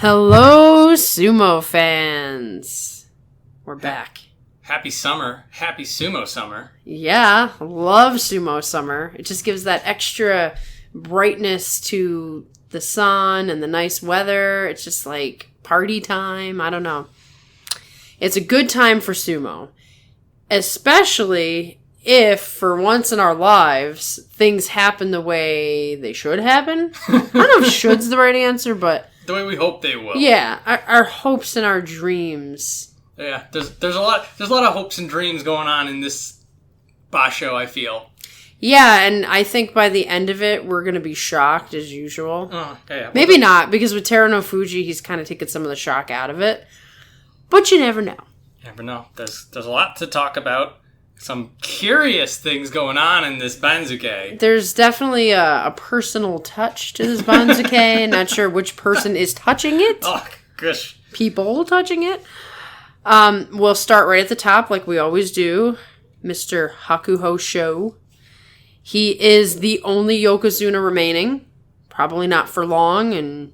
Hello, sumo fans. We're back. Happy summer. Happy sumo summer. Yeah, love sumo summer. It just gives that extra brightness to the sun and the nice weather. It's just like party time. I don't know. It's a good time for sumo. Especially if, for once in our lives, things happen the way they should happen. I don't know if should's the right answer, but... the way we hope they will. Yeah, our hopes and our dreams. Yeah, there's a lot of hopes and dreams going on in this basho, I feel. Yeah, and I think by the end of it, we're going to be shocked as usual. Yeah. Maybe not, because with Terunofuji, he's kind of taken some of the shock out of it. But you never know. You never know. There's a lot to talk about. Some curious things going on in this banzuke. There's definitely a personal touch to this banzuke. Not sure which person is touching it. Oh, gosh. People touching it. We'll start right at the top, like we always do. Mr. Hakuho Sho. He is the only Yokozuna remaining. Probably not for long, and,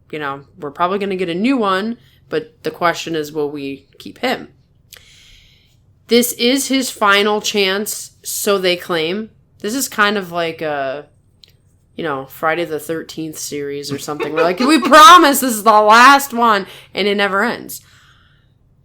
you know, we're probably going to get a new one, but the question is, will we keep him? This is his final chance, so they claim. This is kind of like a, Friday the 13th series or something. We're like, we promise this is the last one, and it never ends.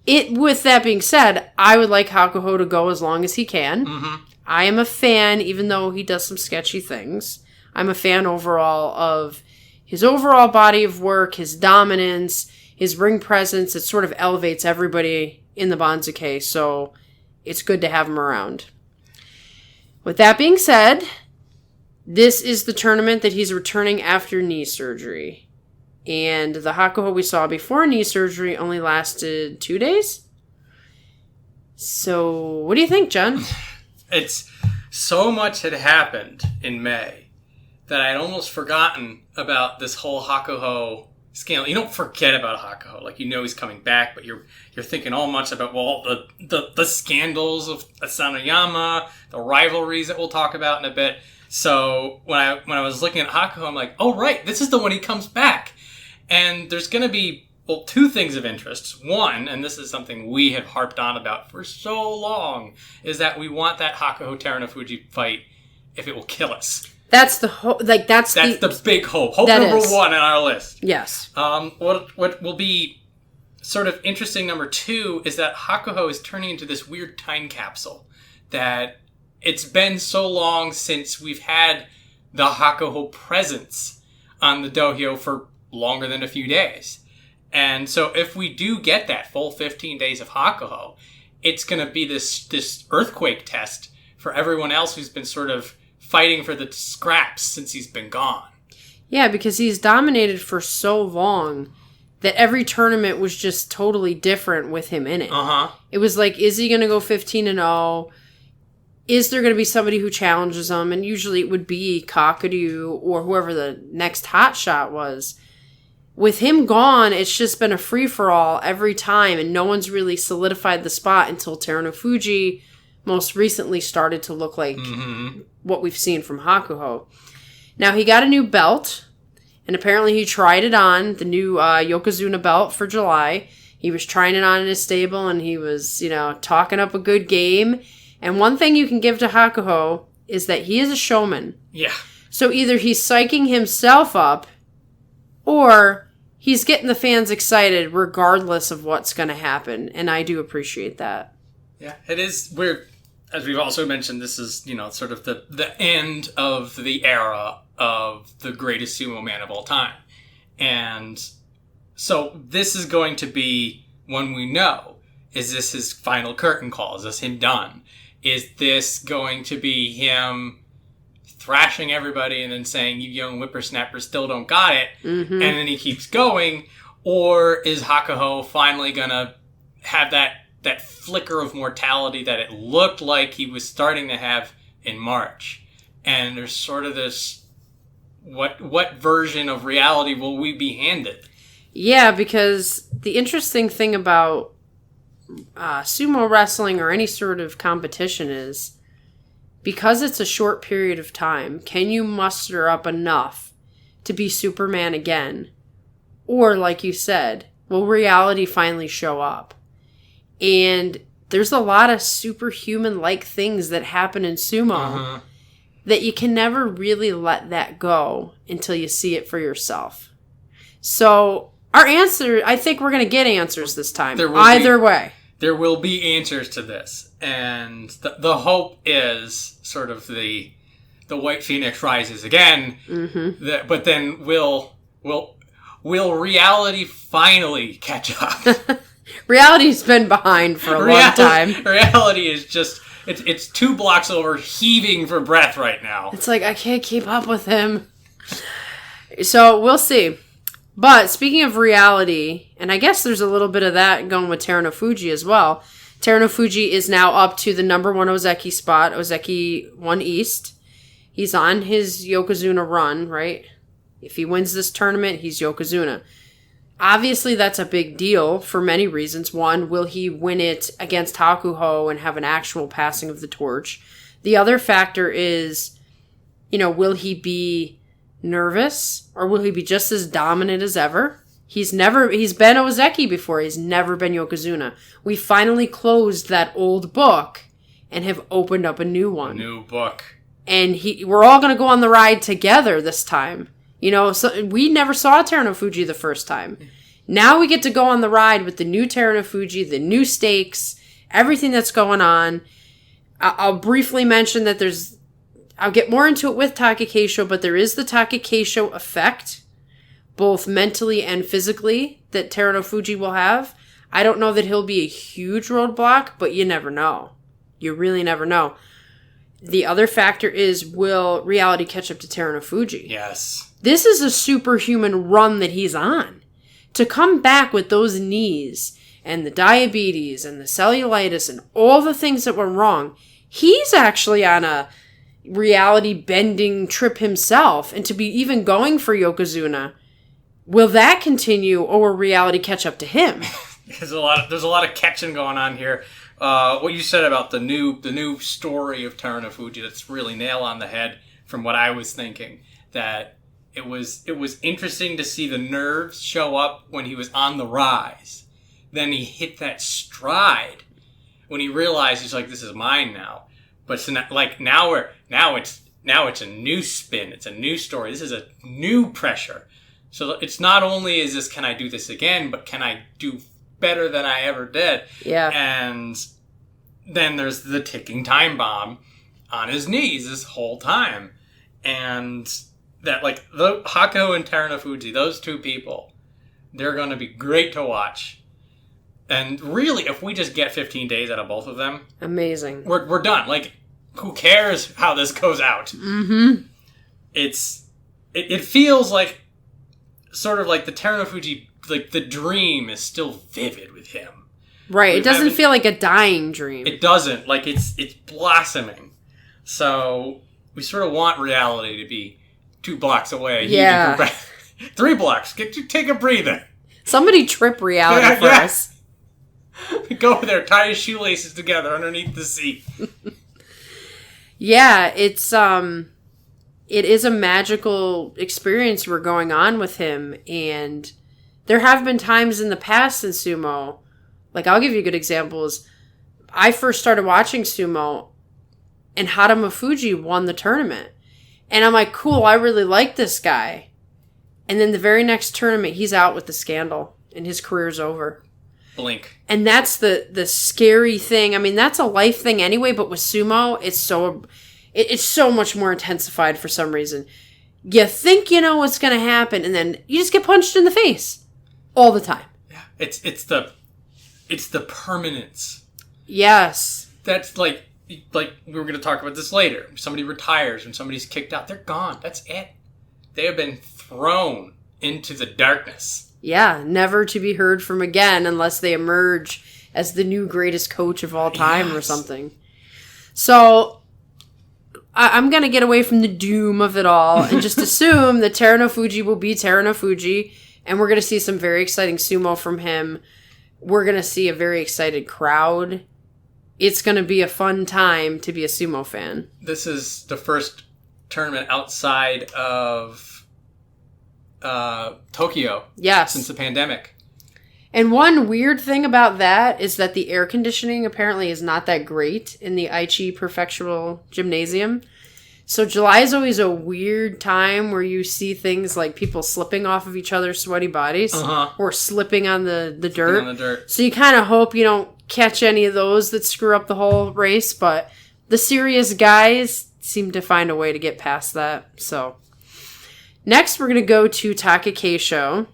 With that being said, I would like Hakuho to go as long as he can. Mm-hmm. I am a fan, even though he does some sketchy things. I'm a fan overall of his overall body of work, his dominance, his ring presence. It sort of elevates everybody in the banzuke, so it's good to have him around. With that being said, this is the tournament that he's returning after knee surgery. And the Hakuho we saw before knee surgery only lasted 2 days? So, what do you think, John? It's so much had happened in May that I'd almost forgotten about this whole Hakuho scale. You don't forget about Hakuho, like he's coming back, but you're thinking all much about the scandals of Asanoyama, the rivalries that we'll talk about in a bit. So when I was looking at Hakuho, I'm like, oh right, this is the one he comes back, and there's going to be two things of interest. One, and this is something we have harped on about for so long, is that we want that Hakuho Terunofuji fight if it will kill us. That's the hope. That's the big hope. Hope number one on our list. Yes. What will be sort of interesting number two is that Hakuho is turning into this weird time capsule. That it's been so long since we've had the Hakuho presence on the dohyo for longer than a few days. And so if we do get that full 15 days of Hakuho, it's going to be this earthquake test for everyone else who's been sort of fighting for the scraps since he's been gone. Yeah, because he's dominated for so long that every tournament was just totally different with him in it. Uh-huh. It was like, is he going to go 15-0? Is there going to be somebody who challenges him? And usually it would be Kakadu or whoever the next hot shot was. With him gone, it's just been a free-for-all every time, and no one's really solidified the spot until Terunofuji most recently started to look like what we've seen from Hakuho. Now, he got a new belt, and apparently he tried it on, the new Yokozuna belt for July. He was trying it on in his stable, and he was, talking up a good game. And one thing you can give to Hakuho is that he is a showman. Yeah. So either he's psyching himself up, or he's getting the fans excited regardless of what's going to happen. And I do appreciate that. Yeah, it is weird. As we've also mentioned, this is, sort of the end of the era of the greatest sumo man of all time. And so this is going to be one we know. Is this his final curtain call? Is this him done? Is this going to be him thrashing everybody and then saying, you young whippersnappers still don't got it, and then he keeps going? Or is Hakuho finally going to have that flicker of mortality that it looked like he was starting to have in March? And there's sort of this, what version of reality will we be handed? Yeah, because the interesting thing about sumo wrestling or any sort of competition is, because it's a short period of time, can you muster up enough to be Superman again? Or, like you said, will reality finally show up? And there's a lot of superhuman-like things that happen in sumo that you can never really let that go until you see it for yourself. So, our answer, I think we're going to get answers this time. Either way. There will be answers to this. And the hope is sort of the White Phoenix rises again. But then will reality finally catch up? Reality's been behind for a long time. Reality is just, it's 2 blocks over, heaving for breath right now. It's like, I can't keep up with him. So, we'll see. But, speaking of reality, and I guess there's a little bit of that going with Terunofuji as well. Terunofuji is now up to the number 1 Ozeki spot, Ozeki 1 East. He's on his Yokozuna run, right? If he wins this tournament, he's Yokozuna. Obviously, that's a big deal for many reasons. One, will he win it against Hakuho and have an actual passing of the torch? The other factor is, will he be nervous or will he be just as dominant as ever? He's been Ozeki before. He's never been Yokozuna. We finally closed that old book and have opened up a new one. New book. And we're all going to go on the ride together this time. So we never saw Terunofuji the first time. Now we get to go on the ride with the new Terunofuji, the new stakes, everything that's going on. I'll briefly mention that I'll get more into it with Takakeisho, but there is the Takakeisho effect, both mentally and physically, that Terunofuji will have. I don't know that he'll be a huge roadblock, but you never know. You really never know. The other factor is, will reality catch up to Terunofuji? Yes. This is a superhuman run that he's on. To come back with those knees and the diabetes and the cellulitis and all the things that went wrong, he's actually on a reality-bending trip himself. And to be even going for Yokozuna, will that continue or will reality catch up to him? There's a lot of catching going on here. What you said about the new story of Terunofuji, that's really nail on the head from what I was thinking. That it was interesting to see the nerves show up when he was on the rise. Then he hit that stride when he realized he's like, this is mine now. But so now it's a new spin. It's a new story. This is a new pressure. So it's not only is this, can I do this again, but can I do better than I ever did? Yeah. And then there's the ticking time bomb on his knees this whole time. And that, the Hakuho and Terunofuji, those 2 people, they're going to be great to watch. And really, if we just get 15 days out of both of them, amazing. We're done. Who cares how this goes out? Mm-hmm. It feels like, sort of like the Terunofuji, the dream is still vivid with him. Right. It doesn't feel like a dying dream. It doesn't. It's blossoming. So we sort of want reality to be 2 blocks away. Yeah. 3 blocks. Take a breather. Somebody trip reality for us. Go there, tie his shoelaces together underneath the seat. Yeah, it is a magical experience we're going on with him, and there have been times in the past in sumo, I'll give you good examples. I first started watching sumo, and Hidenoumi won the tournament. And I'm like, cool, I really like this guy. And then the very next tournament, he's out with the scandal, and his career's over. Blink. And that's the scary thing. I mean, that's a life thing anyway, but with sumo, it's so much more intensified for some reason. You think you know what's going to happen, and then you just get punched in the face all the time. Yeah, it's the permanence. Yes. That's like we were going to talk about this later. Somebody retires, when somebody's kicked out, they're gone. That's it. They have been thrown into the darkness. Yeah, never to be heard from again unless they emerge as the new greatest coach of all time or something. So I'm going to get away from the doom of it all and just assume that Terunofuji will be Terunofuji, and we're going to see some very exciting sumo from him. We're going to see a very excited crowd. It's going to be a fun time to be a sumo fan. This is the first tournament outside of Tokyo. Yes. Since the pandemic. And one weird thing about that is that the air conditioning apparently is not that great in the Aichi Prefectural Gymnasium. So July is always a weird time where you see things like people slipping off of each other's sweaty bodies or slipping on the dirt. On the dirt. So you kind of hope you don't catch any of those that screw up the whole race, but the serious guys seem to find a way to get past that. So next we're going to go to Takakeisho.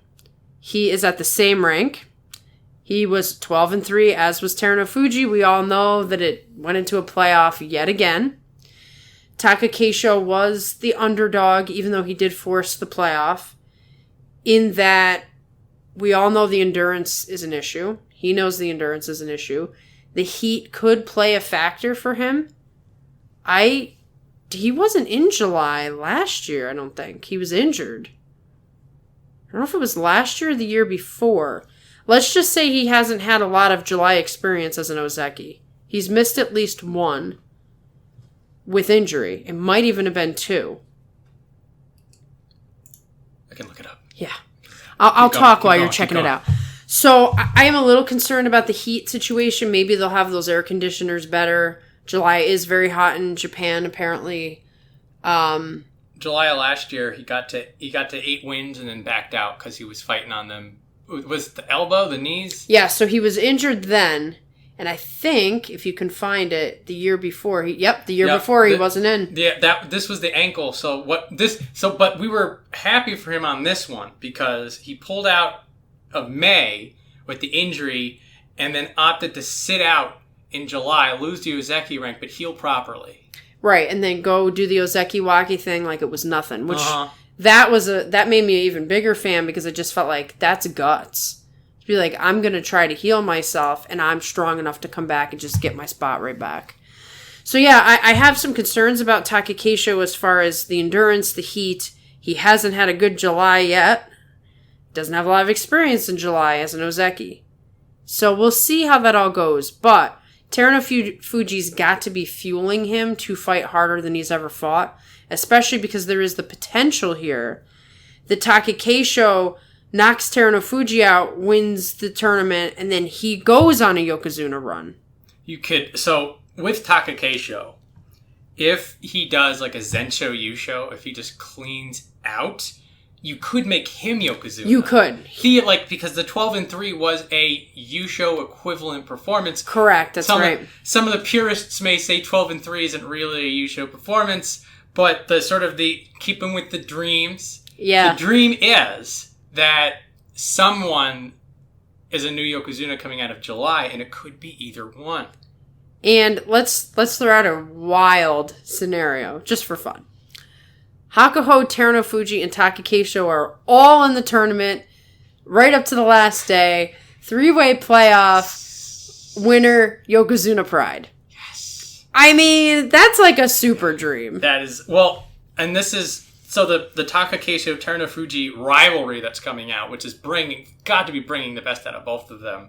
He is at the same rank. He was 12-3, as was Terunofuji. We all know that it went into a playoff yet again. Takakeisho was the underdog, even though he did force the playoff, in that we all know the endurance is an issue. He knows the endurance is an issue. The heat could play a factor for him. He wasn't in July last year, I don't think. He was injured. I don't know if it was last year or the year before. Let's just say he hasn't had a lot of July experience as an Ozeki. He's missed at least one with injury. It might even have been 2. I can look it up. Yeah. I'll talk while you're checking it out. So I am a little concerned about the heat situation. Maybe they'll have those air conditioners better. July is very hot in Japan, apparently. July of last year, he got to 8 wins and then backed out because he was fighting on them. Was it the elbow, the knees? Yeah, so he was injured then, and I think if you can find it, the year before he wasn't in. Yeah, this was the ankle. But we were happy for him on this one because he pulled out of May with the injury and then opted to sit out in July, lose the Ozeki rank, but heal properly. Right, and then go do the Ozeki Waki thing like it was nothing, which that made me an even bigger fan because I just felt like that's guts. To be like, I'm going to try to heal myself and I'm strong enough to come back and just get my spot right back. So yeah, I have some concerns about Takakeisho as far as the endurance, the heat. He hasn't had a good July yet. Doesn't have a lot of experience in July as an Ozeki. So we'll see how that all goes, but Terunofuji's got to be fueling him to fight harder than he's ever fought, especially because there is the potential here that Takakeisho knocks Terunofuji out, wins the tournament, and then he goes on a Yokozuna run. So with Takakeisho, if he does like a Zensho Yusho, if he just cleans out, you could make him Yokozuna. You could. Because the 12-3 was a Yusho equivalent performance. Correct, that's right. Some of the purists may say 12-3 isn't really a Yusho performance, but the keeping with the dreams. Yeah. The dream is that someone is a new Yokozuna coming out of July, and it could be either one. And let's throw out a wild scenario, just for fun. Hakuho, Terunofuji, and Takakeisho are all in the tournament right up to the last day. 3-way playoff, winner, Yokozuna Pride. Yes. I mean, that's like a super dream. That is, and this is, so the Takakeisho Terunofuji rivalry that's coming out, which is got to be bringing the best out of both of them,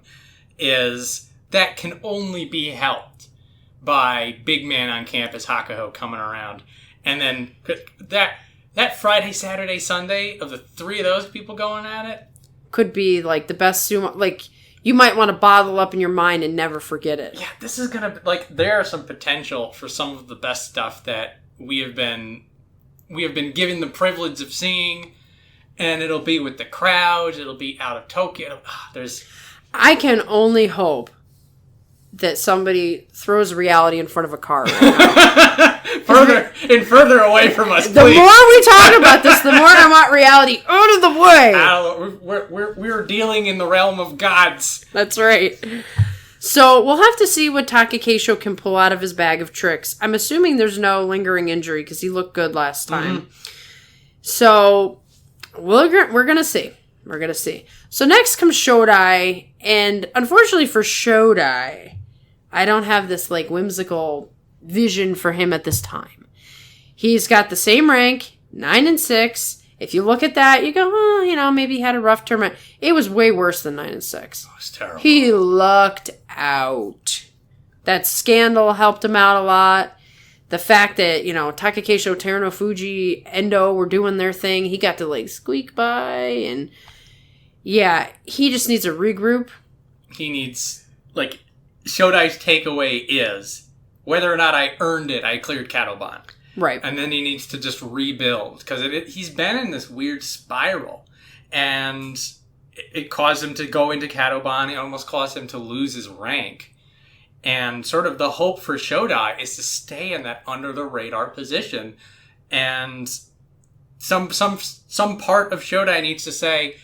is that can only be helped by big man on campus Hakuho coming around. And then that Friday, Saturday, Sunday of the 3 of those people going at it could be like the best sumo. Like you might want to bottle up in your mind and never forget it. Yeah, this is gonna there are some potential for some of the best stuff that we have been given the privilege of seeing, and it'll be with the crowds. It'll be out of Tokyo. I can only hope that somebody throws reality in front of a car right now. further away from us, please. The more we talk about this, the more I want reality out of the way. We're dealing in the realm of gods. That's right. So we'll have to see what Takakeisho can pull out of his bag of tricks. I'm assuming there's no lingering injury because he looked good last time. Mm-hmm. So we're going to see. We're going to see. So next comes Shodai. And unfortunately for Shodai, I don't have this whimsical vision for him at this time. He's got the same rank, 9-6. If you look at that, you go, maybe he had a rough tournament. It was way worse than 9-6. It was terrible. He lucked out. That scandal helped him out a lot. the fact that, Takakeisho, Terunofuji, Endo were doing their thing. He got to, squeak by. And, yeah, he just needs a regroup. He needs, Shodai's takeaway is, whether or not I earned it, I cleared Katoban. Right. And then he needs to just rebuild. Because he's been in this weird spiral. And it caused him to go into Katoban. It almost caused him to lose his rank. And sort of the hope for Shodai is to stay in that under-the-radar position. And some part of Shodai needs to say,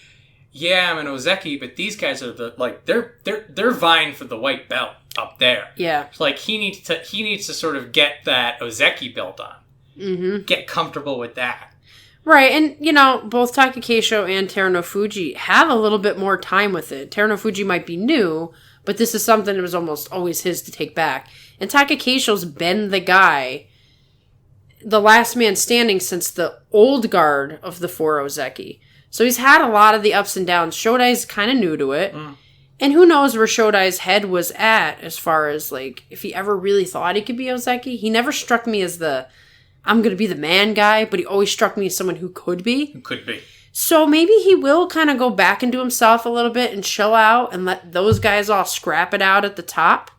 yeah, I'm an Ozeki, but these guys are they're vying for the white belt up there. Yeah. He needs to sort of get that Ozeki belt on. Mm-hmm. Get comfortable with that. Right, and, both Takakeisho and Terunofuji have a little bit more time with it. Terunofuji might be new, but this is something that was almost always his to take back. And Takakeisho's been the guy, the last man standing since the old guard of the four Ozeki. So he's had a lot of the ups and downs. Shodai's kind of new to it. Mm. And who knows where Shodai's head was at as far as, if he ever really thought he could be Ozeki. He never struck me as I'm going to be the man guy, but he always struck me as someone who could be. Who could be. So maybe he will kind of go back into himself a little bit and chill out and let those guys all scrap it out at the top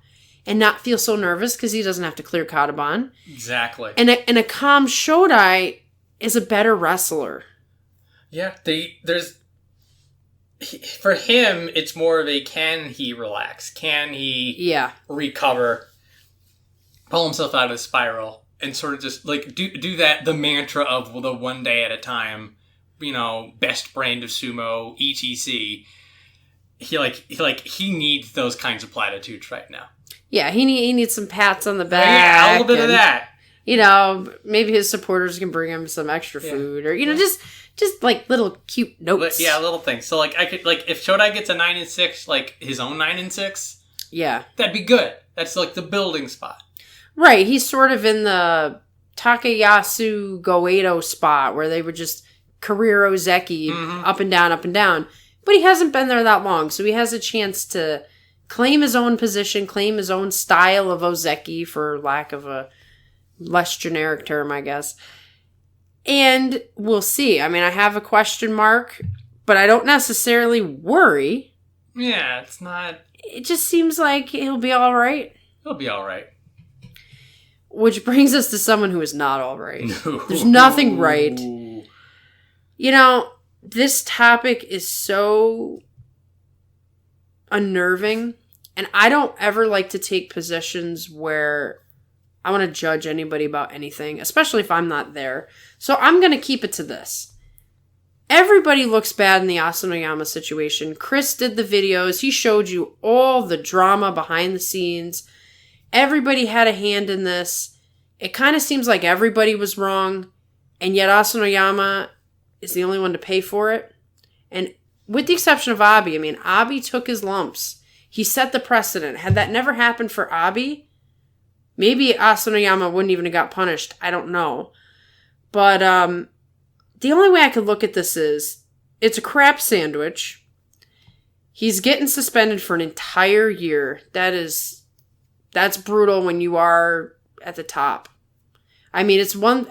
and not feel so nervous because he doesn't have to clear Katoban. Exactly. And a calm Shodai is a better wrestler. Yeah, for him, it's more of a can he relax? Can he recover, pull himself out of the spiral, and sort of just do that, the mantra of the one day at a time, best brand of sumo, etc. He needs those kinds of platitudes right now. Yeah, he needs some pats on the back. Yeah, a little bit of that. Maybe his supporters can bring him some extra food or, just little cute notes. Yeah, little things. So I could, if Shodai gets a 9-6, his own 9-6. Yeah. That'd be good. That's the building spot. Right. He's sort of in the Takayasu Goedo spot where they were just career Ozeki, up and down, up and down. But he hasn't been there that long, so he has a chance to claim his own position, claim his own style of Ozeki, for lack of a less generic term, I guess. And we'll see. I have a question mark, but I don't necessarily worry. Yeah, it's not... It just seems like he'll be all right. He'll be all right. Which brings us to someone who is not all right. No. There's nothing right. This topic is so unnerving, and I don't ever like to take positions where I want to judge anybody about anything, especially if I'm not there. So I'm going to keep it to this. Everybody looks bad in the Asanoyama situation. Chris did the videos. He showed you all the drama behind the scenes. Everybody had a hand in this. It kind of seems like everybody was wrong, and yet Asanoyama is the only one to pay for it. And with the exception of Abi, Abi took his lumps. He set the precedent. Had that never happened for Abi, maybe Asanoyama wouldn't even have got punished. I don't know. But the only way I could look at this is, it's a crap sandwich. He's getting suspended for an entire year. That's brutal when you are at the top. It's one...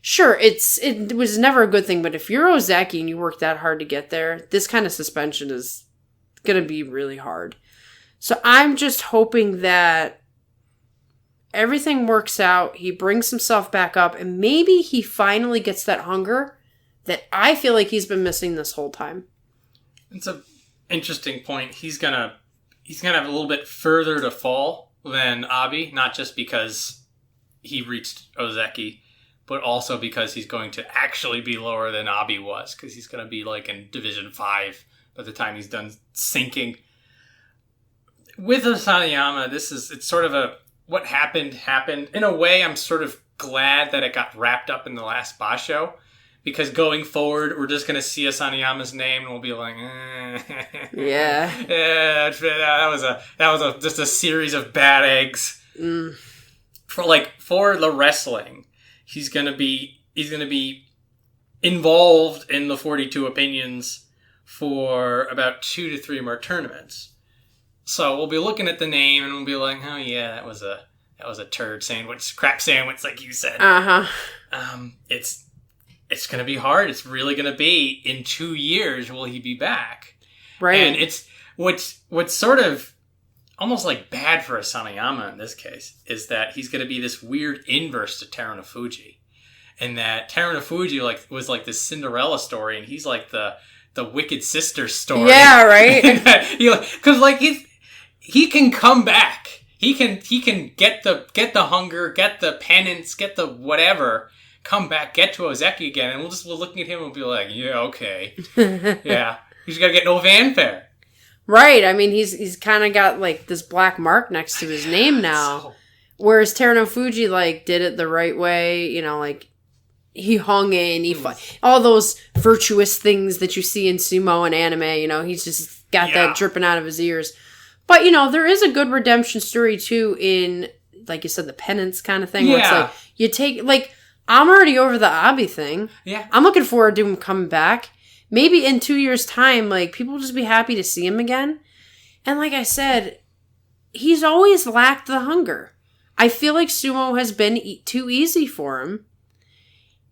Sure, it was never a good thing, but if you're Ozeki and you work that hard to get there, this kind of suspension is going to be really hard. So I'm just hoping that everything works out, he brings himself back up, and maybe he finally gets that hunger that I feel like he's been missing this whole time. It's an interesting point. He's gonna have a little bit further to fall than Abi, not just because he reached Ozeki, but also because he's going to actually be lower than Abi was, because he's going to be in Division 5 by the time he's done sinking. With Asanoyama, it's sort of what happened. In a way, I'm sort of glad that it got wrapped up in the last Basho, because going forward, we're just going to see Asanoyama's name and we'll be like, yeah, that was just a series of bad eggs. Mm. For the wrestling, he's going to be involved in the 42 opinions for about 2 to 3 more tournaments. So we'll be looking at the name and we'll be like, oh yeah, That was a turd sandwich, crap sandwich, like you said. It's going to be hard. It's really going to be in 2 years. Will he be back? Right. And it's what's sort of almost like bad for Asanoyama in this case is that he's going to be this weird inverse to Terunofuji, and that Terunofuji was like this Cinderella story, and he's like the wicked sister story. Yeah, right. Because he can come back. He can get the hunger, get the penance, get the whatever. Come back, get to Ozeki again, and we're looking at him and be like, yeah, okay, yeah. He's got to get no fanfare. Right. I mean, he's kind of got like this black mark next to his name now. Whereas Terunofuji did it the right way. He hung in. All those virtuous things that you see in sumo and anime. He's just got that dripping out of his ears. But there is a good redemption story too in, like you said, the penance kind of thing. Yeah. Where it's like you take I'm already over the Abi thing. Yeah. I'm looking forward to him coming back. Maybe in 2 years' time, people will just be happy to see him again. And like I said, he's always lacked the hunger. I feel like sumo has been too easy for him.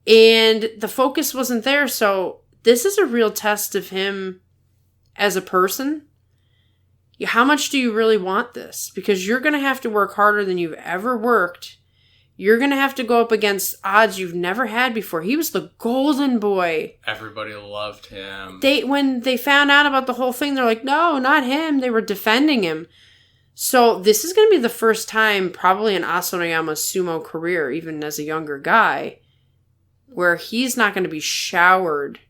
And the focus wasn't there. So this is a real test of him as a person. How much do you really want this? Because you're going to have to work harder than you've ever worked. You're going to have to go up against odds you've never had before. He was the golden boy. Everybody loved him. When they found out about the whole thing, they're like, no, not him. They were defending him. So this is going to be the first time probably in Asanoyama's sumo career, even as a younger guy, where he's not going to be showered.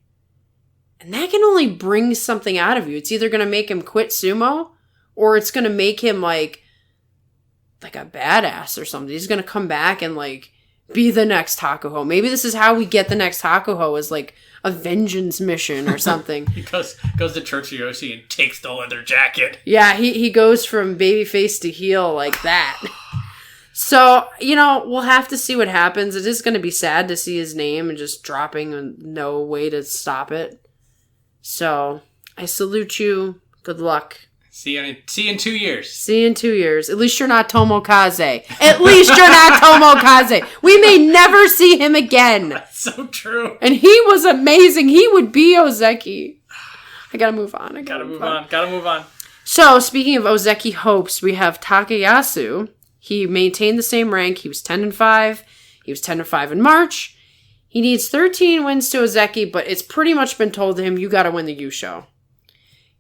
And that can only bring something out of you. It's either going to make him quit sumo, or it's going to make him like a badass or something. He's going to come back and be the next Hakuho. Maybe this is how we get the next Hakuho, as a vengeance mission or something. He goes to Terutsuyoshi and takes the leather jacket. Yeah, he goes from babyface to heel like that. So, we'll have to see what happens. It is going to be sad to see his name and just dropping and no way to stop it. So, I salute you. Good luck. See you in 2 years. See you in 2 years. At least you're not Tomokaze. At least you're not Tomokaze. We may never see him again. That's so true. And he was amazing. He would be Ozeki. I gotta move on. Gotta move on. So, speaking of Ozeki hopes, we have Takayasu. He maintained the same rank. He was 10-5. He was 10-5 in March. He needs 13 wins to Ozeki, but it's pretty much been told to him, you gotta win the Yusho.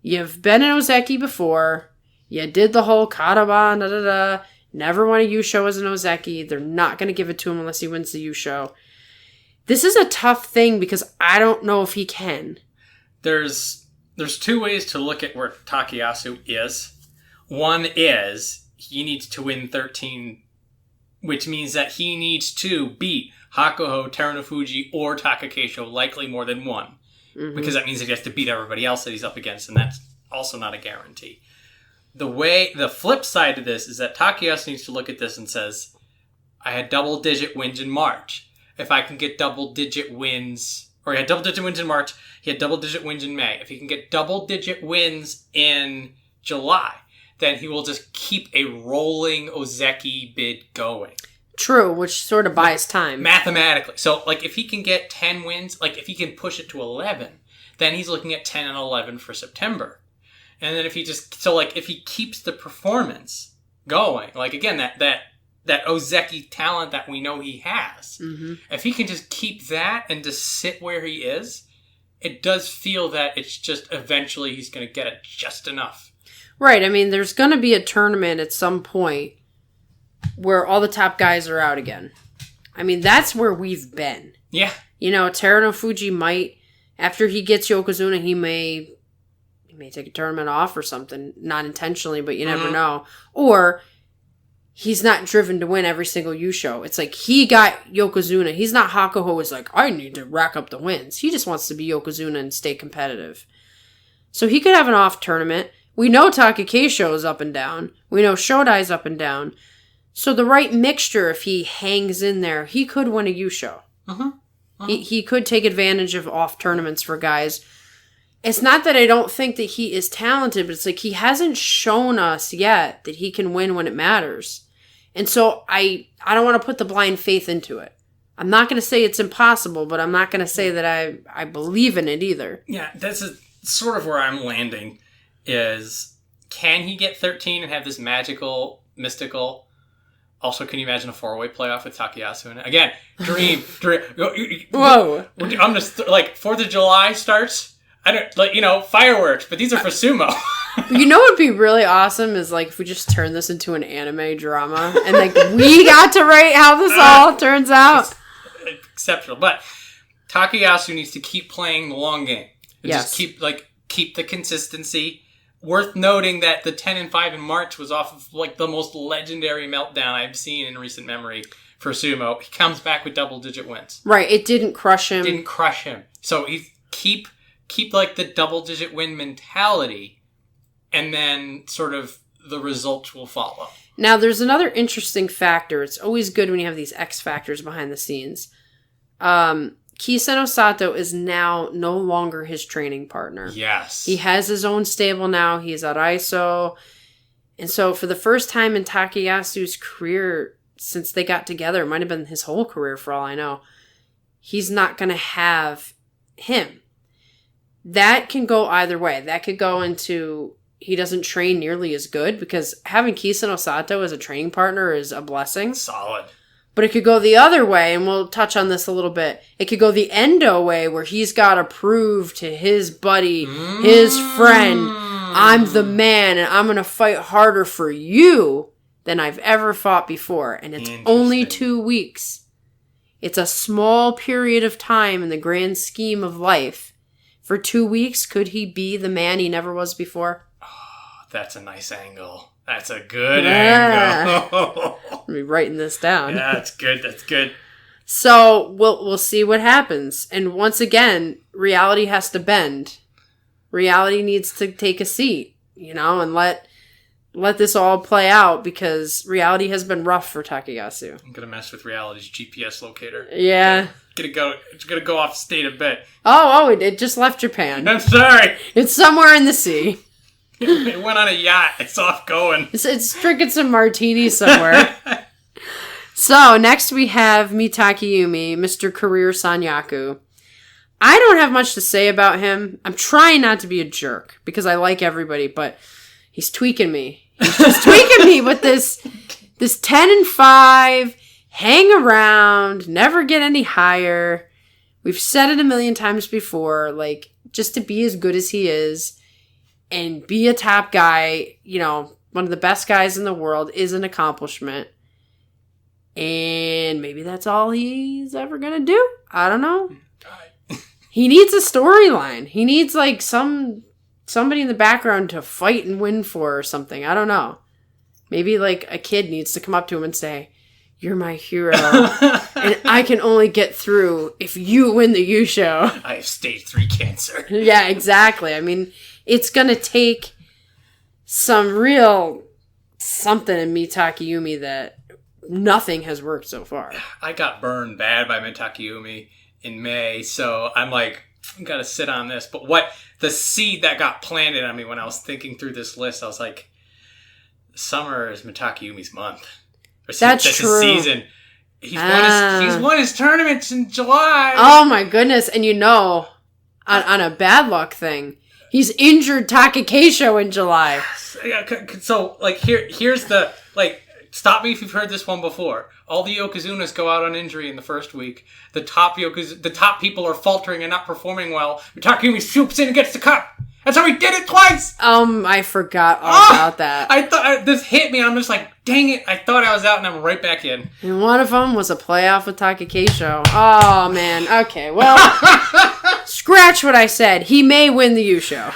You've been in Ozeki before. You did the whole Karaban, Never won a Yusho as an Ozeki. They're not going to give it to him unless he wins the Yusho. This is a tough thing because I don't know if he can. There's two ways to look at where Takayasu is. One is he needs to win 13, which means that he needs to beat Hakuho, Terunofuji, or Takakeisho, likely more than one. Mm-hmm. Because that means that he has to beat everybody else that he's up against, and that's also not a guarantee. The flip side to this is that Takayasu needs to look at this and says, I had double-digit wins in March. If I can get double-digit wins, or he had double-digit wins in March, he had double-digit wins in May. If he can get double-digit wins in July, then he will just keep a rolling Ozeki bid going. True, which sort of buys time. Mathematically. So, if he can get 10 wins, if he can push it to 11, then he's looking at 10 and 11 for September. And then if he keeps the performance going, again, that Ozeki talent that we know he has, mm-hmm. If he can just keep that and just sit where he is, it does feel that it's just eventually he's going to get it just enough. Right. I mean, there's going to be a tournament at some point where all the top guys are out again. I mean, that's where we've been. Yeah. Terunofuji might, after he gets Yokozuna, he may take a tournament off or something. Not intentionally, but you never mm-hmm. know. Or he's not driven to win every single Yusho. It's he got Yokozuna. He's not Hakuho who's I need to rack up the wins. He just wants to be Yokozuna and stay competitive. So he could have an off tournament. We know Takakeisho is up and down. We know Shodai's up and down. So the right mixture, if he hangs in there, he could win a Yusho. Uh-huh. Uh-huh. He could take advantage of off tournaments for guys. It's not that I don't think that he is talented, but it's he hasn't shown us yet that he can win when it matters. And so I don't want to put the blind faith into it. I'm not going to say it's impossible, but I'm not going to say that I believe in it either. Yeah, that's sort of where I'm landing is, can he get 13 and have this magical, mystical... Also, can you imagine a 4-way playoff with Takayasu in it? Again, dream. Whoa. I'm just, 4th of July starts. I don't, fireworks, but these are for sumo. You know what would be really awesome is, if we just turn this into an anime drama and, we got to write how this all turns out. Exceptional. But Takayasu needs to keep playing the long game. Yes. Just keep the consistency. Worth noting that the 10-5 in March was off of the most legendary meltdown I've seen in recent memory for sumo. He comes back with double-digit wins. Right, it didn't crush him. So he keep the double-digit win mentality, and then sort of the results will follow. Now, there's another interesting factor. It's always good when you have these X factors behind the scenes. Kiseno Sato is now no longer his training partner. Yes. He has his own stable now. He's Araiso. And so for the first time in Takayasu's career since they got together, it might have been his whole career for all I know, he's not going to have him. That can go either way. That could go into he doesn't train nearly as good, because having Kiseno Sato as a training partner is a blessing. Solid. But it could go the other way, and we'll touch on this a little bit. It could go the Endo way, where he's got to prove to his buddy, his friend, I'm the man, and I'm going to fight harder for you than I've ever fought before. And it's only 2 weeks. It's a small period of time in the grand scheme of life. For 2 weeks, could he be the man he never was before? Oh, that's a nice angle. That's a good angle. I'll be writing this down. Yeah, that's good. That's good. So we'll see what happens. And once again, reality has to bend. Reality needs to take a seat, and let this all play out, because reality has been rough for Takayasu. I'm gonna mess with reality's GPS locator. Yeah. It's gonna go off state a bit. Oh, it just left Japan. I'm sorry. It's somewhere in the sea. It went on a yacht. It's off going. It's drinking some martinis somewhere. So, next we have Mitakeumi, Mr. Career Sanyaku. I don't have much to say about him. I'm trying not to be a jerk, because I like everybody, but he's tweaking me. He's just tweaking me with this 10-5, hang around, never get any higher. We've said it a million times before, just to be as good as he is, and be a top guy, one of the best guys in the world, is an accomplishment. And maybe that's all he's ever going to do. I don't know. He needs a storyline. He needs, somebody in the background to fight and win for or something. I don't know. Maybe, a kid needs to come up to him and say, "You're my hero, and I can only get through if you win the Yusho." I have stage 3 cancer. Yeah, exactly. I mean, it's going to take some real something in Mitakeumi that nothing has worked so far. I got burned bad by Mitakeumi in May, so I'm I've got to sit on this. But the seed that got planted on me when I was thinking through this list, I was like, summer is Mitakeumi's month. That's true. His season. He's won his tournaments in July. Oh my goodness. And on a bad luck thing, he's injured Takakeisho in July. So, here's the, stop me if you've heard this one before. All the Yokozunas go out on injury in the first week. The top people are faltering and not performing well. Mitakeumi swoops in and gets the cup. That's how he did it twice! I forgot all about that. I thought, this hit me, and I'm just like, dang it, I thought I was out, and I'm right back in. And one of them was a playoff with Takakeisho. Oh, man. Okay, well, scratch what I said. He may win the Yusho.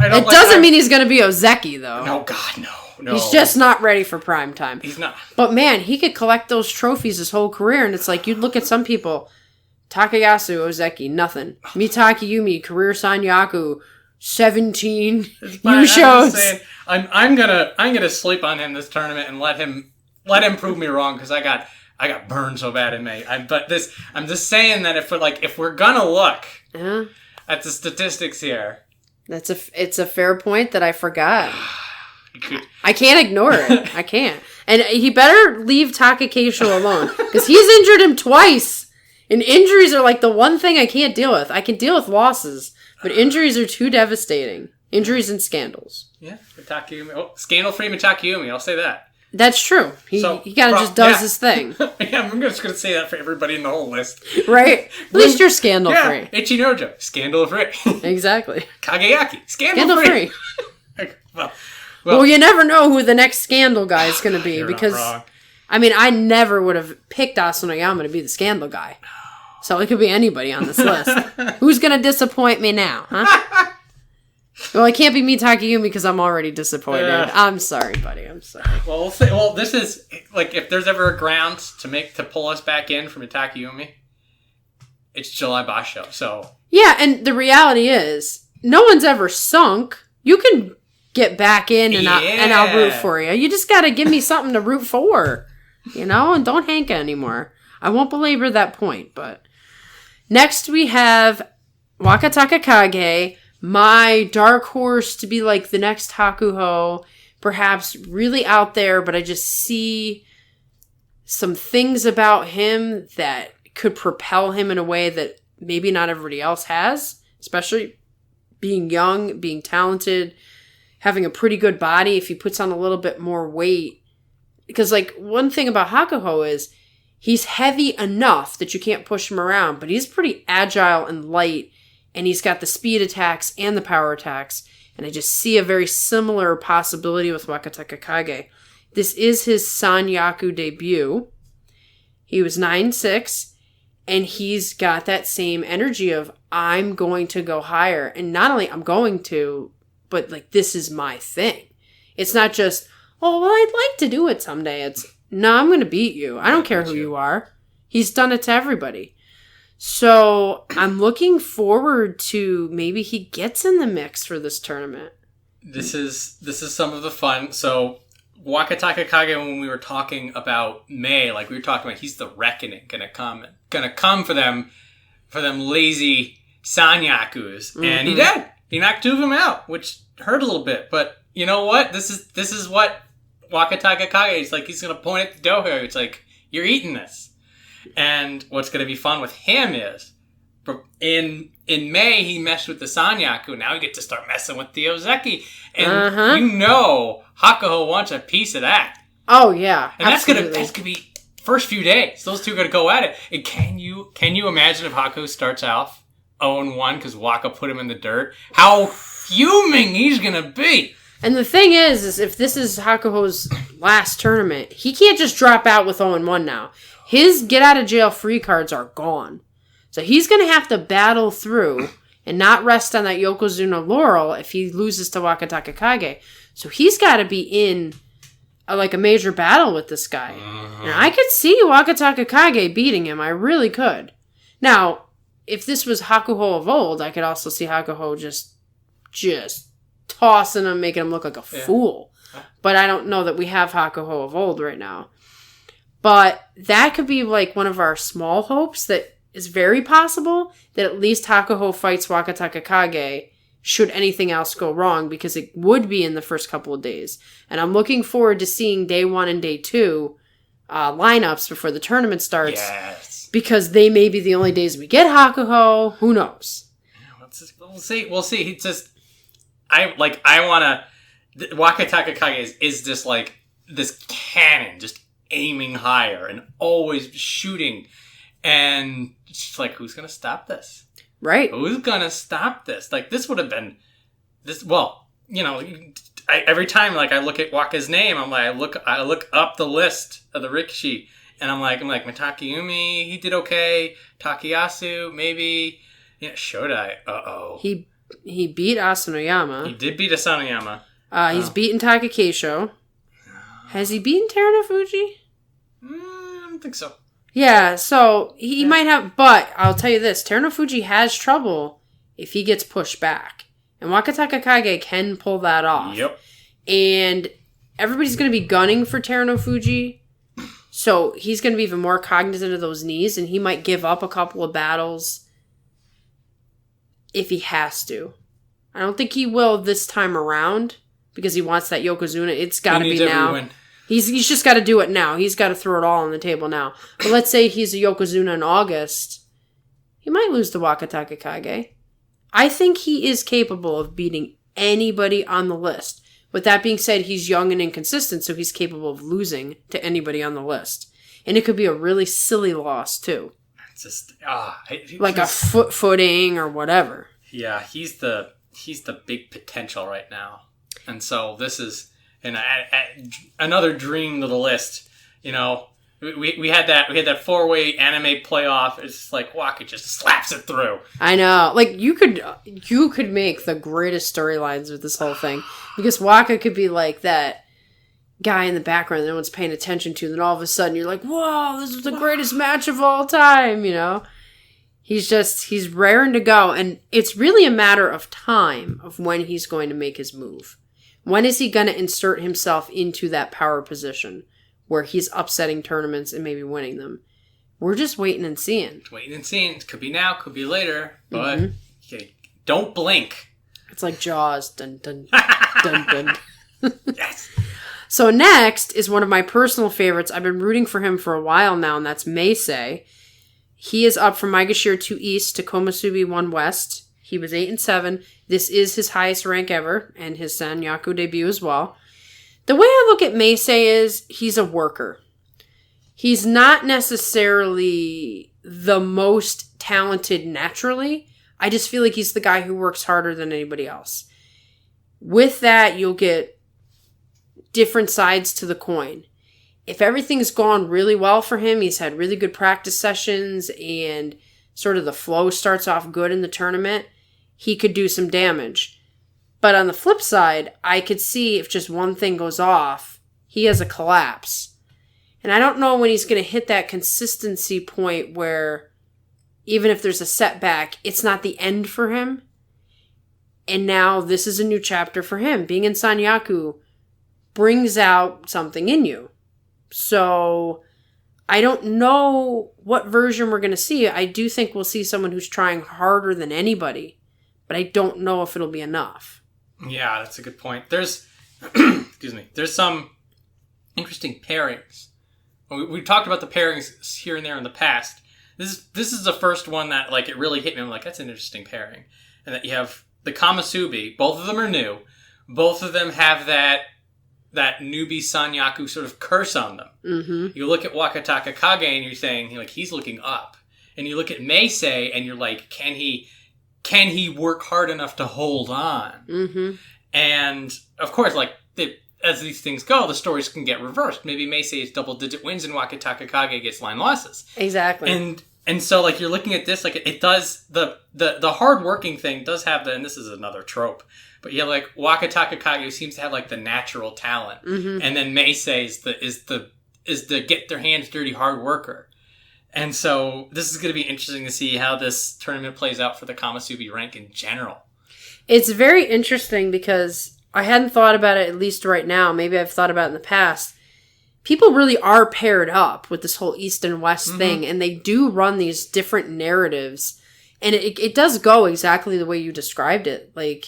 It doesn't mean he's going to be Ozeki, though. No, God, no. He's just not ready for prime time. He's not. But, man, he could collect those trophies his whole career, and it's you'd look at some people, Takayasu, Ozeki, nothing. Mitakeumi, career Sanyaku, 17 Yushos. I'm gonna sleep on him this tournament and let him prove me wrong, because I got burned so bad in May. I'm just saying that if we're gonna look at the statistics here, it's a fair point that I forgot. I can't ignore it. I can't. And he better leave Takakeisho alone. Because he's injured him twice. And injuries are like the one thing I can't deal with. I can deal with losses. But injuries are too devastating. Injuries and scandals. Yeah. Mitakeumi. Oh, scandal-free Mitakeumi. I'll say that. That's true. He kind of just does his thing. Yeah, I'm just going to say that for everybody in the whole list. Right? At least you're scandal-free. Yeah. Ichinojo. Scandal-free. Exactly. Kageyaki. Scandal-free. Well, you never know who the next scandal guy is going to be. Because, I mean, I never would have picked Asanoyama to be the scandal guy. So it could be anybody on this list. Who's going to disappoint me now, huh? Well, it can't be me, Mitakeumi, because I'm already disappointed. I'm sorry, buddy. I'm sorry. Well, we'll see. Well, this is, like, if there's ever a ground to pull us back in from Mitakeumi, it's July Basho, so. Yeah, and the reality is, no one's ever sunk. You can get back in, and I'll root for you. You just got to give me something to root for, and don't hank anymore. I won't belabor that point, but. Next, we have Wakatakakage, my dark horse to be like the next Hakuho, perhaps really out there, but I just see some things about him that could propel him in a way that maybe not everybody else has, especially being young, being talented, having a pretty good body if he puts on a little bit more weight. Because, like, one thing about Hakuho is he's heavy enough that you can't push him around, but he's pretty agile and light. And he's got the speed attacks and the power attacks. And I just see a very similar possibility with Wakatakakage. This is his Sanyaku debut. He was 9'6", and he's got that same energy of, I'm going to go higher. And not only I'm going to, but like, this is my thing. It's not just, oh, well, I'd like to do it someday. It's, no, I'm going to beat you. I don't care who you are. He's done it to everybody. So I'm looking forward to maybe he gets in the mix for this tournament. This is some of the fun. So Wakatakakage, when we were talking about Mei, like we were talking about, he's the reckoning gonna come for them lazy Sanyakus, and he did. He knocked two of them out, which hurt a little bit. But you know what? This is what Wakatakakage is like. He's gonna point at the doho. It's like, you're eating this. And what's going to be fun with him is, in May, he messed with the Sanyaku. Now he gets to start messing with the Ozeki. And Hakuho wants a piece of that. Oh, yeah. And that's gonna be first few days. Those two are going to go at it. And can you imagine if Hakuho starts off 0-1 because Waka put him in the dirt? How fuming he's going to be. And the thing is if this is Hakuho's last tournament, he can't just drop out with 0-1 now. His get-out-of-jail-free cards are gone. So he's going to have to battle through and not rest on that Yokozuna laurel if he loses to Wakatakakage. So he's got to be in a major battle with this guy. And I could see Wakatakakage beating him. I really could. Now, if this was Hakuho of old, I could also see Hakuho just tossing him, making him look like a fool. But I don't know that we have Hakuho of old right now. But that could be like one of our small hopes that is very possible that at least Hakuho fights Wakatakakage should anything else go wrong, because it would be in the first couple of days. And I'm looking forward to seeing day 1 and day 2 lineups before the tournament starts. Yes. Because they may be the only days we get Hakuho. Who knows? We'll see. It's just, Wakatakakage is just like this cannon, just aiming higher and always shooting, and it's like, who's gonna stop this? Right? Who's gonna stop this? Like, this would have been this. Well, every time I look at Waka's name, I'm like, I look up the list of the Rikishi, and I'm like Mitakeumi, he did okay. Takayasu, maybe. Shodai. He beat Asanoyama. He did beat Asanoyama. He's beaten Takakeisho. Has he beaten Terunofuji? I don't think so. Yeah, so he might have, but I'll tell you this, Terunofuji has trouble if he gets pushed back. And Wakatakakage can pull that off. Yep. And everybody's going to be gunning for Terunofuji, so he's going to be even more cognizant of those knees, and he might give up a couple of battles if he has to. I don't think he will this time around, because he wants that Yokozuna. It's got to be needs every now. win. He's just got to do it now. He's got to throw it all on the table now. But let's say he's a Yokozuna in August. He might lose to Wakatakakage. I think he is capable of beating anybody on the list. With that being said, he's young and inconsistent, so he's capable of losing to anybody on the list. And it could be a really silly loss, too. It's just, like a footing or whatever. Yeah, he's the big potential right now. And so this is another dream to the list. You know, we had that 4-way anime playoff. It's just like Waka just slaps it through. I know. Like you could make the greatest storylines with this whole thing, because Waka could be like that guy in the background that no one's paying attention to, then all of a sudden you're like, whoa, this is the greatest match of all time, you know? He's raring to go, and it's really a matter of time of when he's going to make his move. When is he going to insert himself into that power position where he's upsetting tournaments and maybe winning them? We're just waiting and seeing. Could be now, could be later, but don't blink. It's like Jaws. Dun, dun, dun, dun. Yes. So next is one of my personal favorites. I've been rooting for him for a while now, and that's Meisei. He is up from Maegashira 2 East to Komusubi 1 West. He was 8-7. This is his highest rank ever, and his Sanyaku debut as well. The way I look at Meisei is he's a worker. He's not necessarily the most talented naturally. I just feel like he's the guy who works harder than anybody else. With that, you'll get different sides to the coin. If everything's gone really well for him, he's had really good practice sessions, and sort of the flow starts off good in the tournament, he could do some damage. But on the flip side, I could see if just one thing goes off, he has a collapse. And I don't know when he's going to hit that consistency point where even if there's a setback, it's not the end for him. And now this is a new chapter for him. Being in Sanyaku brings out something in you. So I don't know what version we're going to see. I do think we'll see someone who's trying harder than anybody, but I don't know if it'll be enough. Yeah, that's a good point. There's, excuse me, there's some interesting pairings. We've talked about the pairings here and there in the past. This is the first one that like it really hit me. I'm like, that's an interesting pairing. And that you have the Kamasubi. Both of them are new. Both of them have that newbie Sanyaku sort of curse on them. Mm-hmm. You look at Wakatakakage and you're saying like he's looking up, and you look at Meisei and you're like, can he work hard enough to hold on? Mm-hmm. And of course, like as these things go, the stories can get reversed. Maybe Meisei is double-digit wins and Wakatakakage gets line losses. Exactly. And so like you're looking at this, like it does the hard working thing does have and this is another trope. But yeah, like Wakatakakage seems to have like the natural talent, mm-hmm. and then Meisei is the get their hands dirty hard worker. And so this is going to be interesting to see how this tournament plays out for the Kamasubi rank in general. It's very interesting because I hadn't thought about it, at least right now. Maybe I've thought about it in the past. People really are paired up with this whole East and West mm-hmm. thing, and they do run these different narratives. And it does go exactly the way you described it. Like,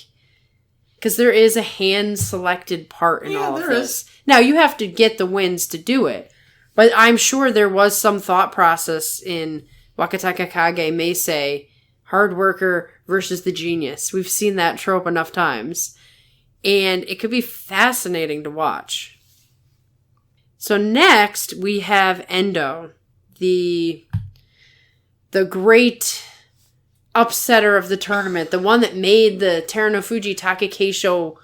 because there is a hand-selected part in all of this. Is. Now, you have to get the wins to do it. But I'm sure there was some thought process in Wakatakakage, Meisei, hard worker versus the genius. We've seen that trope enough times. And it could be fascinating to watch. So next, we have Endo, the great upsetter of the tournament, the one that made the Terunofuji Takakeisho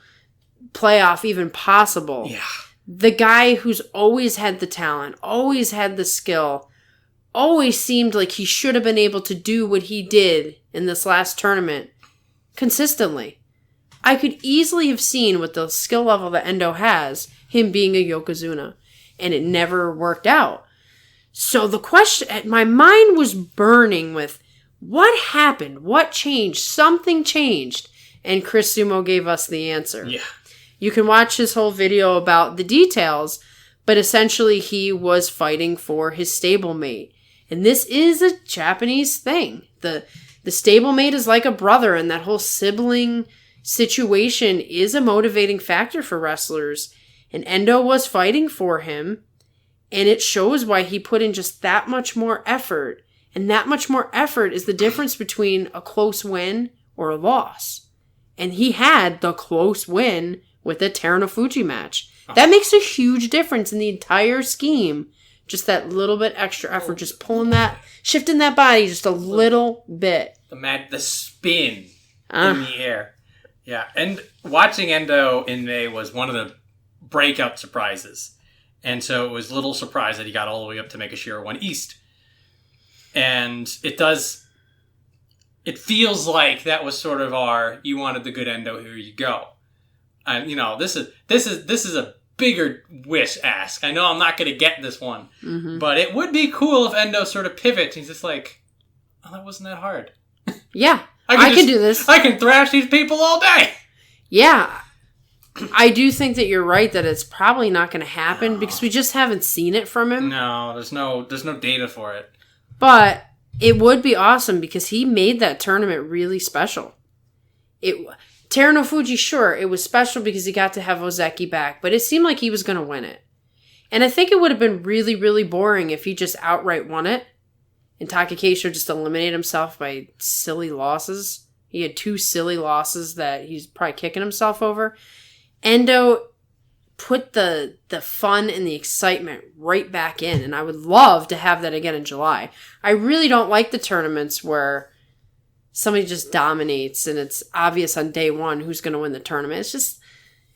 playoff even possible. Yeah. The guy who's always had the talent, always had the skill, always seemed like he should have been able to do what he did in this last tournament consistently. I could easily have seen with the skill level that Endo has, him being a Yokozuna, and it never worked out. So the question, my mind was burning with, what happened? What changed? Something changed. And Chris Sumo gave us the answer. Yeah. You can watch his whole video about the details, but essentially he was fighting for his stablemate. And this is a Japanese thing. The stablemate is like a brother, and that whole sibling situation is a motivating factor for wrestlers, and Endo was fighting for him, and it shows why he put in just that much more effort, and that much more effort is the difference between a close win or a loss. And he had the close win with the Terunofuji match. That makes a huge difference in the entire scheme. Just that little bit extra effort, just shifting that body just a little bit. The spin in the air. Yeah, and watching Endo in May was one of the breakout surprises. And so it was a little surprised that he got all the way up to make a Shira 1 East. And it feels like that was sort of you wanted the good Endo, here you go. And, this is a bigger wish ask. I know I'm not going to get this one. Mm-hmm. But it would be cool if Endo sort of pivots. He's just like, oh, that wasn't that hard. Yeah, I can do this. I can thrash these people all day. Yeah. I do think that you're right that it's probably not going to happen because we just haven't seen it from him. No, there's no data for it. But it would be awesome because he made that tournament really special. Terunofuji, sure, it was special because he got to have Ozeki back, but it seemed like he was going to win it. And I think it would have been really, really boring if he just outright won it and Takakeisho just eliminated himself by silly losses. He had 2 silly losses that he's probably kicking himself over. Endo put the fun and the excitement right back in, and I would love to have that again in July. I really don't like the tournaments where somebody just dominates and it's obvious on day one who's going to win the tournament.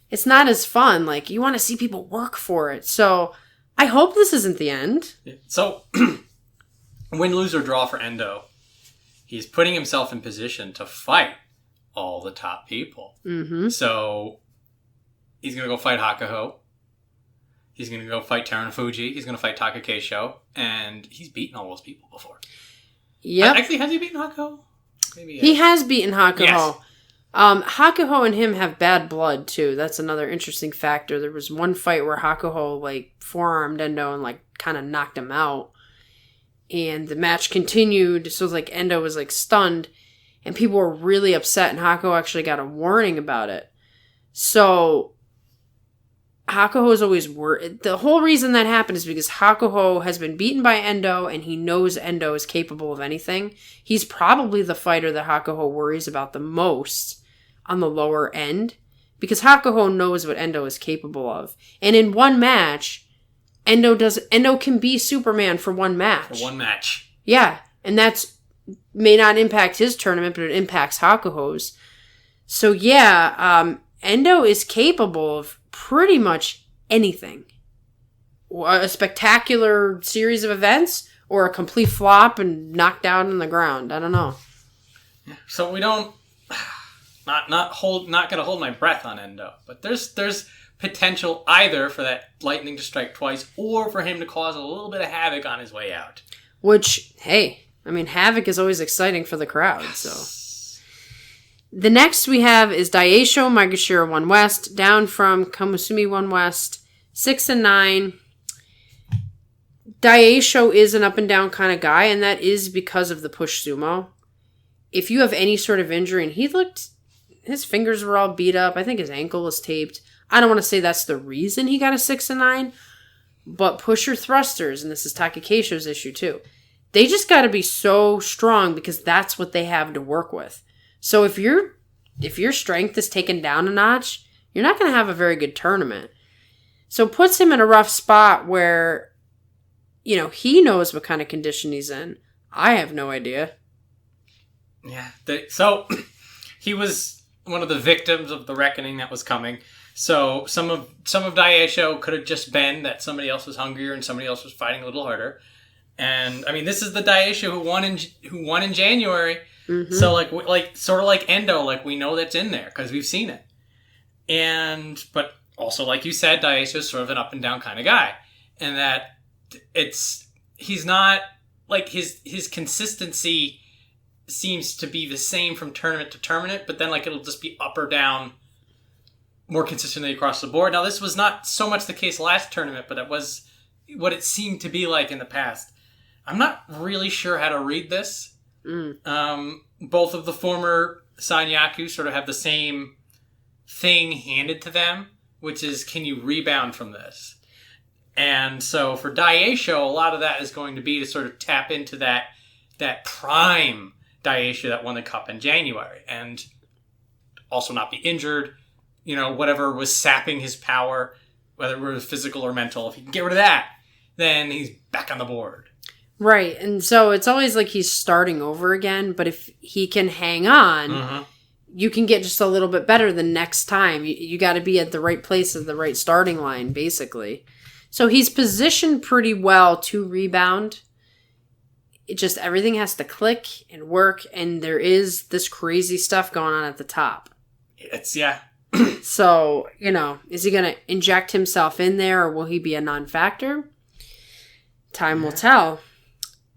It's not as fun. Like, you want to see people work for it. So I hope this isn't the end. So win, lose, or draw for Endo, he's putting himself in position to fight all the top people. Mm-hmm. So he's going to go fight Hakuho. He's going to go fight Terunofuji. He's going to fight Takakeisho. And he's beaten all those people before. Yeah. Actually, has he beaten Hakuho? Maybe he has beaten Hakuho. Yes. Hakuho and him have bad blood, too. That's another interesting factor. There was one fight where Hakuho, forearmed Endo and, kind of knocked him out. And the match continued. So, Endo was, stunned. And people were really upset. And Hakuho actually got a warning about it. So Hakuho is always worried. The whole reason that happened is because Hakuho has been beaten by Endo and he knows Endo is capable of anything. He's probably the fighter that Hakuho worries about the most on the lower end because Hakuho knows what Endo is capable of. And in one match, Endo can be Superman for one match. For one match. Yeah. And that's may not impact his tournament, but it impacts Hakuho's. So yeah, Endo is capable of pretty much anything. A spectacular series of events or a complete flop and knocked down on the ground. I don't know. So we don't not going to hold my breath on Endo, but there's potential either for that lightning to strike twice or for him to cause a little bit of havoc on his way out. Which, hey, havoc is always exciting for the crowd, so. The next we have is Daieisho Maegashira 1 West, down from Komusumi 1 West, 6-9. Daieisho is an up and down kind of guy, and that is because of the push sumo. If you have any sort of injury, and his fingers were all beat up, I think his ankle was taped. I don't want to say that's the reason he got a 6-9, but pusher thrusters, and this is Takakeisho's issue too, they just got to be so strong because that's what they have to work with. So if your strength is taken down a notch, you're not going to have a very good tournament. So it puts him in a rough spot where, he knows what kind of condition he's in. I have no idea. Yeah. So he was one of the victims of the reckoning that was coming. So some of Daieisho could have just been that somebody else was hungrier and somebody else was fighting a little harder. And this is the Daieisho who won in January. Mm-hmm. So sort of like Endo, we know that's in there because we've seen it. But also like you said, Daieisho is sort of an up and down kind of guy, and that he's not his consistency seems to be the same from tournament to tournament, but then it'll just be up or down more consistently across the board. Now this was not so much the case last tournament, but it was what it seemed to be like in the past. I'm not really sure how to read this. Both of the former Sanyaku sort of have the same thing handed to them, which is, can you rebound from this? And so for Daieisho, a lot of that is going to be to sort of tap into that prime Daieisho that won the cup in January, and also not be injured. Whatever was sapping his power, whether it was physical or mental, if he can get rid of that, then he's back on the board. Right, and so it's always like he's starting over again, but if he can hang on, you can get just a little bit better the next time. You got to be at the right place at the right starting line, basically. So he's positioned pretty well to rebound. It just, everything has to click and work, and there is this crazy stuff going on at the top. Yeah. So, is he going to inject himself in there, or will he be a non-factor? Time will tell.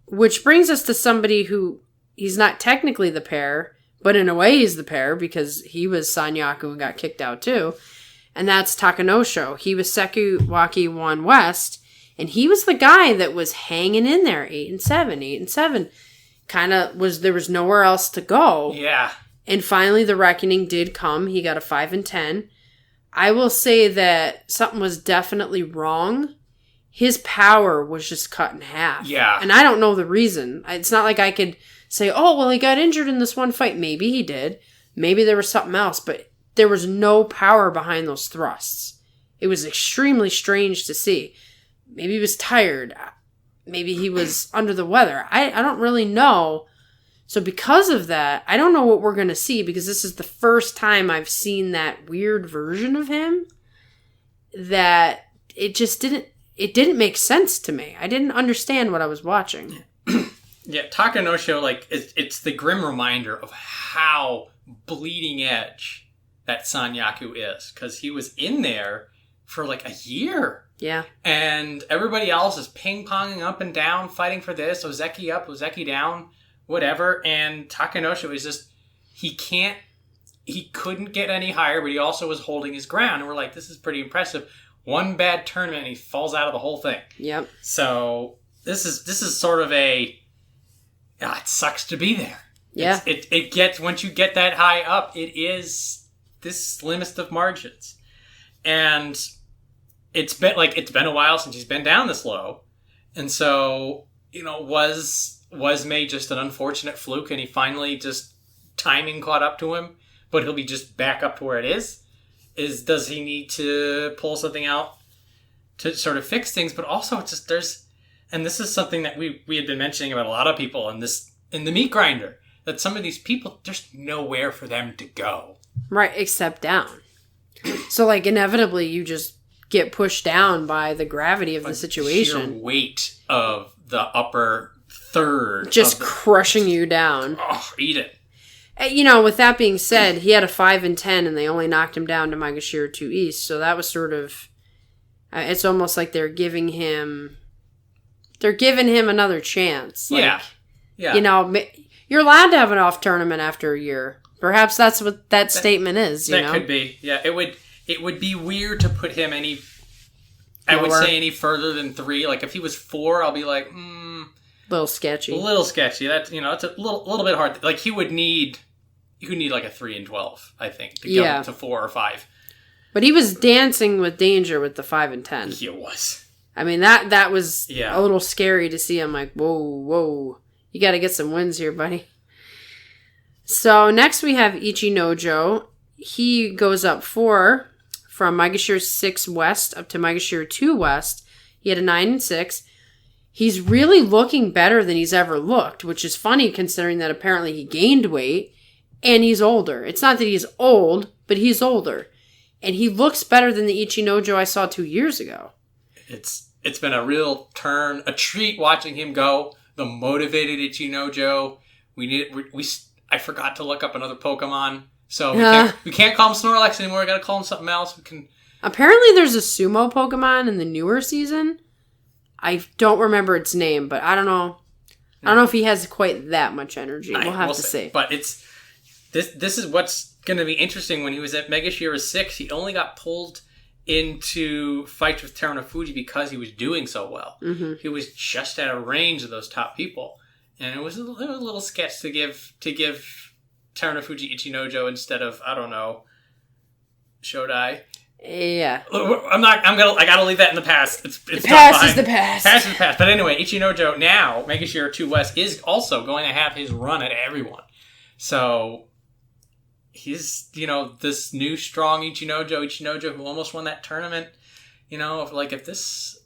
Which brings us to somebody who, he's not technically the pair, but in a way he's the pair, because he was Sanyaku and got kicked out too. And that's Takanosho. He was Sekiwaki 1 West, and he was the guy that was hanging in there, 8 and 7, 8 and 7. There was nowhere else to go. Yeah. And finally the reckoning did come. He got a 5 and 10. I will say that something was definitely wrong. His power was just cut in half. Yeah. And I don't know the reason. It's not like I could say, oh, well, he got injured in this one fight. Maybe he did. Maybe there was something else. But there was no power behind those thrusts. It was extremely strange to see. Maybe he was tired. Maybe he was under the weather. I don't really know. So because of that, I don't know what we're going to see, because this is the first time I've seen that weird version of him, that it just didn't make sense to me. I didn't understand what I was watching. Yeah, Takanosho, it's the grim reminder of how bleeding edge that Sanyaku is. Because he was in there for a year. Yeah. And everybody else is ping-ponging up and down, fighting for this. Ozeki up, Ozeki down, whatever. And Takanosho is just, he couldn't get any higher, but he also was holding his ground. And we're like, this is pretty impressive. One bad tournament and he falls out of the whole thing. Yep. So this is sort of it sucks to be there. Yeah. It gets, once you get that high up, it is this slimmest of margins. And it's been a while since he's been down this low. And so, was May just an unfortunate fluke and he finally just timing caught up to him, but he'll be just back up to where it is? Does he need to pull something out to sort of fix things? But also it's just and this is something that we had been mentioning about a lot of people in the meat grinder, that some of these people, there's nowhere for them to go. Right, except down. So inevitably you just get pushed down by the gravity of the situation. Sheer weight of the upper third. Just crushing you down. Oh, eat it. With that being said, he had a 5 and 10, and they only knocked him down to Maegashira 2 East. So that was sort of, it's almost like they're giving him another chance. Yeah. You're allowed to have an off tournament after a year. Perhaps that's what that statement is. That could be. Yeah, it would be weird to put him any. I would say any further than 3. If he was 4, I'll be like, little sketchy. A little sketchy. That's it's a little bit hard. He would need. You could need a 3 and 12, I think, to go to 4 or 5. But he was dancing with danger with the 5 and 10. He was. I mean, that was a little scary to see. I'm like, whoa. You got to get some wins here, buddy. So next we have Ichinojo. He goes up 4 from Maegashira 6 West up to Maegashira 2 West. He had a 9 and 6. He's really looking better than he's ever looked, which is funny considering that apparently he gained weight. And he's older. It's not that he's old, but he's older. And he looks better than the Ichinojo I saw 2 years ago. It's been a real turn, a treat watching him go. The motivated Ichinojo. I forgot to look up another Pokemon. So we can't call him Snorlax anymore. We gotta call him something else. Apparently there's a Sumo Pokemon in the newer season. I don't remember its name, but I don't know. I don't know if he has quite that much energy. We'll have to see. But This is what's going to be interesting. When he was at Maegashira 6, he only got pulled into fights with Terunofuji because he was doing so well. Mm-hmm. He was just out of range of those top people, and it was a little sketch to give Terunofuji Ichinojo instead of, I don't know, Shodai. Yeah. I gotta leave that in the past. It's the past is the past. Past is the past. But anyway, Ichinojo now, Megashira 2 West, is also going to have his run at everyone. So, he's, this new strong Ichinojo who almost won that tournament. If this...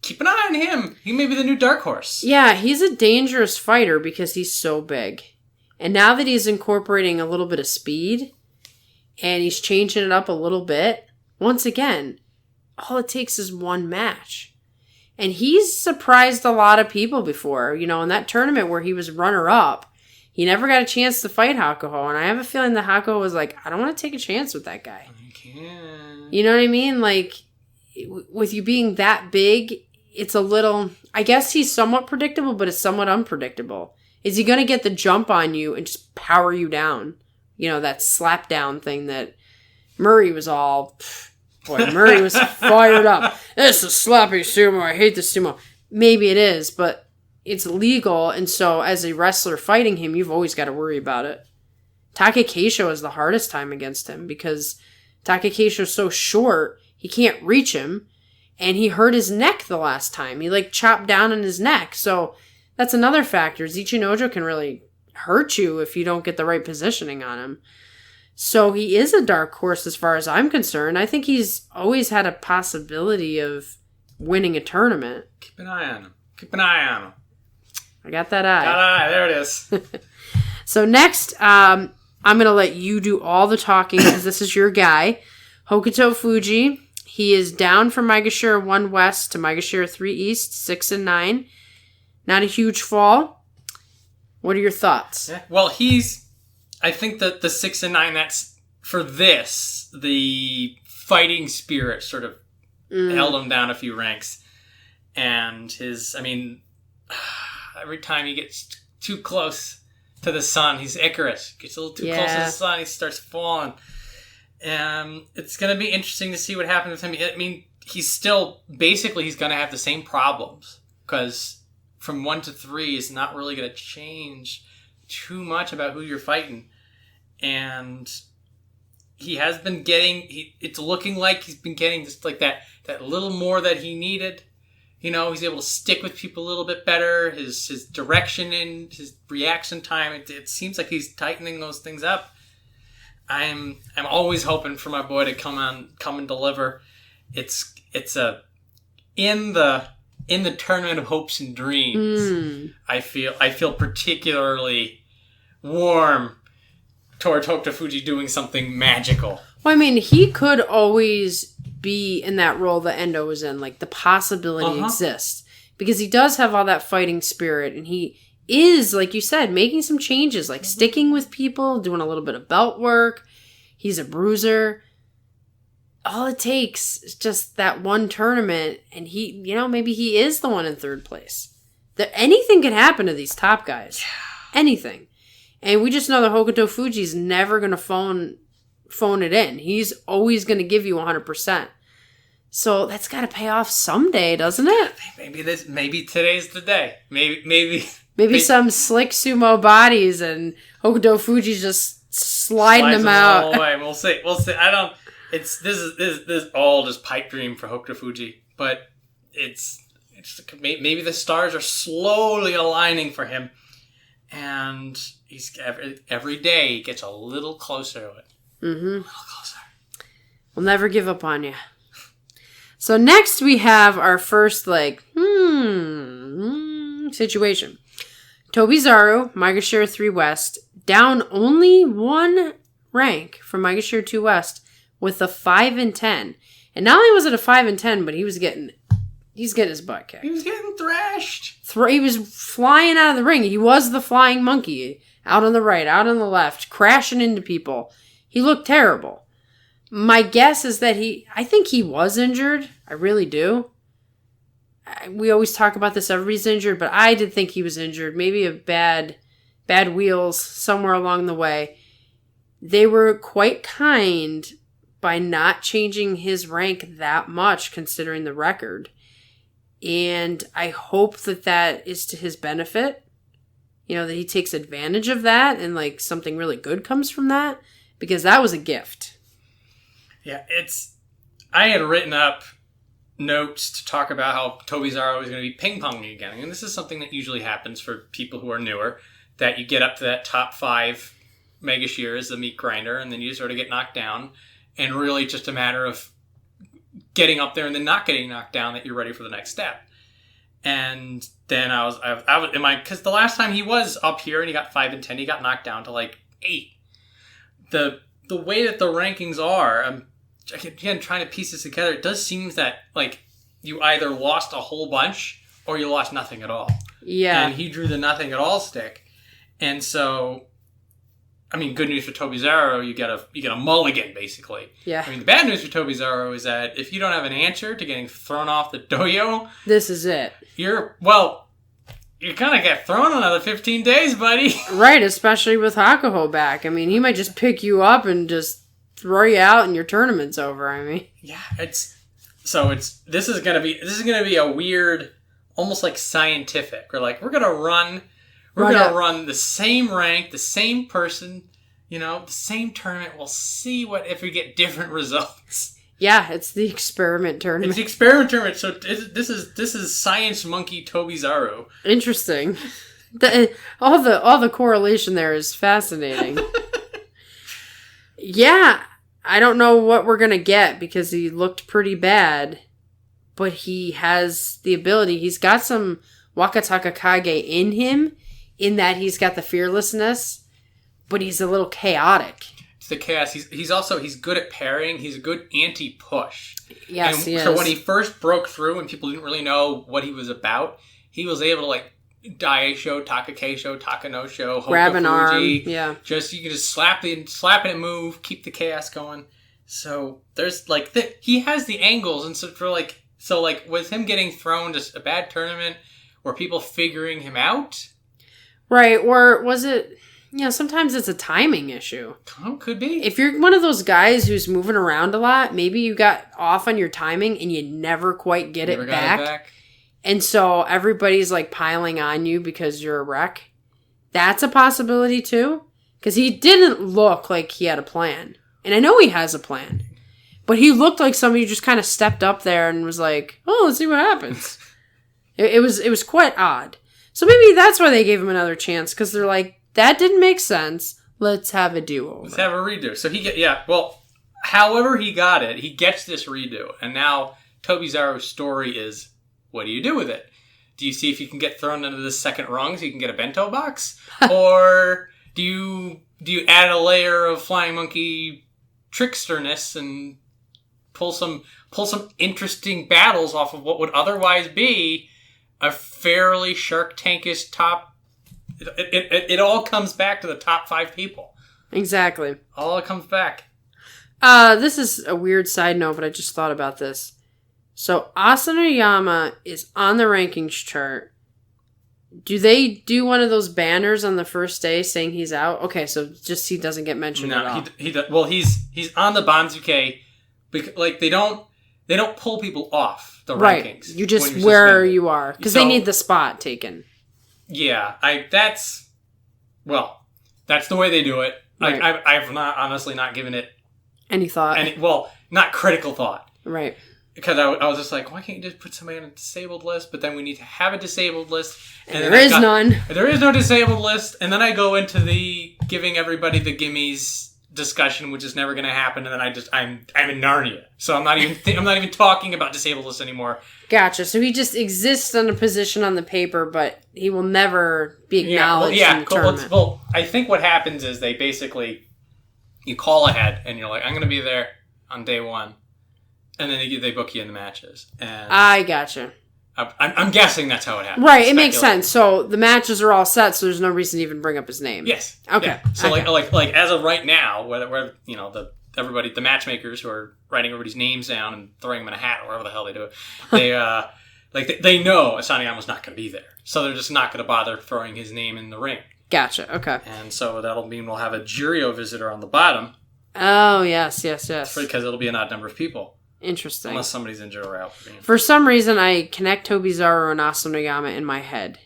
Keep an eye on him. He may be the new dark horse. Yeah, he's a dangerous fighter because he's so big. And now that he's incorporating a little bit of speed... and he's changing it up a little bit. Once again, all it takes is one match. And he's surprised a lot of people before. In that tournament where he was runner-up, he never got a chance to fight Hakuho. And I have a feeling that Hakuho was like, I don't want to take a chance with that guy. I can't. You know what I mean? Like, with you being that big, it's a little... I guess he's somewhat predictable, but it's somewhat unpredictable. Is he going to get the jump on you and just power you down? That slap down thing that Murray was all... Murray was fired up. This is sloppy sumo. I hate this sumo. Maybe it is, but it's legal, and so as a wrestler fighting him, you've always got to worry about it. Takakeisho has the hardest time against him because Takakeisho's so short, he can't reach him, and he hurt his neck the last time. He, chopped down on his neck, so that's another factor. Ichinojo can really... hurt you if you don't get the right positioning on him. So he is a dark horse as far as I'm concerned. I think he's always had a possibility of winning a tournament. Keep an eye on him. I got that eye. Got an eye. There it is. So next, I'm going to let you do all the talking because this is your guy. Hokutofuji. He is down from Megashira 1 West to Megashira 3 East, 6 and 9. Not a huge fall. What are your thoughts? Yeah. Well, I think that the 6 and 9, that's, for this, the fighting spirit sort of held him down a few ranks. And every time he gets too close to the sun, he's Icarus. Gets a little too close to the sun, he starts falling. And it's going to be interesting to see what happens with him. He's going to have the same problems. Because... from 1 to 3 is not really going to change too much about who you're fighting. And he has been it's looking like he's been getting just like that little more that he needed. He's able to stick with people a little bit better. His direction and his reaction time, it seems like he's tightening those things up. I'm always hoping for my boy to come and deliver. It's in the tournament of hopes and dreams, I feel particularly warm towards Hokutofuji doing something magical. Well, he could always be in that role that Endo was in. The possibility exists. Because he does have all that fighting spirit, and he is, like you said, making some changes, sticking with people, doing a little bit of belt work. He's a bruiser. All it takes is just that one tournament, and he, maybe he is the one in 3rd place. Anything can happen to these top guys. Yeah. Anything. And we just know that Hokutofuji's never going to phone it in. He's always going to give you 100%. So that's got to pay off someday, doesn't it? Maybe today's the day. Maybe some slick sumo bodies, and Hokutofuji's just sliding them out. All the way. We'll see. This is all just pipe dream for Hokutofuji, but it's maybe the stars are slowly aligning for him, and he's every day he gets a little closer to it. A little closer. We'll never give up on you. So next we have our first situation. Tobizaru, Megashira 3 West, down only 1 rank from Megashira 2 West. With a 5 and 10. And not only was it a 5 and 10, but he's getting his butt kicked. He was getting thrashed. He was flying out of the ring. He was the flying monkey. Out on the right, out on the left, crashing into people. He looked terrible. My guess is that I think he was injured. I really do. We always talk about this, everybody's injured, but I did think he was injured. Maybe a bad wheels somewhere along the way. They were quite kind by not changing his rank that much considering the record. And I hope that is to his benefit. that he takes advantage of that and, like, something really good comes from that. Because that was a gift. Yeah, I had written up notes to talk about how Tobizaru was going to be ping-ponging again. And this is something that usually happens for people who are newer, that you get up to that top 5 Mega Shear as the meat grinder, and then you sort of get knocked down. And really just a matter of getting up there and then not getting knocked down, that you're ready for the next step. And then I was because the last time he was up here and he got 5 and 10, he got knocked down to like 8. The way that the rankings are, again, trying to piece this together, it does seem that, like, you either lost a whole bunch or you lost nothing at all. Yeah. And he drew the nothing at all stick. And so, I mean, good news for Tobizaru, you get a mulligan, basically. Yeah. I mean, the bad news for Tobizaru is that if you don't have an answer to getting thrown off the dojo... This is it. You kind of get thrown another 15 days, buddy. Right, especially with Hakuho back. I mean, he might just pick you up and just throw you out and your tournament's over. I mean, yeah, this is gonna be a weird, almost like scientific. We're gonna run the same rank, the same person, the same tournament. We'll see if we get different results. Yeah, it's the experiment tournament. It's the experiment tournament. So this is Science Monkey Tobizaru. Interesting. All the correlation there is fascinating. Yeah, I don't know what we're gonna get because he looked pretty bad, but he has the ability. He's got some Wakatakakage in him, in that he's got the fearlessness, but he's a little chaotic. The chaos. He's good at parrying. He's a good anti-push. Yes, and he is. So when he first broke through and people didn't really know what he was about, he was able to, like, Daieisho, Takakeisho, Takanosho, grab an arm. Hokutofuji. Yeah. You can just slap it and move, keep the chaos going. So there's he has the angles, and so with him getting thrown to a bad tournament, were people figuring him out? Right, or was it? Sometimes it's a timing issue. Oh, could be. If you're one of those guys who's moving around a lot, maybe you got off on your timing and you never quite get it back. And so everybody's like piling on you because you're a wreck. That's a possibility too. Because he didn't look like he had a plan. And I know he has a plan. But he looked like somebody who just kind of stepped up there and was like, oh, let's see what happens. It was quite odd. So maybe that's why they gave him another chance. Because they're like, that didn't make sense. Let's have a do-over. Let's have a redo. So however he got it, he gets this redo. And now Tobizaru's story is, what do you do with it? Do you see if you can get thrown into the second rung so you can get a bento box? Or do you add a layer of flying monkey tricksterness and pull some interesting battles off of what would otherwise be a fairly Shark Tankish top? It all comes back to the top 5 people. Exactly. All it comes back. This is a weird side note, but I just thought about this. So Asanoyama is on the rankings chart. Do they do one of those banners on the first day saying he's out? Okay, so just he doesn't get mentioned at all. He's on the Banzuke. Like they don't pull people off the rankings. You just where you are because they need the spot taken. Yeah, that's the way they do it. Right. I've honestly not given it any thought. Not critical thought. Right. Because I was just like, why can't you just put somebody on a disabled list? But then we need to have a disabled list. And there is none. There is no disabled list. And then I go into the giving everybody the gimmies discussion, which is never going to happen. And then I'm in Narnia. So I'm not even talking about disabled lists anymore. Gotcha. So he just exists on a position on the paper, but he will never be acknowledged in the tournament. Well, I think what happens is they basically, you call ahead and you're like, I'm going to be there on day 1. And then they book you in the matches. And I gotcha. I'm guessing that's how it happens. Right, it makes sense. So the matches are all set, so there's no reason to even bring up his name. Yes. Okay. Yeah. So like as of right now, where the matchmakers who are writing everybody's names down and throwing them in a hat or whatever the hell they do, they know Asanoyama's not going to be there, so they're just not going to bother throwing his name in the ring. Gotcha. Okay. And so that'll mean we'll have a Juryo visitor on the bottom. Oh yes. Because it'll be an odd number of people. Interesting. Unless somebody's injured or out. For some reason, I connect Tobizaru and Asanoyama in my head.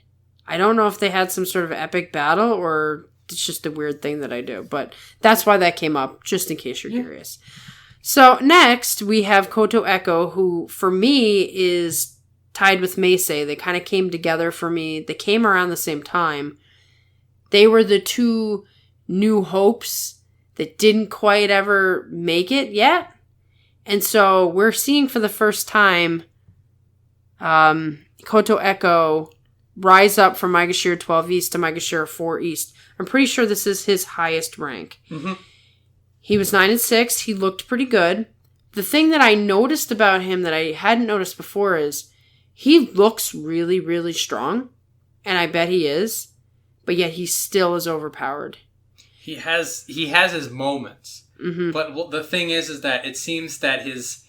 I don't know if they had some sort of epic battle or it's just a weird thing that I do. But that's why that came up, just in case you're curious. So next, we have Kotoeko, who for me is tied with Meisei. They kind of came together for me. They came around the same time. They were the two new hopes that didn't quite ever make it yet. And so we're seeing for the first time Kotoeko rise up from Myogiryu 12 East to Myogiryu 4 East. I'm pretty sure this is his highest rank. Mm-hmm. He was 9-6. He looked pretty good. The thing that I noticed about him that I hadn't noticed before is he looks really, really strong. And I bet he is. But yet he still is overpowered. He has his moments. Mm-hmm. But the thing is that it seems that it's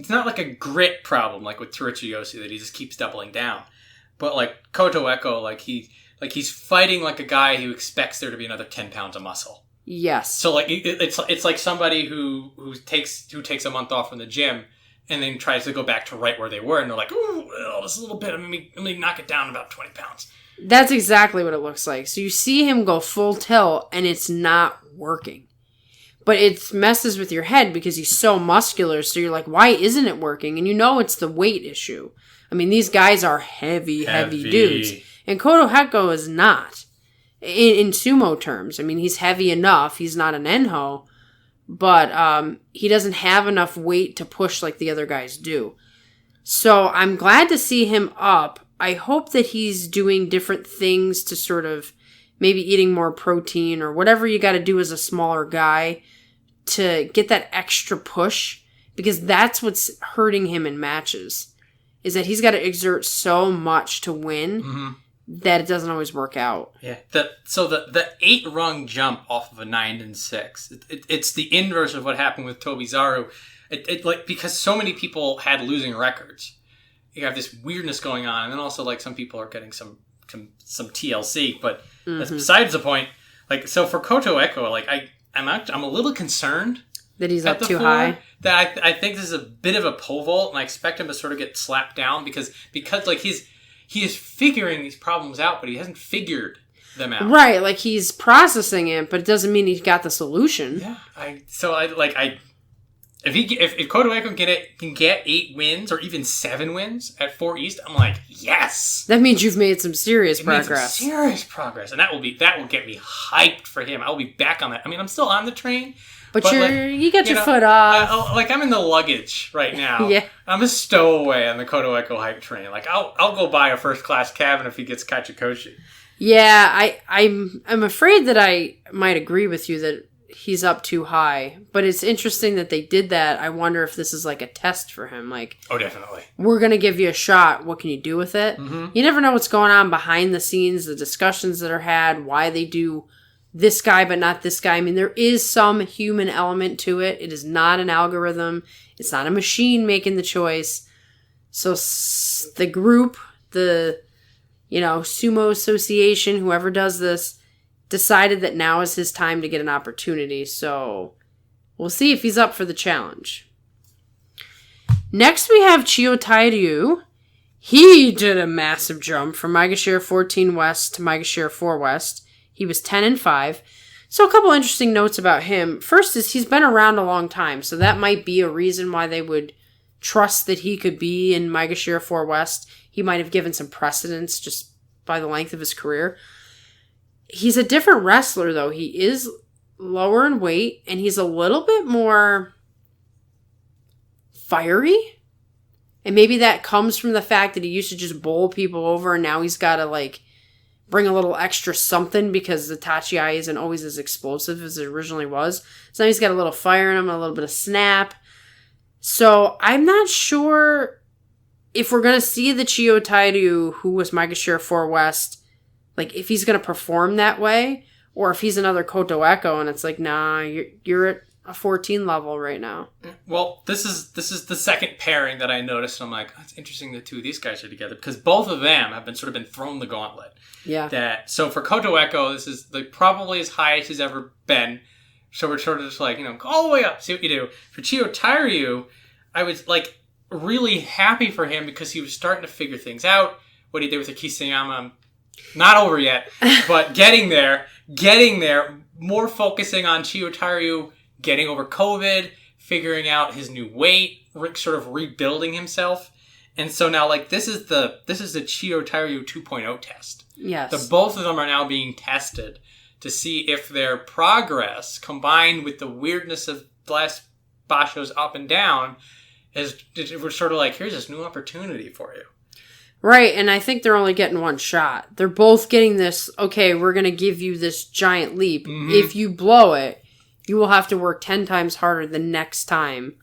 not like a grit problem like with Terutsuyoshi that he just keeps doubling down. But like Kotoeko, he's fighting like a guy who expects there to be another 10 pounds of muscle. Yes. So like it's like somebody who takes a month off from the gym and then tries to go back to right where they were, and they're like, "Ooh, well, just a little bit. Let me knock it down about 20 pounds." That's exactly what it looks like. So you see him go full tilt, and it's not working. But it messes with your head because he's so muscular, so you're like, why isn't it working? And you know it's the weight issue. I mean, these guys are heavy dudes. And Kotoeko is not. In sumo terms. I mean, he's heavy enough. He's not an enho. But he doesn't have enough weight to push like the other guys do. So I'm glad to see him up. I hope that he's doing different things to sort of maybe eating more protein or whatever you got to do as a smaller guy to get that extra push, because that's what's hurting him in matches, is that he's got to exert so much to win that it doesn't always work out. Yeah. So the 8-rung jump off of a 9-6, it's the inverse of what happened with Tobizaru. Because so many people had losing records. You have this weirdness going on, and then also like some people are getting some TLC, but that's besides the point. Like, so for Kotoeko, like I'm a little concerned that he's up too high. That I think this is a bit of a pole vault, and I expect him to sort of get slapped down because like he is figuring these problems out, but he hasn't figured them out. Right, like he's processing it, but it doesn't mean he's got the solution. Yeah, If Kotoeko can get 8 wins or even 7 wins at 4 East, I'm like, yes! That means you've made some serious progress. And that will get me hyped for him. I'll be back on that. I mean, I'm still on the train. But you got your foot off. I'm in the luggage right now. Yeah. I'm a stowaway on the Kotoeko hype train. Like, I'll go buy a first class cabin if he gets Kachikoshi. Yeah, I'm afraid that I might agree with you that he's up too high, but it's interesting that they did that. I wonder if this is like a test for him. Like, oh, definitely. We're going to give you a shot. What can you do with it? Mm-hmm. You never know what's going on behind the scenes, the discussions that are had, why they do this guy but not this guy. I mean, there is some human element to it. It is not an algorithm. It's not a machine making the choice. So the group, the Sumo Association, whoever does this, decided that now is his time to get an opportunity, so we'll see if he's up for the challenge. Next we have Chiyotairyu. He did a massive jump from Myogiryu 14 West to Myogiryu 4 West. He was 10-5. So a couple interesting notes about him. First is he's been around a long time, so that might be a reason why they would trust that he could be in Myogiryu 4 West. He might have given some precedence just by the length of his career. He's a different wrestler, though. He is lower in weight, and he's a little bit more fiery. And maybe that comes from the fact that he used to just bowl people over, and now he's got to, bring a little extra something because the Tachi isn't always as explosive as it originally was. So now he's got a little fire in him, a little bit of snap. So I'm not sure if we're going to see the Chiyotairyu, who was Myogiryu 4 West, if he's going to perform that way, or if he's another Kotoeko, and it's like, nah, you're at a 14 level right now. Well, this is the second pairing that I noticed, and I'm like, oh, it's interesting the two of these guys are together, because both of them have been thrown the gauntlet. Yeah. So for Kotoeko, this is probably as high as he's ever been. So we're sort of just all the way up, see what you do. For Chiyotairyu, I was really happy for him because he was starting to figure things out. What he did with the Kiseyama, not over yet, but getting there, more focusing on Chiyotairyu getting over COVID, figuring out his new weight, sort of rebuilding himself. And so now, like, this is the Chiyotairyu 2.0 test. Yes. The both of them are now being tested to see if their progress, combined with the weirdness of the last Basho's up and down, we're sort of like, here's this new opportunity for you. Right, and I think they're only getting one shot. They're both getting this, okay, we're going to give you this giant leap. Mm-hmm. If you blow it, you will have to work 10 times harder the next time.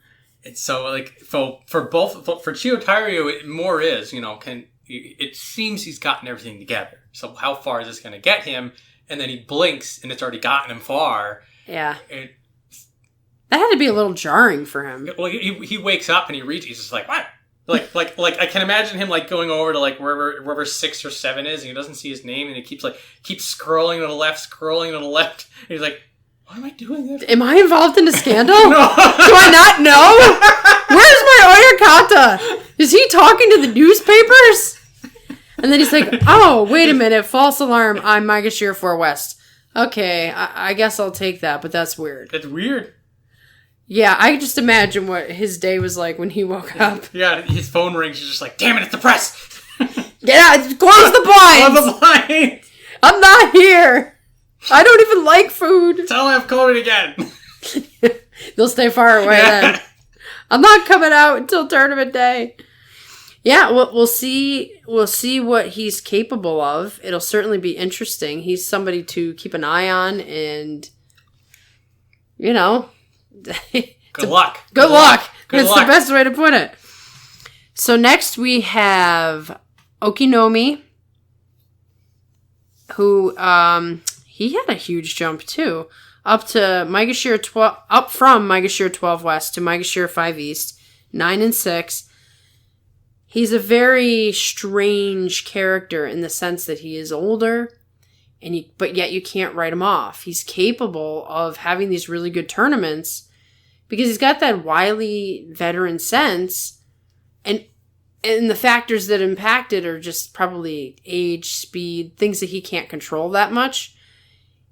And so, like, for Chiyotairyu, it more is, it seems he's gotten everything together. So how far is this going to get him? And then he blinks, and it's already gotten him far. Yeah. That had to be a little jarring for him. Well, he wakes up, and he reads, he's just like, what? Like I can imagine him like going over to like wherever 6 or 7 is, and he doesn't see his name, and he keeps scrolling to the left. And he's like, "What am I doing there? Am I involved in a scandal? No. Do I not know? Where's my Oyakata? Is he talking to the newspapers?" And then he's like, "Oh, wait a minute! False alarm! I'm Maegashira 4 West. Okay, I guess I'll take that, but that's weird. That's weird." Yeah, I just imagine what his day was like when he woke up. Yeah, his phone rings. He's just like, damn it, it's the press. Yeah, close the blinds. Close the blinds. I'm not here. I don't even like food. Tell him I have COVID again. They'll stay far away then. I'm not coming out until tournament day. Yeah, we'll see. We'll see what he's capable of. It'll certainly be interesting. He's somebody to keep an eye on, and Good luck. Good luck. That's the best way to put it. So next we have Okinoumi, who he had a huge jump too, up from Maegashira 12 West to Maegashira 5 East, 9 and 6. He's a very strange character in the sense that he is older, but yet you can't write him off. He's capable of having these really good tournaments because he's got that wily veteran sense, and the factors that impact it are just probably age, speed, things that he can't control that much.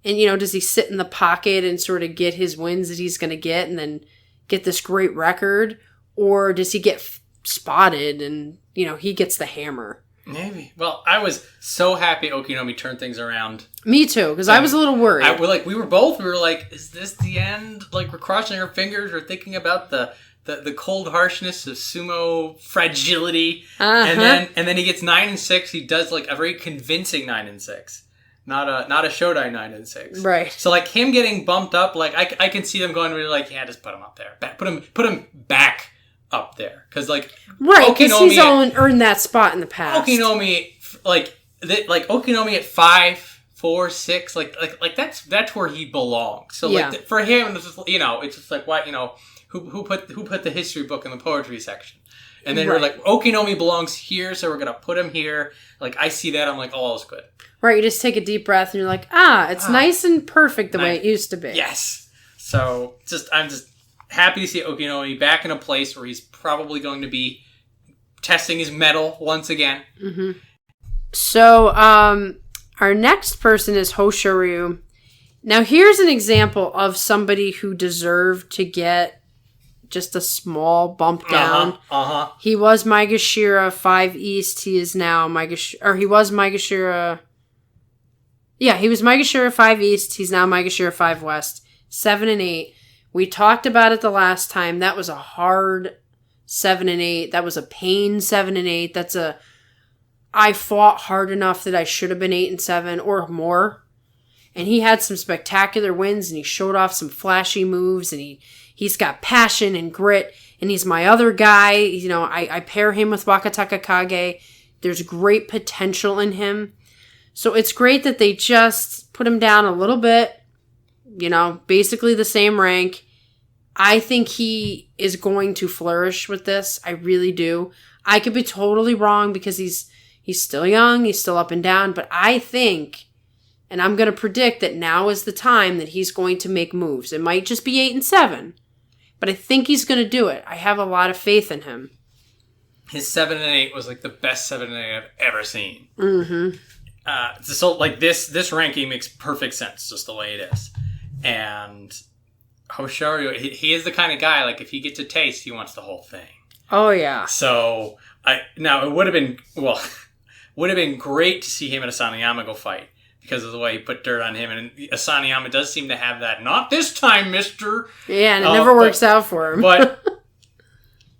And, does he sit in the pocket and sort of get his wins that he's going to get and then get this great record? Or does he get spotted and, he gets the hammer? Maybe. Well, I was so happy Okinoumi turned things around. Me too, because I was a little worried. We were like, is this the end? Like, we're crossing our fingers. We're thinking about the cold harshness of sumo fragility. Uh-huh. And then he gets 9 and 6. He does like a very convincing 9 and 6. Not a Shodai 9 and 6. Right. So like him getting bumped up, like I can see them going really like, yeah, just put him up there. Put him back up there. Because like, right, because he's earned that spot in the past. Okinoumi, Okinoumi at 5, 4, 6, like that's where he belongs. So like for him, it's just like what who put the history book in the poetry section, and then you're like, Okinoumi belongs here, so we're gonna put him here. Like I see that, I'm like, oh, it's good. Right, you just take a deep breath and you're like, it's nice and perfect the way it used to be. Yes. So I'm just happy to see Okinoumi back in a place where he's probably going to be testing his mettle once again. Mm-hmm. So, our next person is Hoshoryu. Now, here's an example of somebody who deserved to get just a small bump down. He was Maegashira 5 East. He is now he was Maegashira... Yeah, he was Maegashira 5 East. He's now Maegashira 5 West. 7 and 8. We talked about it the last time. That was a hard 7 and 8. That was a pain 7 and 8. I fought hard enough that I should have been 8 and 7 or more. And he had some spectacular wins, and he showed off some flashy moves, and he's got passion and grit, and he's my other guy. I pair him with Wakatakakage. There's great potential in him. So it's great that they just put him down a little bit. Basically the same rank. I think he is going to flourish with this. I really do. I could be totally wrong because he's still young. He's still up and down. But I think, and I'm going to predict that now is the time that he's going to make moves. It might just be 8 and 7. But I think he's going to do it. I have a lot of faith in him. his 7 and 8 was like the best 7 and 8 I've ever seen. Mm-hmm. So like this ranking makes perfect sense, just the way it is. And Hoshoryu, he is the kind of guy, like if he gets a taste, he wants the whole thing. Oh yeah. So now it would have been great to see him and Asanoyama go fight because of the way he put dirt on him, and Asanoyama does seem to have that. Not this time, Mister. Yeah, and it never works out for him. But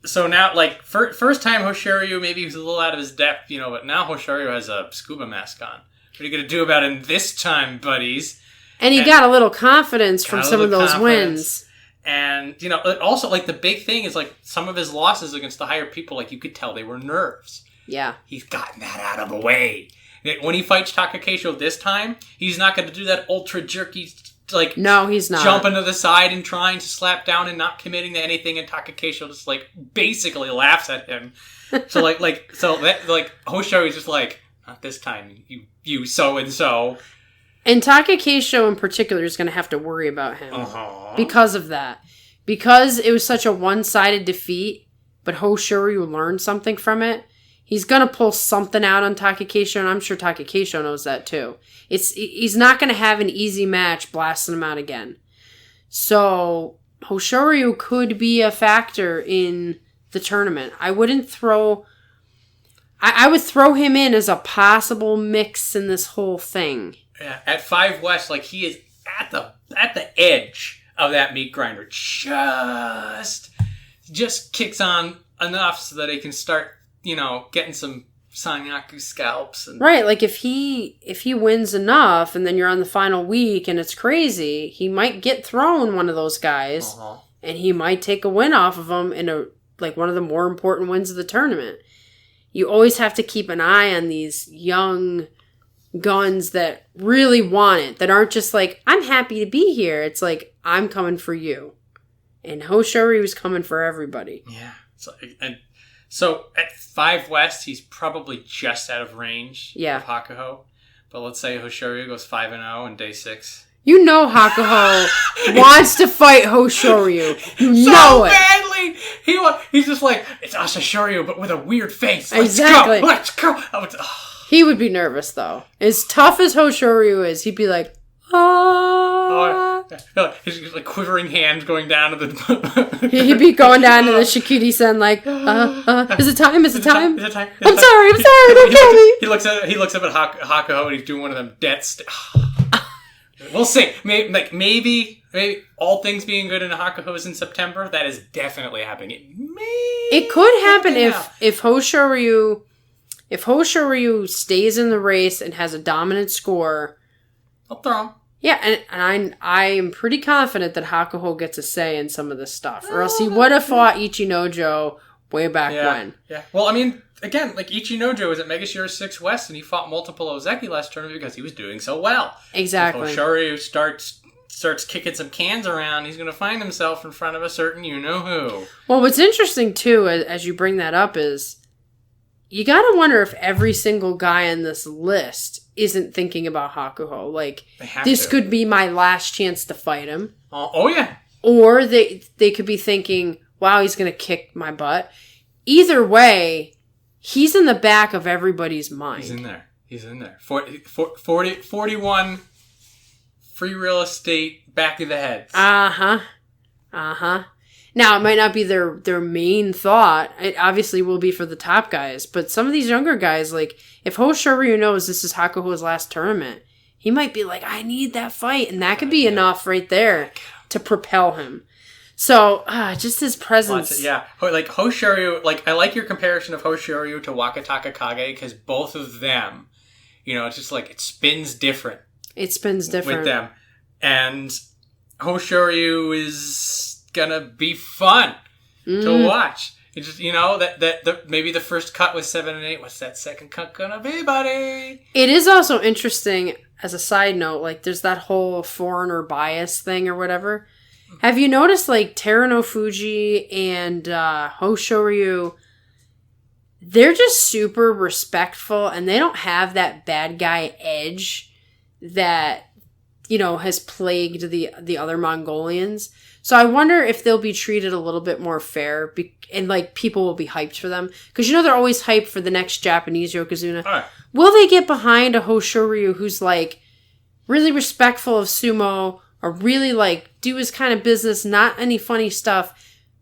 so now, like first time Hoshoryu, maybe he was a little out of his depth, but now Hoshoryu has a scuba mask on. What are you gonna do about him this time, buddies? And he got a little confidence from some of those wins. And, also, like, the big thing is, like, some of his losses against the higher people, like, you could tell they were nerves. Yeah. He's gotten that out of the way. When he fights Takakeisho this time, he's not going to do that ultra jerky, like... No, he's not. Jumping to the side and trying to slap down and not committing to anything, and Takakeisho just, like, basically laughs at him. So, Hoshoryu's just like, not this time, you so-and-so. And Takakeisho in particular is going to have to worry about him because of that. Because it was such a one-sided defeat, but Hoshoryu learned something from it, he's going to pull something out on Takakeisho, and I'm sure Takakeisho knows that too. He's not going to have an easy match blasting him out again. So Hoshoryu could be a factor in the tournament. I wouldn't throw... I would throw him in as a possible mix in this whole thing. Yeah, at 5 West, like he is at the edge of that meat grinder. Just kicks on enough so that he can start, getting some Sanyaku scalps. Right, like if he wins enough, and then you're on the final week, and it's crazy, he might get thrown one of those guys, and he might take a win off of him in one of the more important wins of the tournament. You always have to keep an eye on these young guns that really want it, that aren't just like, I'm happy to be here. It's like, I'm coming for you. And Hoshoryu was coming for everybody. Yeah. So at 5 West, he's probably just out of range of Hakuho. But let's say Hoshoryu goes 5-0 in day 6. You know Hakuho wants to fight Hoshoryu. You know it. Badly! He's just like, it's Hoshoryu, but with a weird face. Let's go! He would be nervous, though. As tough as Hoshoryu is, he'd be like, His like quivering hand going down to the... He'd be going down to the Shikiri-sen like, is it time? Is it time? Is it time? I'm sorry, don't kill me! He looks up at Hakuho and he's doing one of them death... We'll see. Maybe all things being good in Hakuho's in September, that is definitely happening. It could happen if Hoshoryu stays in the race and has a dominant score. I'll throw him. Yeah, and I am pretty confident that Hakuho gets a say in some of this stuff, or else he would have fought Ichinojo way back when. Yeah. Well, I mean, again, like Ichinojo was at Megashira 6 West, and he fought multiple Ozeki last tournament because he was doing so well. Exactly. If Hoshoryu starts kicking some cans around, he's going to find himself in front of a certain you-know-who. Well, what's interesting, too, as you bring that up, is you got to wonder if every single guy on this list isn't thinking about Hakuho. Like, this could be my last chance to fight him. Oh yeah. Or they could be thinking, wow, he's going to kick my butt. Either way, he's in the back of everybody's mind. He's in there. 41 free real estate back of the heads. Uh-huh. Now, it might not be their main thought. It obviously will be for the top guys. But some of these younger guys, like, if Hoshoryu knows this is Hakuho's last tournament, he might be like, I need that fight. And that could be enough right there to propel him. So, just his presence. Yeah. Like, Hoshoryu, like, I like your comparison of Hoshoryu to Wakatakakage, because both of them, it's just like, it spins different. It spins different. With them. And Hoshoryu is gonna be fun to watch. It's just, that maybe the first cut was 7 and 8. What's that second cut gonna be, buddy? It is also interesting, as a side note, like, there's that whole foreigner bias thing or whatever. Have you noticed, like, Terunofuji and Hoshoryu, they're just super respectful, and they don't have that bad guy edge that, has plagued the other Mongolians. So I wonder if they'll be treated a little bit more fair and like people will be hyped for them. Because they're always hyped for the next Japanese Yokozuna. All right. Will they get behind a Hoshoryu who's like really respectful of sumo or really like do his kind of business, not any funny stuff?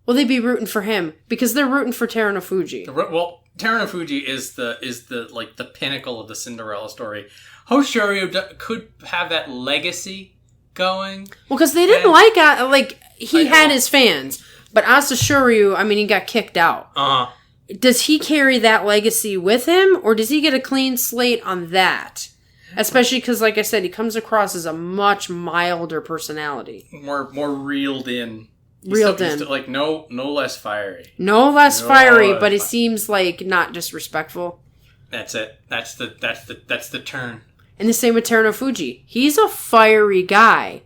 Will they be rooting for him? Because they're rooting for Terunofuji. Well, Terunofuji is the like the pinnacle of the Cinderella story. Hoshoryu could have that legacy going. Well, because they didn't he had his fans, but Asashoryu, I mean, he got kicked out. Uh-huh. Does he carry that legacy with him, or does he get a clean slate on that? Especially because, like I said, he comes across as a much milder personality, more reeled in. Reeled in, like no less fiery. No less fiery, but it seems like not disrespectful. That's it. That's the turn. And the same with Terunofuji. He's a fiery guy,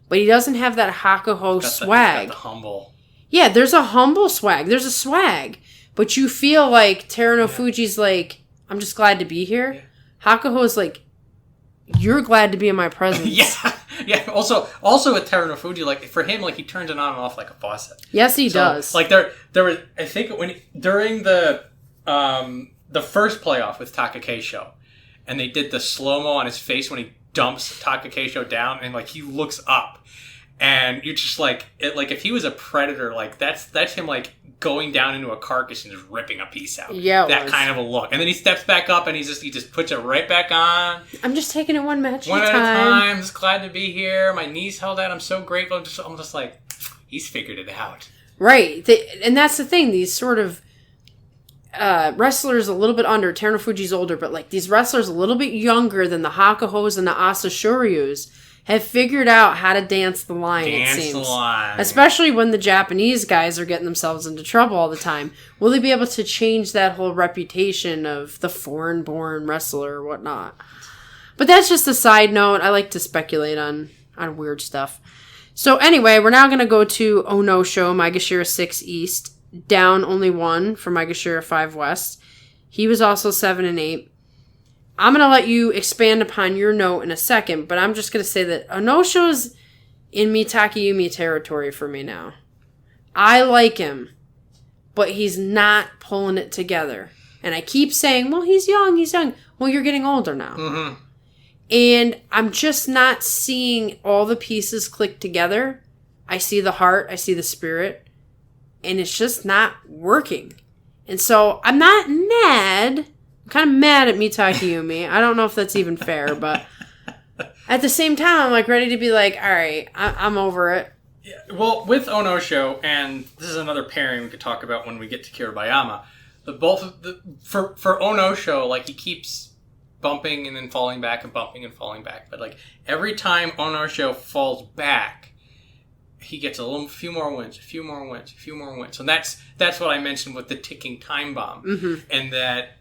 but he doesn't have that Hakuho swag. He's got the humble. Yeah, there's a humble swag. There's a swag. But you feel like Terunofuji's like, I'm just glad to be here. Yeah. Hakuho's like, you're glad to be in my presence. Yeah. Also with Terunofuji, like for him, like he turns it on and off like a faucet. Yes, he does. Like there was, I think during the first playoff with Takakeisho, and they did the slow-mo on his face when he dumps Takakeisho down, and like he looks up, and you're just like, if he was a predator, like that's him like going down into a carcass and just ripping a piece out. Yeah, that kind of a look. And then he steps back up and he just puts it right back on. I'm just taking it one match at a time. Just glad to be here. My knees held out. I'm so grateful. I'm just like, he's figured it out. Right, and that's the thing. These sort of wrestlers a little bit under. Terunofuji's older, but like these wrestlers a little bit younger than the Hakuhos and the Asashoryus have figured out how to dance the line, it seems. The line. Especially when the Japanese guys are getting themselves into trouble all the time. Will they be able to change that whole reputation of the foreign-born wrestler or whatnot? But that's just a side note. I like to speculate on weird stuff. So anyway, we're now going to go to Onosho, Maegashira 6 East. Down only 1 for Maegashira 5 West. He was also 7 and 8. I'm going to let you expand upon your note in a second, but I'm just going to say that Onosho's in Mitakeumi territory for me now. I like him, but he's not pulling it together. And I keep saying, well, he's young. Well, you're getting older now. Mm-hmm. And I'm just not seeing all the pieces click together. I see the heart, I see the spirit, and it's just not working. And so I'm not mad. I'm kind of mad at Mitakeumi. I don't know if that's even fair, but at the same time, I'm like ready to be like, all right, I'm over it. Yeah, well, with Onosho, and this is another pairing we could talk about when we get to Kiribayama. For Onosho, like he keeps bumping and then falling back and bumping and falling back, but like every time Onosho falls back, he gets a few more wins. And that's what I mentioned with the ticking time bomb, and that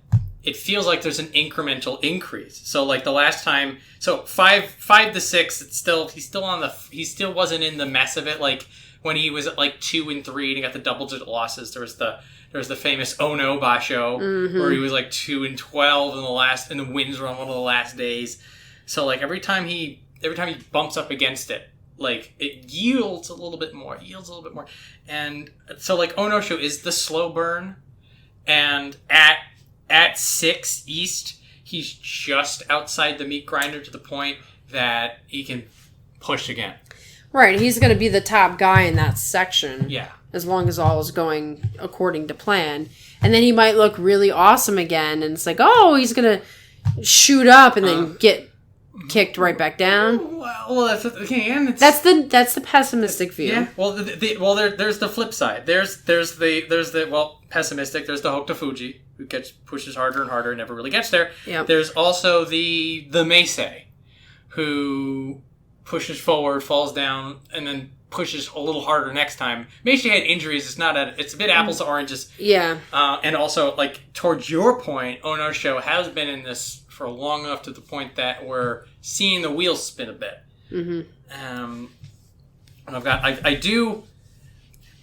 it feels like there's an incremental increase. So like the last time, so 5 to 6, he still wasn't in the mess of it. Like when he was at like 2 and 3 and he got the double digit losses, there was the famous Ono Basho where he was like 2 and 12 and the wins were on one of the last days. So like every time he bumps up against it, like it yields a little bit more. And so like Onosho is the slow burn, and at 6 East, he's just outside the meat grinder to the point that he can push again. Right, he's going to be the top guy in that section. Yeah. As long as all is going according to plan. And then he might look really awesome again, and it's like, oh, he's going to shoot up and then get kicked right back down. Well, that's the pessimistic view. Yeah. Well, there's the flip side. There's the pessimistic. There's the Hokutofuji who pushes harder and harder and never really gets there. Yep. There's also the Meisei who pushes forward, falls down, and then pushes a little harder next time. Meisei had injuries. It's a bit apples to oranges. Yeah. And also, like towards your point, Onosho has been in this for long enough to the point that we're seeing the wheels spin a bit. Mm-hmm.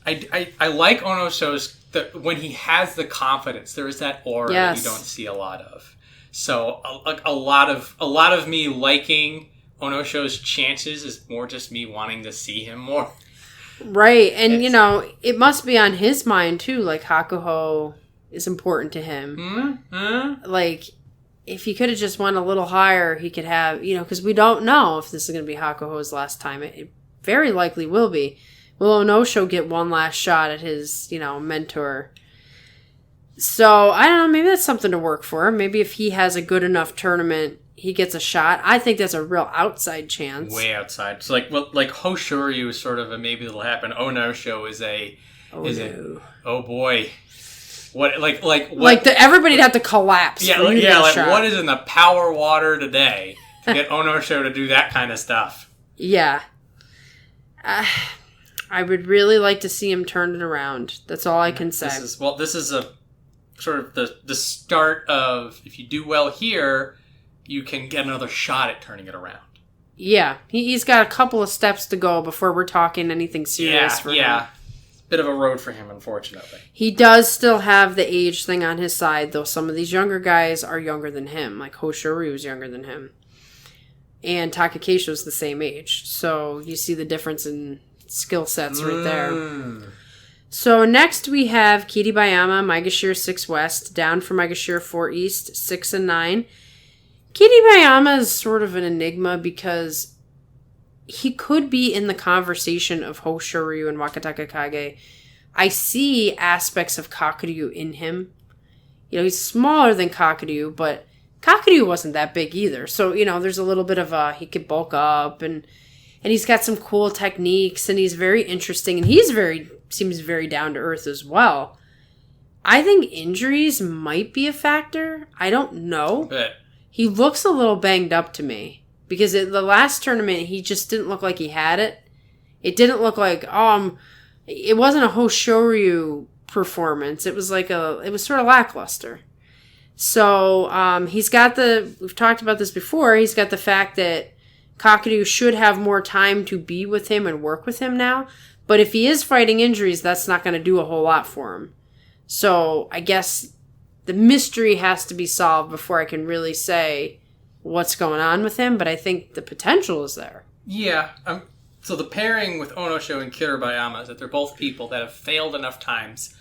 I like Onosho's when he has the confidence. There is that aura that you don't see a lot of. So a lot of me liking Onosho's chances is more just me wanting to see him more. Right. And, you know, it must be on his mind, too. Like, Hakuho is important to him. Mm-hmm. Like, if he could have just went a little higher, he could have, you know, because we don't know if this is going to be Hakuho's last time. It very likely will be. Will Onosho get one last shot at his, you know, mentor? So, I don't know, maybe that's something to work for. Maybe if he has a good enough tournament, he gets a shot. I think that's a real outside chance. Way outside. So, like Hoshoryu is sort of a maybe it'll happen. Onosho is a... oh boy. What, what... everybody'd have to collapse. Yeah, what is in the power water today to get Onosho to do that kind of stuff? Yeah. I would really like to see him turn it around. That's all I can say. This is a sort of the start of, if you do well here, you can get another shot at turning it around. Yeah. He's got a couple of steps to go before we're talking anything serious for him. Yeah. Bit of a road for him, unfortunately. He does still have the age thing on his side, though some of these younger guys are younger than him. Like Hoshoryu is younger than him. And Takakeisho is the same age. So you see the difference in skill sets right there. So next we have Kiribayama, Maegashira 6 West, down from Maegashira 4 East, 6 and 9. Kiribayama is sort of an enigma because he could be in the conversation of Hoshoryu and Wakatakakage. I see aspects of Kakuryu in him. You know, he's smaller than Kakuryu, but Kakuryu wasn't that big either. So, you know, there's a little bit of he could bulk up and he's got some cool techniques and he's very interesting and seems very down to earth as well. I think injuries might be a factor. I don't know. But he looks a little banged up to me because the last tournament he just didn't look like he had it. It didn't look like it wasn't a Hoshoryu performance. It was it was sort of lackluster. So he's got we've talked about this before. He's got the fact that Kakuryu should have more time to be with him and work with him now. But if he is fighting injuries, that's not going to do a whole lot for him. So I guess the mystery has to be solved before I can really say what's going on with him. But I think the potential is there. Yeah. So the pairing with Onosho and Kiribayama is that they're both people that have failed enough times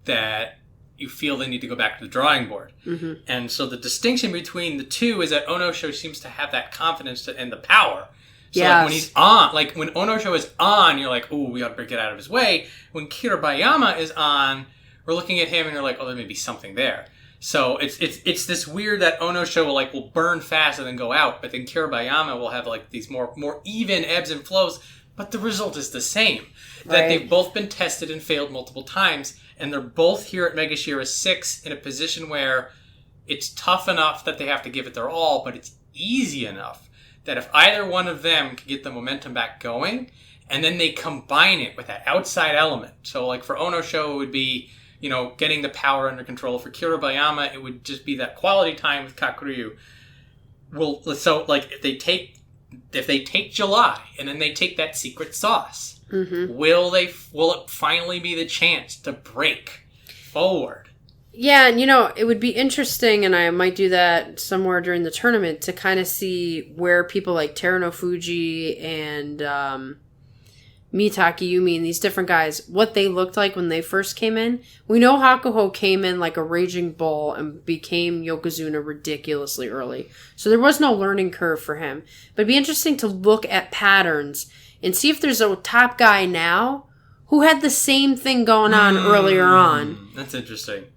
that you feel they need to go back to the drawing board. Mm-hmm. And so the distinction between the two is that Onosho seems to have that confidence and the power. So like when he's on, like when Onosho is on, you're like, ooh, we got to get out of his way. When Kiribayama is on, we're looking at him and you're like, oh, there may be something there. So it's this weird that Onosho will burn fast and then go out, but then Kiribayama will have like these more even ebbs and flows, but the result is the same. That they've both been tested and failed multiple times, and they're both here at Maegashira 6 in a position where it's tough enough that they have to give it their all, but it's easy enough that if either one of them can get the momentum back going, and then they combine it with that outside element. So like for Onosho, it would be, you know, getting the power under control. For Kiribayama, it would just be that quality time with Kakuryu. Well, so like if they take July and then they take that secret sauce, mm-hmm. will it finally be the chance to break forward? Yeah, and you know, it would be interesting, and I might do that somewhere during the tournament, to kind of see where people like Terunofuji and Mitakeumi and these different guys, what they looked like when they first came in. We know Hakuho came in like a raging bull and became Yokozuna ridiculously early. So there was no learning curve for him. But it'd be interesting to look at patterns and see if there's a top guy now who had the same thing going on earlier on. That's interesting.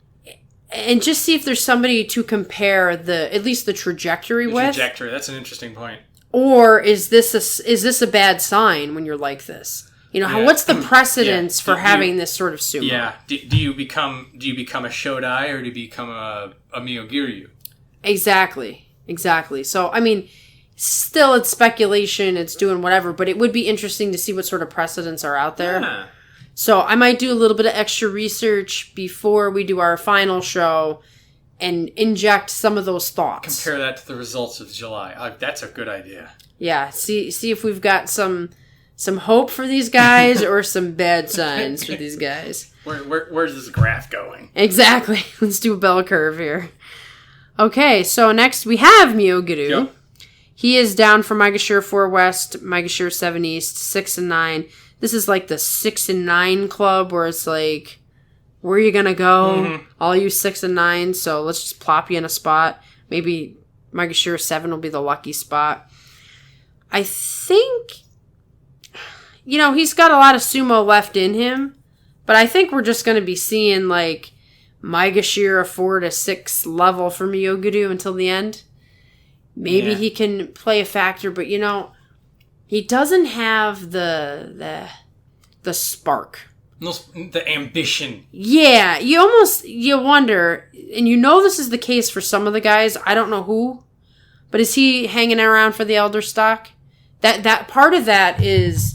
And just see if there's somebody to compare at least the trajectory with. Trajectory, that's an interesting point. Or is this a bad sign when you're like this? You know, what's the precedence for having this sort of sumo? Yeah. Do you become a Shodai or do you become a Myogiryu? Exactly. So, I mean, still it's speculation, it's doing whatever, but it would be interesting to see what sort of precedents are out there. Yeah. So I might do a little bit of extra research before we do our final show and inject some of those thoughts. Compare that to the results of July. That's a good idea. Yeah, see if we've got some hope for these guys or some bad signs for these guys. Where's this graph going? Exactly. Let's do a bell curve here. Okay, so next we have Myogiryu. Yep. He is down from Maegashira 4 West, Maegashira 7 East, 6 and 9. this is like the 6 and 9 club where it's like, where are you going to go? All you 6 and 9. So let's just plop you in a spot. Maybe Myogiryu 7 will be the lucky spot. I think, he's got a lot of sumo left in him. But I think we're just going to be seeing like Myogiryu 4 to 6 level for Myogiryu until the end. Maybe he can play a factor, but he doesn't have the spark. The ambition. Yeah, you wonder, and this is the case for some of the guys. I don't know who, but is he hanging around for the elder stock? That part of that is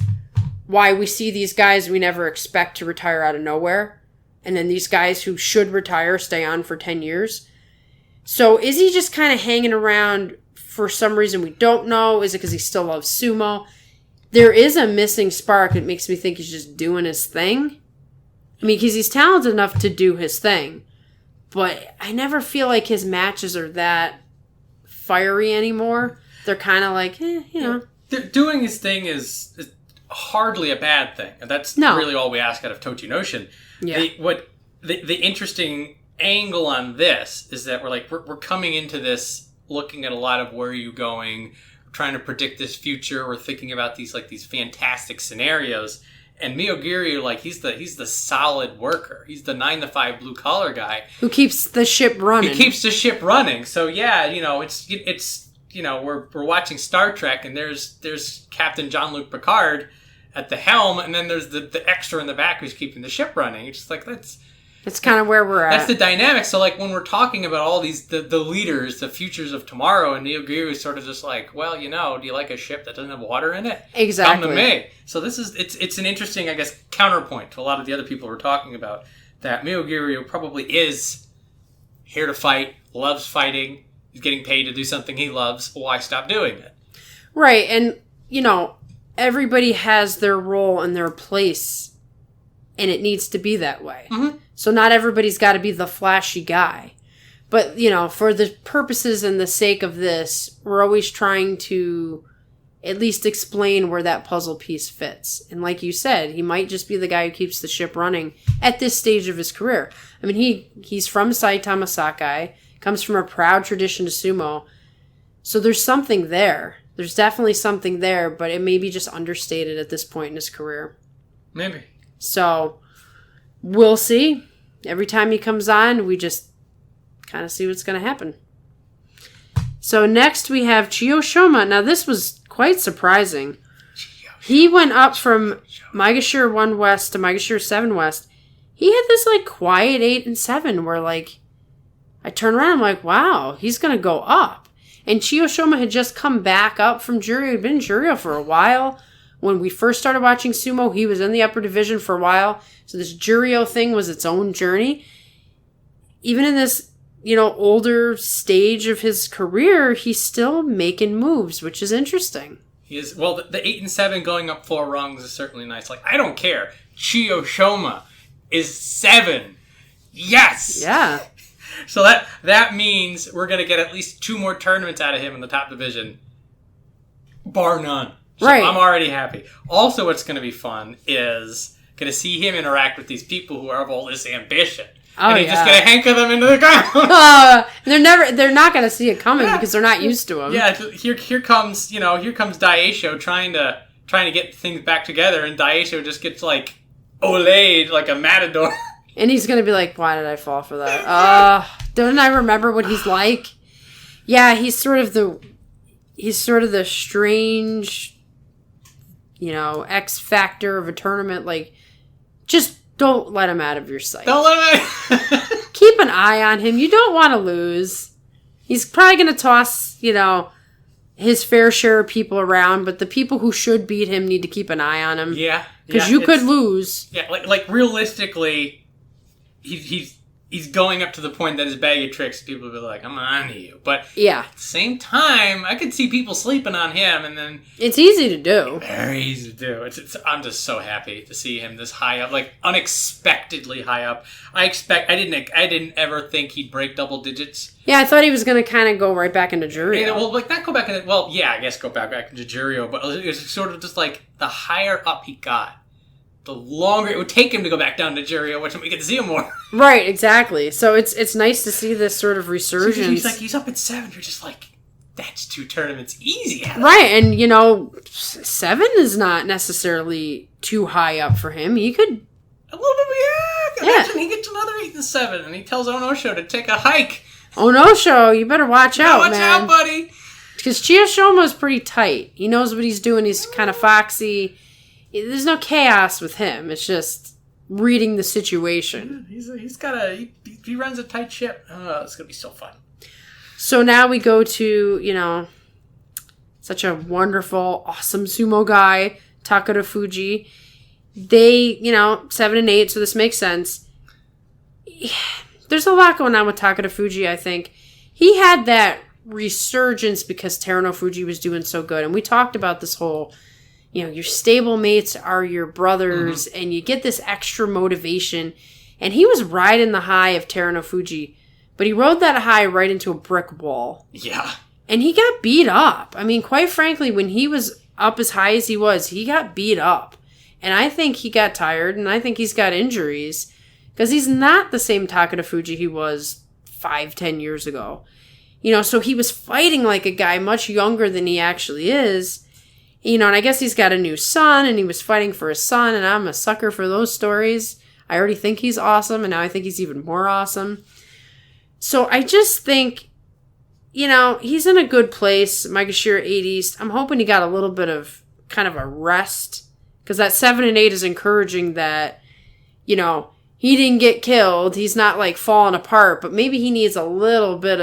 why we see these guys we never expect to retire out of nowhere, and then these guys who should retire stay on for 10 years. So is he just kind of hanging around for some reason we don't know? Is it because he still loves sumo? There is a missing spark that makes me think he's just doing his thing. I mean, because he's talented enough to do his thing. But I never feel like his matches are that fiery anymore. They're kind of like, Doing his thing is hardly a bad thing. And that's really all we ask out of Tochinoshin. Yeah. The interesting angle on this is that we're coming into this looking at a lot of where are you going, trying to predict this future. We're thinking about these fantastic scenarios. And Myogiryu, he's the solid worker. He's the 9 to 5 blue collar guy who keeps the ship running. He keeps the ship running. So yeah, it's we're watching Star Trek, and there's Captain Jean-Luc Picard at the helm, and then there's the extra in the back who's keeping the ship running. It's just that's kind of where we're at. That's the dynamic. So, when we're talking about all these, the leaders, the futures of tomorrow, and Myogiryu is sort of just like, well, do you like a ship that doesn't have water in it? Exactly. Come to me. So it's an interesting, I guess, counterpoint to a lot of the other people we're talking about, that Myogiryu probably is here to fight, loves fighting, he's getting paid to do something he loves. Why stop doing it? Right, and, everybody has their role and their place, and it needs to be that way. Mm-hmm. So not everybody's got to be the flashy guy. But, for the purposes and the sake of this, we're always trying to at least explain where that puzzle piece fits. And like you said, he might just be the guy who keeps the ship running at this stage of his career. I mean, he's from Saitama Sakai, comes from a proud tradition to sumo. So there's something there. There's definitely something there, but it may be just understated at this point in his career. Maybe. So we'll see. Every time he comes on, we just kind of see what's going to happen. So next we have Chiyoshoma. Now this was quite surprising. He went up from Myogiryu 1 West to Myogiryu 7 West. He had this quiet 8 and 7 where I turn around, I'm like, wow, he's going to go up. And Chiyoshoma had just come back up from Juryo. He'd been in Juryo for a while. When we first started watching sumo, he was in the upper division for a while. So this Juryo thing was its own journey. Even in this, older stage of his career, he's still making moves, which is interesting. He is. Well, the 8 and 7 going up 4 rungs is certainly nice. I don't care. Chiyoshoma is 7. Yes! Yeah. So that means we're going to get at least 2 more tournaments out of him in the top division. Bar none. So right. I'm already happy. Also, what's going to be fun is going to see him interact with these people who have all this ambition. Oh, and he's just going to hanker them into the ground. They're not going to see it coming because they're not used to him. Yeah, here comes Daieisho trying to get things back together, and Daieisho just gets olayed like a matador. And he's going to be like, why did I fall for that? Don't I remember what he's like? Yeah, he's sort of the strange, X factor of a tournament. Just don't let him out of your sight. Don't let him out. Keep an eye on him. You don't want to lose. He's probably going to toss, his fair share of people around, but the people who should beat him need to keep an eye on him. Yeah. Because you could lose. Yeah, realistically, he's going up to the point that his bag of tricks, people will be like, I'm on to you. But yeah, at the same time, I could see people sleeping on him, and then it's easy to do. Very easy to do. I'm just so happy to see him this high up, unexpectedly high up. I didn't ever think he'd break double digits. Yeah, I thought he was going to kind of go right back into Juryo. Not go back into... Well, yeah, I guess go back into Juryo, but it was sort of just the higher up he got, the longer it would take him to go back down to Juryo, which we get to see him more. Right, exactly. So it's nice to see this sort of resurgence. He's up at 7. You're just like, that's 2 tournaments easy. Right, and 7 is not necessarily too high up for him. He could... A little bit, yeah. Imagine he gets another 8 and 7, and he tells Onosho to take a hike. Onosho, you better watch out, man. Watch out, buddy. Because Chiyoshoma is pretty tight. He knows what he's doing. He's kind of foxy. There's no chaos with him. It's just reading the situation. He runs a tight ship. Oh, it's going to be so fun. So now we go to, such a wonderful, awesome sumo guy, Takarafuji. They, 7 and 8, so this makes sense. There's a lot going on with Takarafuji, I think. He had that resurgence because Terunofuji was doing so good. And we talked about this whole, your stable mates are your brothers, and you get this extra motivation. And he was riding the high of Terunofuji, but he rode that high right into a brick wall. Yeah. And he got beat up. I mean, quite frankly, when he was up as high as he was, he got beat up. And I think he got tired, and I think he's got injuries. Because he's not the same Takarafuji he was 5-10 years ago. So he was fighting like a guy much younger than he actually is. And I guess he's got a new son, and he was fighting for his son, and I'm a sucker for those stories. I already think he's awesome, and now I think he's even more awesome. So I just think, he's in a good place. Myogiryu 8 East. I'm hoping he got a little bit of kind of a rest. Because that 7 and 8 is encouraging that, he didn't get killed. He's not like falling apart, but maybe he needs a little bit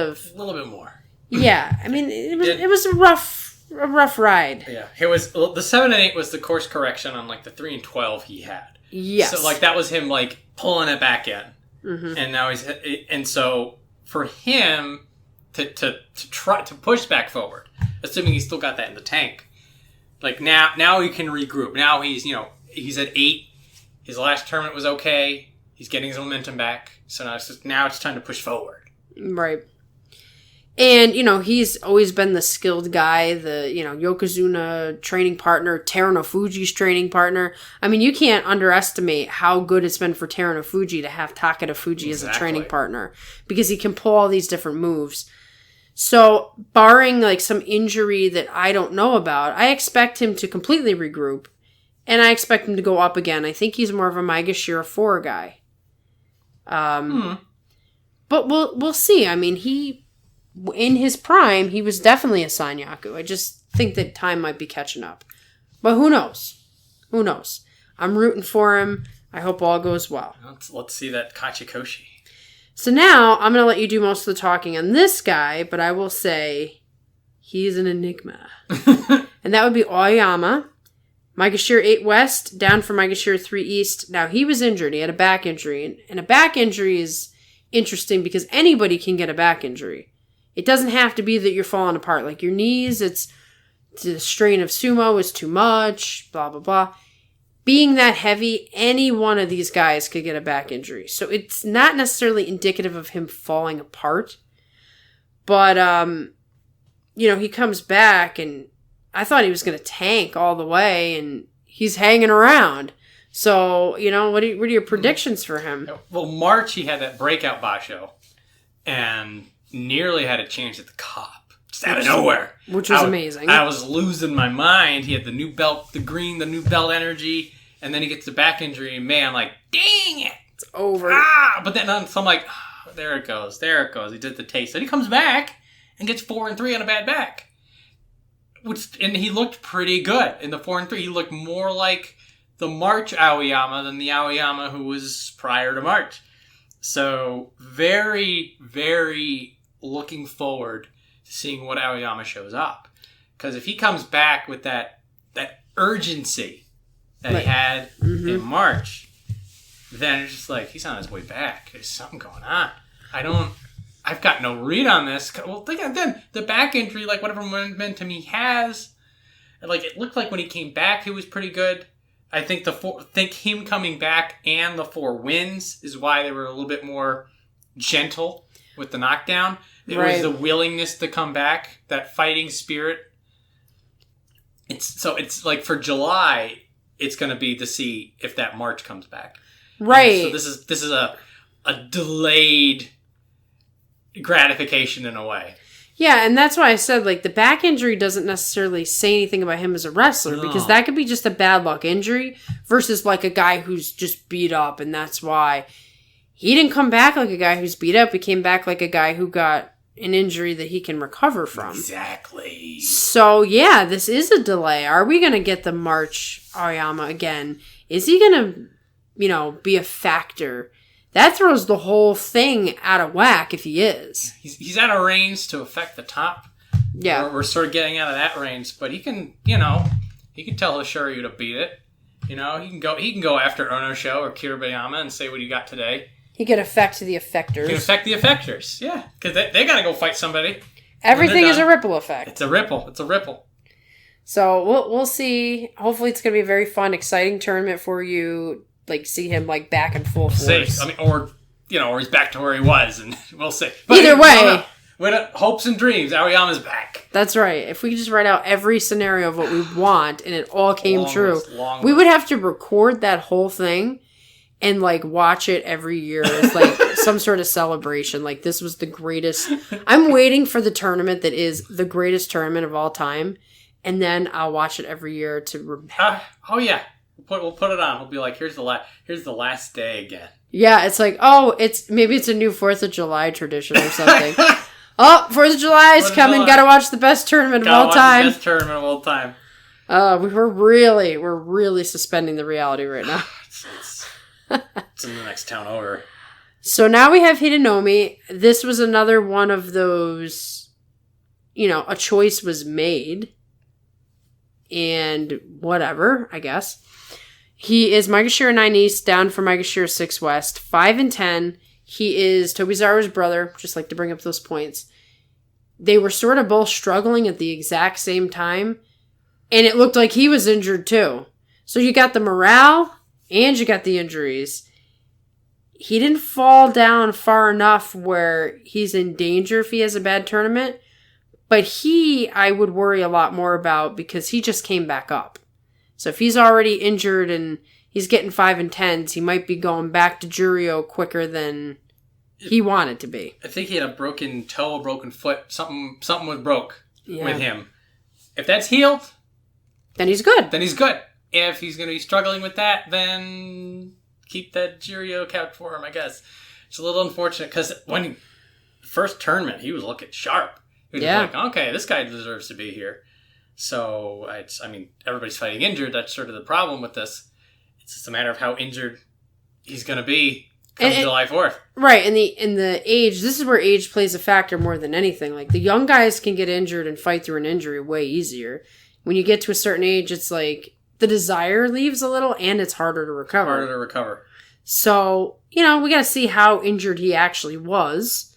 more. Yeah, I mean, it was a rough ride. Yeah, it was the 7 and 8 was the course correction on like the 3 and 12 he had. Yes. So like that was him like pulling it back in, and now so for him to try to push back forward, assuming he's still got that in the tank. Like now he can regroup. Now he's at 8. His last tournament was okay. He's getting his momentum back. So now it's time to push forward. Right. And, he's always been the skilled guy, the, Yokozuna training partner, Terunofuji's training partner. I mean, you can't underestimate how good it's been for Terunofuji to have Takarafuji as a training partner. Because he can pull all these different moves. So, barring, like, some injury that I don't know about, I expect him to completely regroup. And I expect him to go up again. I think he's more of a Myogiryu 4 guy. But we'll see. I mean, in his prime, he was definitely a Sanyaku. I just think that time might be catching up. But who knows? Who knows? I'm rooting for him. I hope all goes well. Let's see that Kachikoshi. So now, I'm going to let you do most of the talking on this guy, but I will say he's an enigma. And that would be Aoiyama. Myogiryu 8 West, down from Myogiryu 3 East. Now, he was injured. He had a back injury. And a back injury is interesting because anybody can get a back injury. It doesn't have to be that you're falling apart. Like your knees, it's the strain of sumo is too much, blah, blah, blah. Being that heavy, any one of these guys could get a back injury. So it's not necessarily indicative of him falling apart. But, he comes back and I thought he was going to tank all the way and he's hanging around. So, what are your predictions for him? Well, March, he had that breakout basho and nearly had a change at the cop. Just out of nowhere. Which was amazing. I was losing my mind. He had the new belt, the green, the new belt energy, and then he gets the back injury, and man, I'm like, dang it! It's over. But then so I'm like, there it goes. He did the taste. Then he comes back and gets 4 and 3 on a bad back. And he looked pretty good in the 4 and 3. He looked more like the March Aoiyama than the Aoiyama who was prior to March. So very, very looking forward to seeing what Aoiyama shows up. Because if he comes back with that urgency that he had in March, then it's just like he's on his way back. There's something going on. I've got no read on this. Well, then the back injury, like whatever momentum he has, like it looked like when he came back, he was pretty good. I think him coming back and the 4 wins is why they were a little bit more gentle with the knockdown. It was the willingness to come back, that fighting spirit. It's like for July, it's going to be to see if that March comes back. Right. And so this is a delayed gratification in a way. Yeah, and that's why I said, like, the back injury doesn't necessarily say anything about him as a wrestler, because that could be just a bad luck injury versus, like, a guy who's just beat up, and that's why he didn't come back like a guy who's beat up. He came back like a guy who got an injury that he can recover from. Exactly. So, yeah, this is a delay. Are we going to get the March Aoiyama again? Is he going to, be a factor? That throws the whole thing out of whack if he is. He's out of range to affect the top. Yeah. We're sort of getting out of that range, but he can, he can tell Hoshoryu to beat it. He can go after Onosho or Kiribayama and say, what do you got today? He could affect the effectors. He can affect the effectors, yeah. Because they got to go fight somebody. Everything is a ripple effect. It's a ripple. So we'll see. Hopefully it's going to be a very fun, exciting tournament for you. Like, see him, like, back in full force. See. I mean, or he's back to where he was, and we'll see. But either way. Hopes and dreams, Aoiyama's back. That's right. If we could just write out every scenario of what we want, and it all came true, we would have to record that whole thing and, like, watch it every year as, like, some sort of celebration. Like, this was the greatest. I'm waiting for the tournament that is the greatest tournament of all time, and then I'll watch it every year to... oh, yeah. We'll put it on. We'll be like, here's the last day again. Yeah, it's like, maybe it's a new 4th of July tradition or something. 4th of July is coming. Gotta watch the best tournament of all time. The best tournament of all time. We're really suspending the reality right now. It's in the next town over. So now we have Hidenoumi. This was another one of those, a choice was made. And whatever, I guess. He is Myogiryu 9 East, down from Myogiryu 6 West, 5 and 10. He is Tobizaru's brother, just like to bring up those points. They were sort of both struggling at the exact same time, and it looked like he was injured too. So you got the morale, and you got the injuries. He didn't fall down far enough where he's in danger if he has a bad tournament, but I would worry a lot more about because he just came back up. So if he's already injured and he's getting 5 and 10s, he might be going back to Juryo quicker than he wanted to be. I think he had a broken toe, a broken foot. Something was broke with him. If that's healed, then he's good. If he's going to be struggling with that, then keep that Juryo couch for him, I guess. It's a little unfortunate because when first tournament, he was looking sharp. He was like, okay, this guy deserves to be here. So, everybody's fighting injured. That's sort of the problem with this. It's just a matter of how injured he's going to be come July 4th. Right, and the age, this is where age plays a factor more than anything. Like, the young guys can get injured and fight through an injury way easier. When you get to a certain age, it's like, the desire leaves a little, and it's harder to recover. So, we got to see how injured he actually was.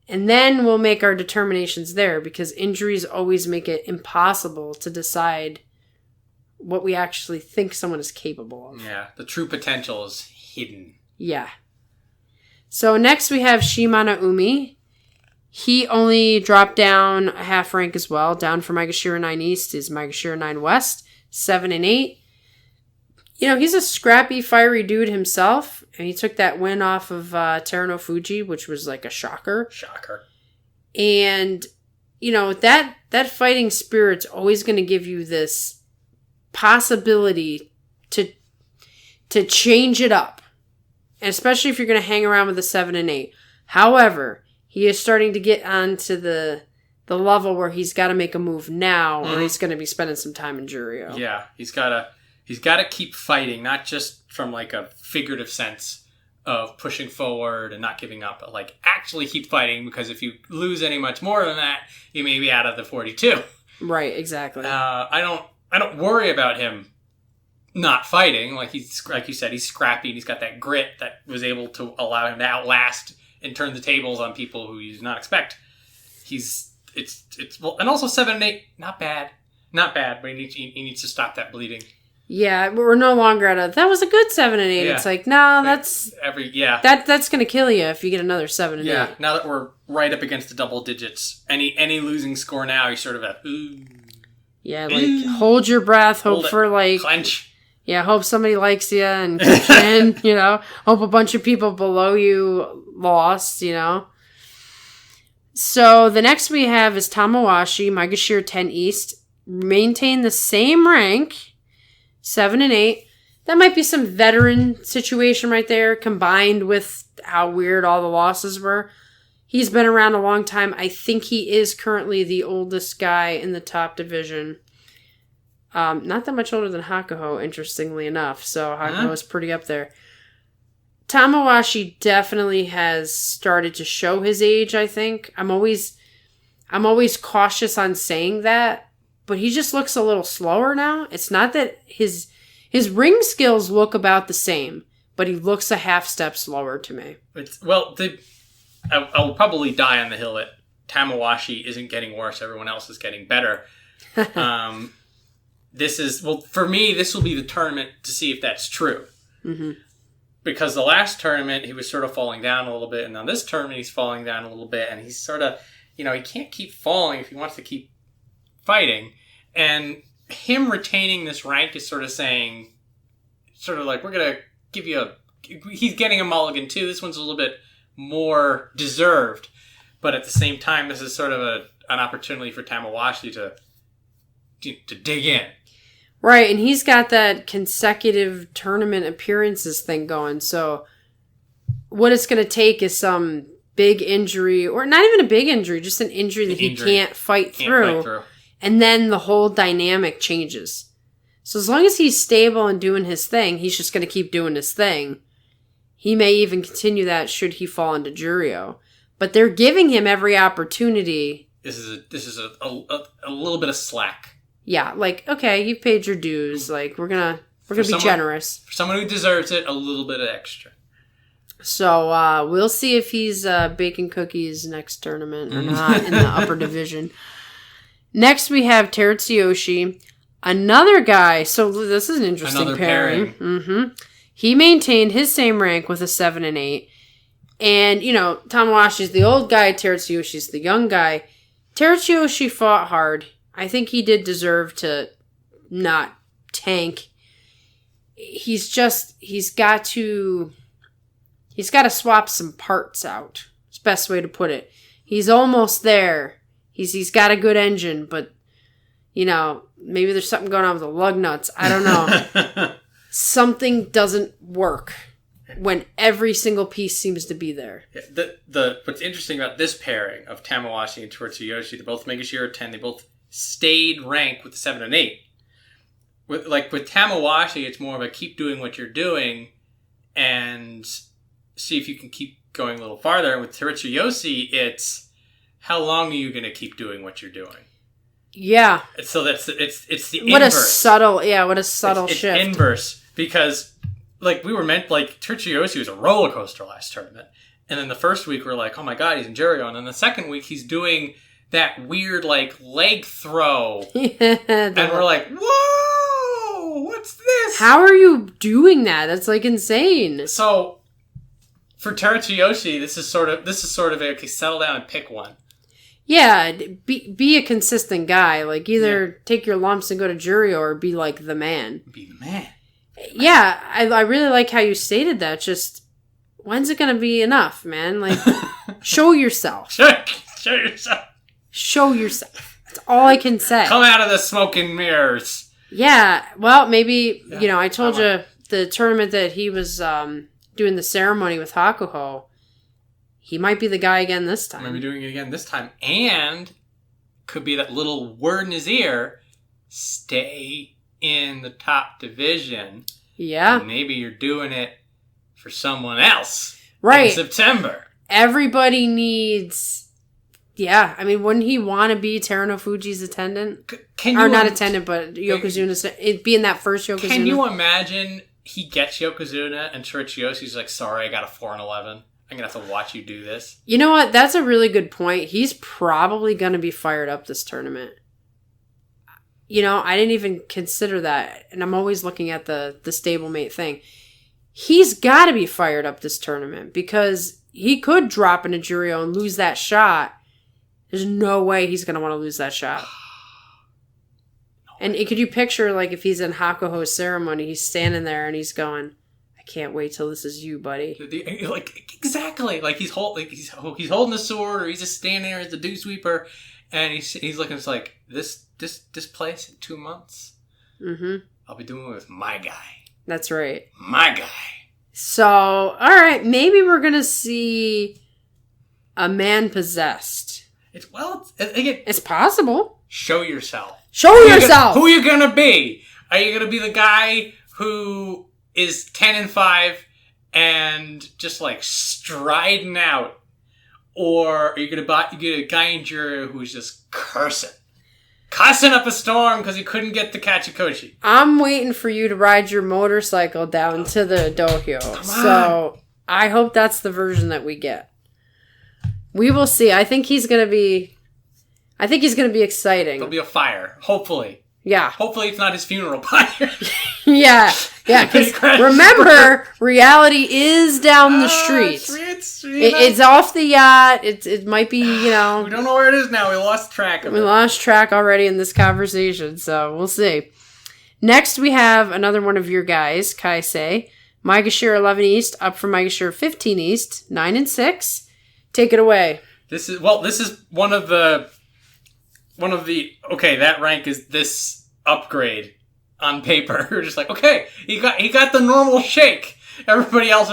And then we'll make our determinations there, because injuries always make it impossible to decide what we actually think someone is capable of. Yeah, the true potential is hidden. Yeah. So next we have Shimanoumi. He only dropped down a half rank as well, down from Myogiryu 9 East is Myogiryu 9 West, 7 and 8. He's a scrappy, fiery dude himself, and he took that win off of Terunofuji, which was like a shocker. And, that fighting spirit's always going to give you this possibility to change it up, and especially if you're going to hang around with the 7 and 8. However, he is starting to get onto the level where he's got to make a move now, or he's going to be spending some time in Juryo. Yeah, he's got to keep fighting, not just from like a figurative sense of pushing forward and not giving up, but like actually keep fighting, because if you lose any much more than that, you may be out of the 42. Right, exactly. I don't worry about him not fighting. Like you said, he's scrappy and he's got that grit that was able to allow him to outlast and turn the tables on people who you did not expect. And also 7 and 8, not bad, but he needs to stop that bleeding. Yeah, we're no longer at that was a good 7 and 8. Yeah. It's like, no, that's that's gonna kill you if you get another 7 and 8. Yeah, now that we're right up against the double digits, any losing score now, you sort of have ooh. Yeah, like hold your breath, hope for like clench. Yeah, hope somebody likes you and keeps you in, you know. Hope a bunch of people below you lost, you know. So the next we have is Tamawashi, Myogiryu 10 East. Maintain the same rank, 7 and 8. That might be some veteran situation right there, combined with how weird all the losses were. He's been around a long time. I think he is currently the oldest guy in the top division. Not that much older than Hakuho, interestingly enough. So Hakuho is pretty up there. Tamawashi definitely has started to show his age, I think. I'm always cautious on saying that, but he just looks a little slower now. It's not that his ring skills look about the same, but he looks a half step slower to me. I'll probably die on the hill that Tamawashi isn't getting worse. Everyone else is getting better. For me, this will be the tournament to see if that's true. Mm-hmm. Because the last tournament, he was sort of falling down a little bit, and now this tournament, he's falling down a little bit, and he's sort of, he can't keep falling if he wants to keep fighting. And him retaining this rank is sort of saying, we're going to give you he's getting a mulligan too. This one's a little bit more deserved. But at the same time, this is sort of an opportunity for Tamawashi to dig in. Right, and he's got that consecutive tournament appearances thing going. So what it's going to take is some big injury, or not even a big injury, just an injury that he can't fight through. And then the whole dynamic changes. So as long as he's stable and doing his thing, he's just going to keep doing his thing. He may even continue that should he fall into Juryo. But they're giving him every opportunity. This is a little bit of slack. Yeah, like, okay, you've paid your dues. Like, we're gonna be generous. For someone who deserves it, a little bit of extra. So we'll see if he's baking cookies next tournament or not in the upper division. Next we have Terutsuyoshi, another guy. So this is an interesting pairing. Mm-hmm. He maintained his same rank with a 7 and 8. And, Tamawashi's the old guy, Terutsuyoshi's the young guy. Terutsuyoshi fought hard. I think he did deserve to not tank. He's got to swap some parts out. It's the best way to put it. He's almost there. He's got a good engine, but, maybe there's something going on with the lug nuts. I don't know. Something doesn't work when every single piece seems to be there. Yeah, what's interesting about this pairing of Tamawashi and Terutsuyoshi, they're both Myogiryu 10. They both stayed rank with the 7 and 8. With Tamawashi, it's more of a keep doing what you're doing and see if you can keep going a little farther. And with Terutsuyoshi, it's how long are you going to keep doing what you're doing? Yeah. So it's the inverse. What a subtle shift. It's inverse because Terutsuyoshi was a roller coaster last tournament. And then the first week we're like, oh my god, he's in Juryo. And then the second week he's doing that weird leg throw. And we're like, whoa, what's this? How are you doing that? That's insane. So for Terutsuyoshi, this is sort of okay, settle down and pick one. Yeah, be a consistent guy. Either take your lumps and go to Juryo or be the man. Be the man. Yeah, I really like how you stated that. Just, when's it going to be enough, man? Show yourself. Show yourself. Show yourself. That's all I can say. Come out of the smoke and mirrors. Yeah, well, maybe, I told you the tournament that he was doing the ceremony with Hakuho, he might be the guy again this time. Might be doing it again this time. And could be that little word in his ear, stay in the top division. Yeah. And maybe you're doing it for someone else. Right. In September. Everybody needs... Yeah, wouldn't he want to be Terunofuji's attendant? Not attendant, but Yokozuna. Be in that first Yokozuna. Can you imagine he gets Yokozuna and Terutsuyoshi like, sorry, I got a 4 and 11. I'm going to have to watch you do this. You know what? That's a really good point. He's probably going to be fired up this tournament. I didn't even consider that. And I'm always looking at the stablemate thing. He's got to be fired up this tournament because he could drop into Juryo and lose that shot. There's no way he's going to want to lose that shot. And could you picture, like, if he's in Hakuho's ceremony, he's standing there and he's going, I can't wait till this is you, buddy. Like, exactly. Like, he's holding the sword, or he's just standing there as the dew sweeper, and he's looking, it's like, this place in 2 months, I'll be doing it with my guy. That's right. My guy. So, all right, maybe we're going to see a man possessed. It's possible. Show yourself. Show yourself! Who are you gonna be? Are you gonna be the guy who is 10-5 and just like striding out? Or are you gonna get a guy in Juro who's just cursing up a storm because he couldn't get the Kachikoshi? I'm waiting for you to ride your motorcycle down to the dohyo. So I hope that's the version that we get. We will see. I think he's gonna be exciting. There'll be a fire, hopefully. Yeah. Hopefully it's not his funeral pyre. Yeah. Because remember, reality is down the street. It's off the yacht. It might be, We don't know where it is now. We lost track of it. We lost track already in this conversation, so we'll see. Next, we have another one of your guys, Kaisei. Maegashira 11 East, up from Maegashira 15 East, 9 and 6. Take it away. This is one of the okay, that rank is this upgrade on paper. You're just like, okay, he got the normal shake. Everybody else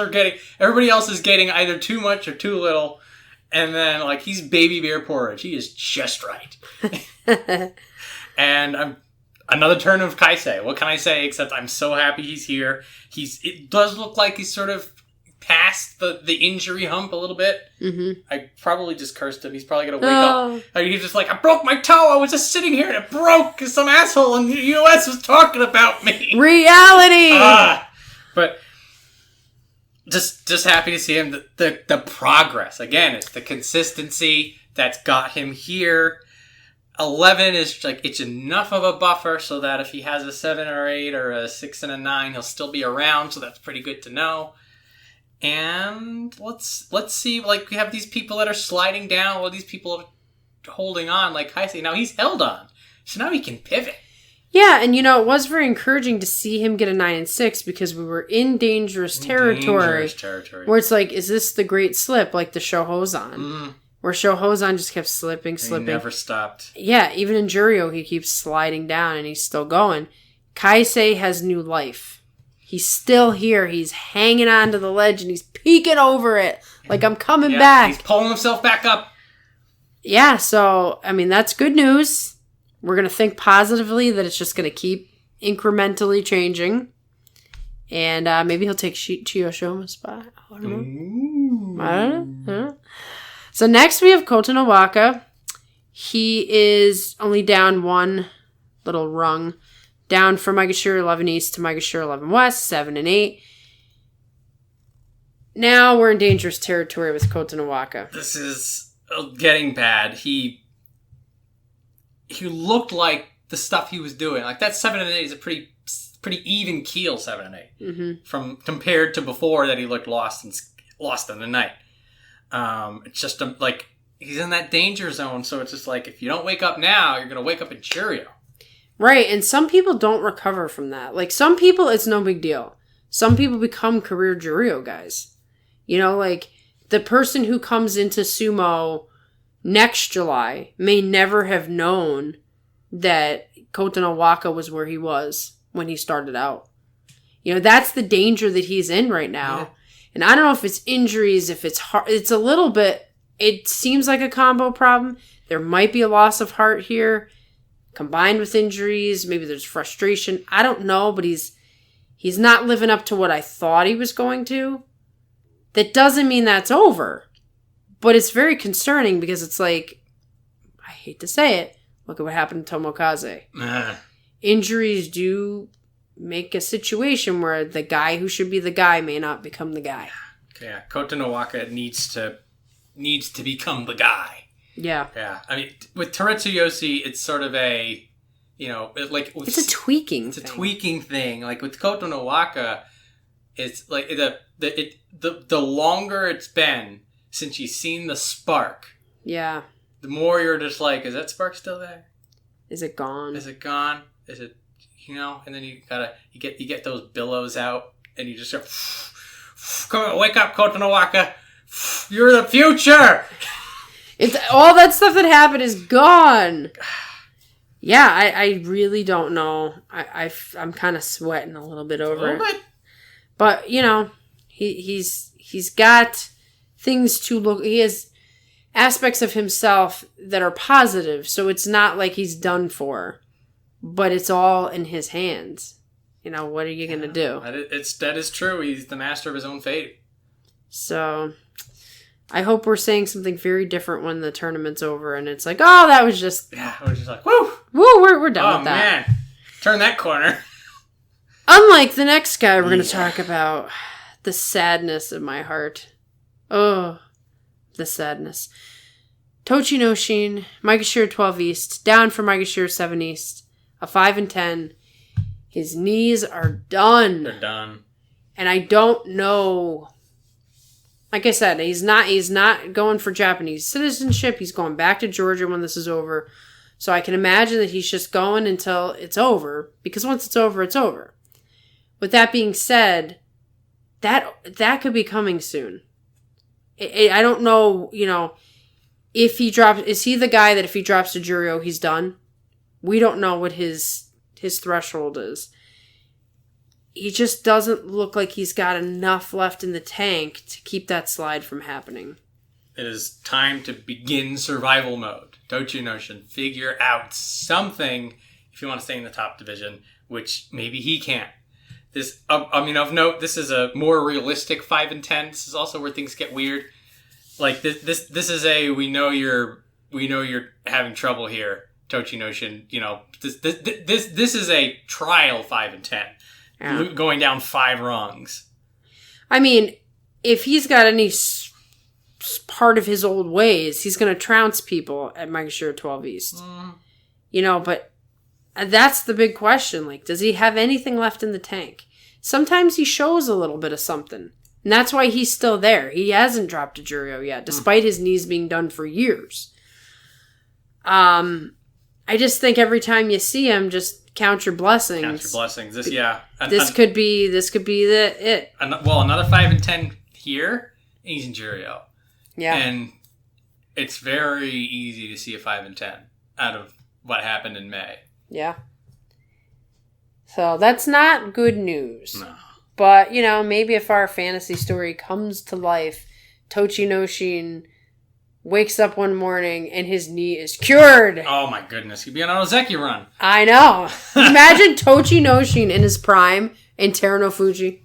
is getting either too much or too little, and then like he's baby bear porridge. He is just right. And another turn of Kaisei. What can I say except I'm so happy he's here. It does look like he's sort of past the injury hump a little bit. I probably just cursed him. He's probably going to wake up. He's just like, I broke my toe. I was just sitting here and it broke because some asshole in the U.S. was talking about me. Reality! But just happy to see him. The progress. Again, it's the consistency that's got him here. 11 is like, it's enough of a buffer so that if he has a 7 or 8 or a 6 and a 9, he'll still be around. So that's pretty good to know. And let's see, like, we have these people that are sliding down while these people are holding on, like Kaisei. Now he's held on, so now he can pivot. Yeah, and it was very encouraging to see him get a 9 and 6 because we were in dangerous territory. Where it's like, is this the great slip, like the Shohozan? Where Shohozan just kept slipping. He never stopped. Yeah, even in Juryo, he keeps sliding down and he's still going. Kaisei has new life. He's still here. He's hanging on to the ledge and he's peeking over it. Like, I'm coming back. He's pulling himself back up. Yeah, so, I mean, that's good news. We're going to think positively that it's just going to keep incrementally changing. And maybe he'll take Chiyoshoma's spot. I don't know. So next we have Kota no Waka. He is only down one little rung. Down from Maegashira 11 East to Maegashira 11 West, 7 and 8. Now we're in dangerous territory with Kota no Waka. This is getting bad. He looked like the stuff he was doing. Like, that 7 and 8 is a pretty even keel 7 and 8. From compared to before that he looked lost in the night. It's just like he's in that danger zone, so it's just like, if you don't wake up now, you're going to wake up in Juryo. Right, and some people don't recover from that. Like, some people, it's no big deal. Some people become career Juryo guys. Like, the person who comes into Sumo next July may never have known that Kota no Waka was where he was when he started out. That's the danger that he's in right now. Yeah. And I don't know if it's injuries, if it's heart. It's a little bit, it seems like a combo problem. There might be a loss of heart here. Combined with injuries, maybe there's frustration. I don't know, but he's not living up to what I thought he was going to. That doesn't mean that's over. But it's very concerning because it's like, I hate to say it, look at what happened to Tomokaze. Injuries do make a situation where the guy who should be the guy may not become the guy. Yeah, Kota no Waka needs to become the guy. Yeah. Yeah. I mean, with Terutsuyoshi, it's sort of a, it's a tweaking thing. It's a tweaking thing. Like, with Kota no Waka, it's like the longer it's been since you've seen the spark. Yeah. The more you're just like, is that spark still there? Is it gone? Is it, and then you get those billows out and you just go, come on, wake up, Kotonowaka. You're the future. It's all that stuff that happened is gone. Yeah, I really don't know. I'm kind of sweating a little bit over it. But, he's got things to look... He has aspects of himself that are positive, so it's not like he's done for. But it's all in his hands. What are you going to do? That is true. He's the master of his own fate. So... I hope we're saying something very different when the tournament's over and it's like, oh, that was just... Yeah, we're just like, woo! Woo, we're done with that. Oh, man. Turn that corner. Unlike the next guy we're going to talk about, the sadness of my heart. Oh, the sadness. Tochinoshin, Myogiryu 12 East, down from Myogiryu 7 East, a 5 and 10. His knees are done. They're done. And I don't know... Like I said, he's not going for Japanese citizenship. He's going back to Georgia when this is over. So I can imagine that he's just going until it's over. Because once it's over, it's over. With that being said, that could be coming soon. I don't know, if he drops... Is he the guy that if he drops to Juryo, he's done? We don't know what his threshold is. He just doesn't look like he's got enough left in the tank to keep that slide from happening. It is time to begin survival mode. Tochinoshin, figure out something if you want to stay in the top division, which maybe he can't. This, of note, this is a more realistic 5 and 10. This is also where things get weird. Like this is a we know you're having trouble here, Tochinoshin. This is a trial 5 and 10. Yeah. Going down 5 rungs. I mean, if he's got any part of his old ways, he's going to trounce people at Myogiryu 12 East. But that's the big question. Like, does he have anything left in the tank? Sometimes he shows a little bit of something. And that's why he's still there. He hasn't dropped to Juryo yet, despite his knees being done for years. I just think every time you see him, just count your blessings. Count your blessings. This could be it. Another 5 and 10 here. He's in Juryo. Yeah. And it's very easy to see a 5 and 10 out of what happened in May. Yeah. So that's not good news. No. But, maybe if our fantasy story comes to life, Tochinoshin wakes up one morning and his knee is cured. Oh my goodness. He'd be on an Ozeki run. I know. Imagine Tochinoshin in his prime in Terunofuji.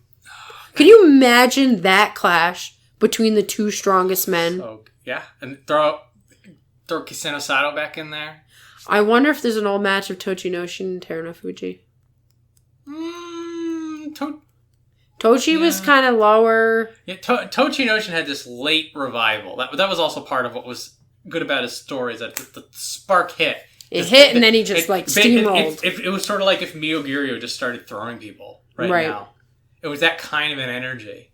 Can you imagine that clash between the two strongest men? Oh, yeah. And throw Kiseno Sato back in there. I wonder if there's an old match of Tochinoshin and Terunofuji. Tochi was kind of lower. Yeah, Tochinoshin had this late revival. That was also part of what was good about his story, is that the spark hit. It hit, and then he just steamrolled. It was sort of like if Myogiryu just started throwing people right now. It was that kind of an energy.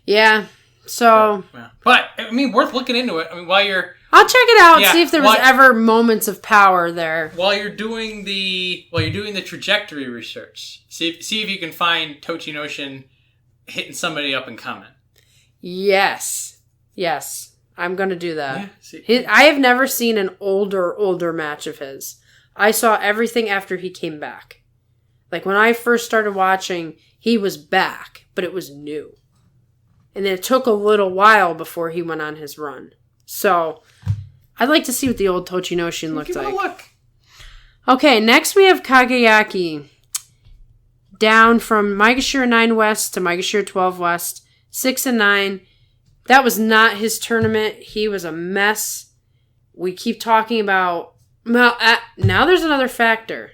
Yeah. So, but worth looking into it. While you're, I'll check it out. See if there was ever moments of power there. While you're doing the trajectory research, see if you can find Tochinoshin hitting somebody up and coming. Yes, I'm gonna do that. Yeah, I have never seen an older match of his. I saw everything after he came back. Like when I first started watching, he was back, but it was new. And then it took a little while before he went on his run. So, I'd like to see what the old Tochinoshin looked like. Give it a look. Okay, next we have Kageyaki. Down from Myogiryu 9 West to Myogiryu 12 West. 6 and 9. That was not his tournament. He was a mess. We keep talking about... Now there's another factor.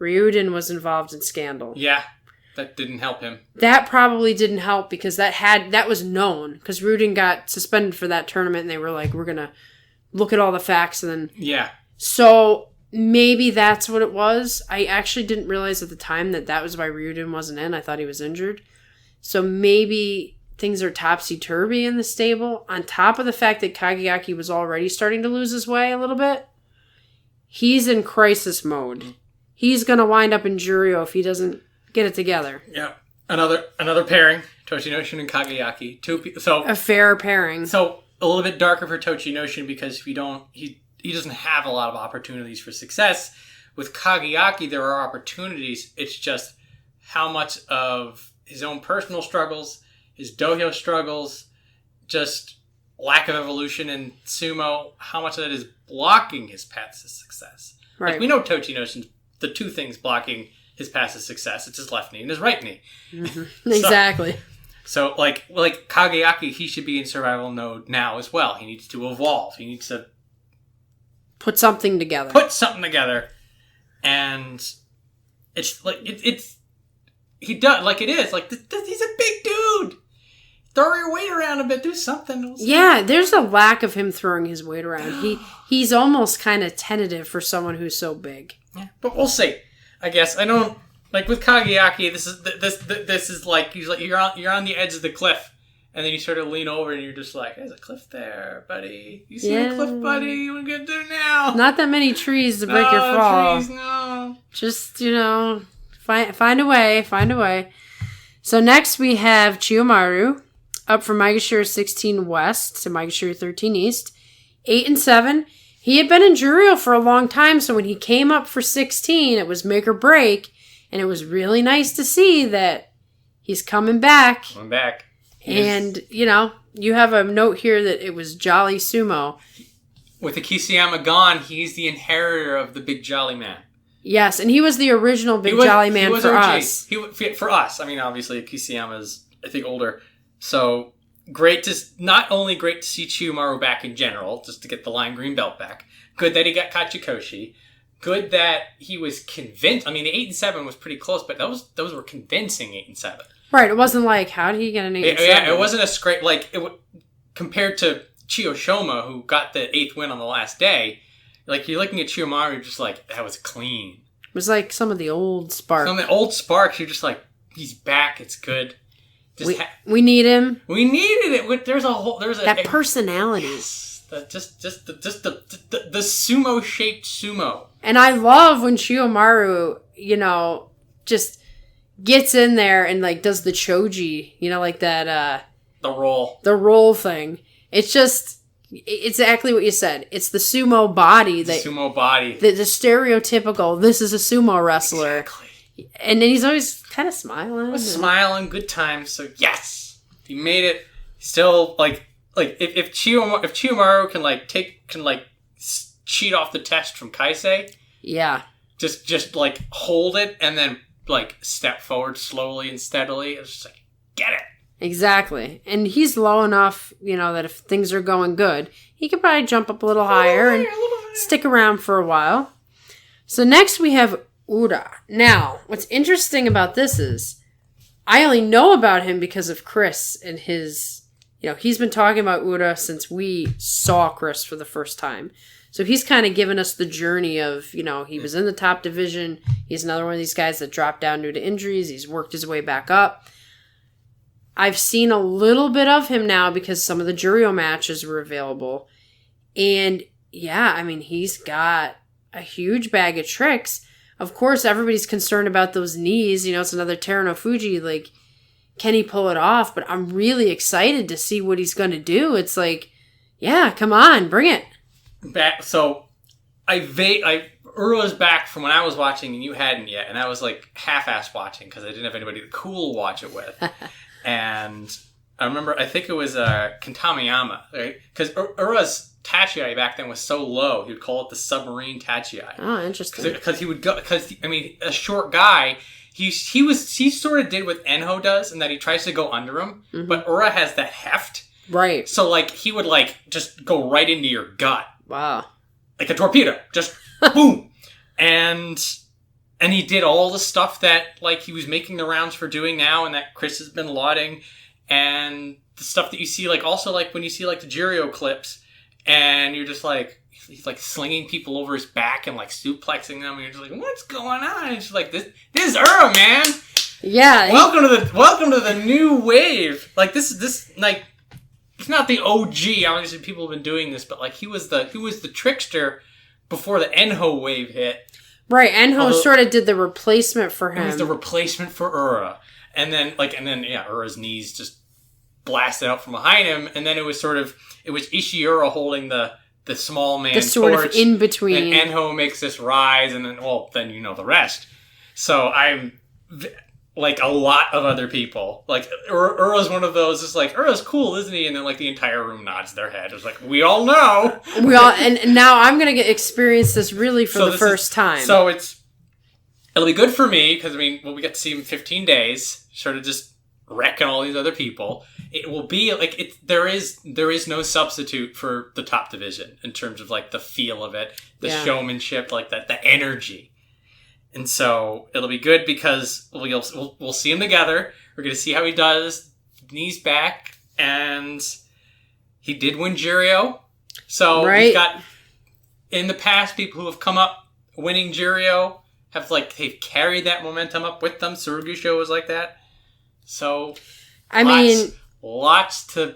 Ryuden was involved in scandal. Yeah. That didn't help him. That probably didn't help because that was known. Because Ryuden got suspended for that tournament and they were like, we're going to look at all the facts and then... Yeah. So maybe that's what it was. I actually didn't realize at the time that was why Ryuden wasn't in. I thought he was injured. So maybe things are topsy-turvy in the stable. On top of the fact that Kageyaki was already starting to lose his way a little bit. He's in crisis mode. he's going to wind up in Juryo if he doesn't get it together. Yeah. Another pairing, Tochinoshin and Kageyaki. A fair pairing. So a little bit darker for Tochinoshin because he doesn't have a lot of opportunities for success. With Kageyaki, there are opportunities. It's just how much of his own personal struggles, his dohyo struggles, just lack of evolution in sumo, how much of that is blocking his path to success. Right. Like we know Tochinoshin, the two things blocking his path to success, it's his left knee and his right knee. Mm-hmm. Exactly. So like Kageyaki, he should be in survival mode now as well. He needs to evolve. He needs to put something together. And it's like he does like it is like he's a big dude. Throw your weight around a bit. Do something. Yeah, there's a lack of him throwing his weight around. He's almost kind of tentative for someone who's so big. Yeah, but we'll see. I guess I don't like with Kageyaki. This is like he's like you're on the edge of the cliff, and then you sort of lean over and you're just like, "There's a cliff there, buddy. You see the cliff, buddy? What are we gonna do now?" Not that many trees to break your fall. Trees, no. Just find a way. So next we have Chiyomaru up from Myogiryu 16 West to Myogiryu 13 East, 8 and 7. He had been in Juryo for a long time, so when he came up for 16, it was make or break, and it was really nice to see that he's coming back. And, you have a note here that it was Jolly Sumo. With the Kisiyama gone, he's the inheritor of the Big Jolly Man. Yes, and he was the original Big Jolly Man for us. For us. I mean, obviously, Kisiyama's, I think, older. So... not only great to see Chiyomaru back in general, just to get the lime green belt back. Good that he got Kachikoshi. Good that he was convinced. I mean, the 8 and 7 was pretty close, but those were convincing 8 and 7. Right. It wasn't like, how did he get an 8 and 7? Yeah, it wasn't a scrape. Like, compared to Chiyoshoma, who got the 8th win on the last day, like, you're looking at Chiyomaru, you're just like, that was clean. It was like some of the old sparks. Some of the old sparks, you're just like, he's back, it's good. We need him. We needed it. There's that personality. Yes, just the sumo shaped sumo. And I love when Chiyomaru, just gets in there and like does the choji, like that. The roll thing. It's exactly what you said. It's the sumo body. The stereotypical. This is a sumo wrestler. Exactly. And then he's always kind of smiling. Smiling, good times. So yes, he made it. Still, if Chiyomaru can cheat off the test from Kaisei. Yeah. Just hold it and then step forward slowly and steadily. It's just like get it. Exactly, and he's low enough, that if things are going good, he could probably jump up a little higher and stick around for a while. So next we have Ura. Now, what's interesting about this is I only know about him because of Chris and his, he's been talking about Ura since we saw Chris for the first time. So he's kind of given us the journey of, he was in the top division. He's another one of these guys that dropped down due to injuries. He's worked his way back up. I've seen a little bit of him now because some of the Juryo matches were available. And yeah, I mean, he's got a huge bag of tricks. Of course, everybody's concerned about those knees. It's another Terunofuji. Like, can he pull it off? But I'm really excited to see what he's going to do. It's like, yeah, come on, bring it. So, Ura's back from when I was watching and you hadn't yet. And I was like half-assed watching because I didn't have anybody cool to watch it with. And I remember, I think it was Kantamayama, right? Because Ura's Tachiai back then was so low, he would call it the submarine Tachiai. Oh, interesting. Because he would go, a short guy, he sort of did what Enho does, in that he tries to go under him, but Ura has that heft. Right. So, he would, just go right into your gut. Wow. Like a torpedo. Just, boom! And he did all the stuff that, he was making the rounds for doing now, and that Chris has been lauding, and the stuff that you see, also, when you see, the Juryo clips, and you're just he's slinging people over his back and suplexing them, and you're just like, what's going on? It's just this is Ura, man. Yeah. Welcome to the new wave. This he's not the OG. Obviously, people have been doing this, but he was the trickster before the Enho wave hit. Right, Enho sort of did the replacement for him. It was the replacement for Ura. And then, Ura's knees just blasted out from behind him, and then it was Ishiura holding the small man the sort torch, of in between. and Enho makes this rise, and then you know the rest. So I'm like a lot of other people. Like Ura's one of those. It's like Ura's cool, isn't he? And then like the entire room nods their head. It's like we all know. And now I'm gonna experience this really for the first time. So it'll be good for me because we get to see him in 15 days, sort of just wrecking all these other people. It will be like there is no substitute for the top division in terms of like the feel of it, the showmanship, like that, the energy. And so it'll be good because we'll see him together. We're going to see how he does, knees back, and he did win Juryo. So we've got in the past people who have come up winning Juryo they've carried that momentum up with them. Tsurugisho was like that. So lots to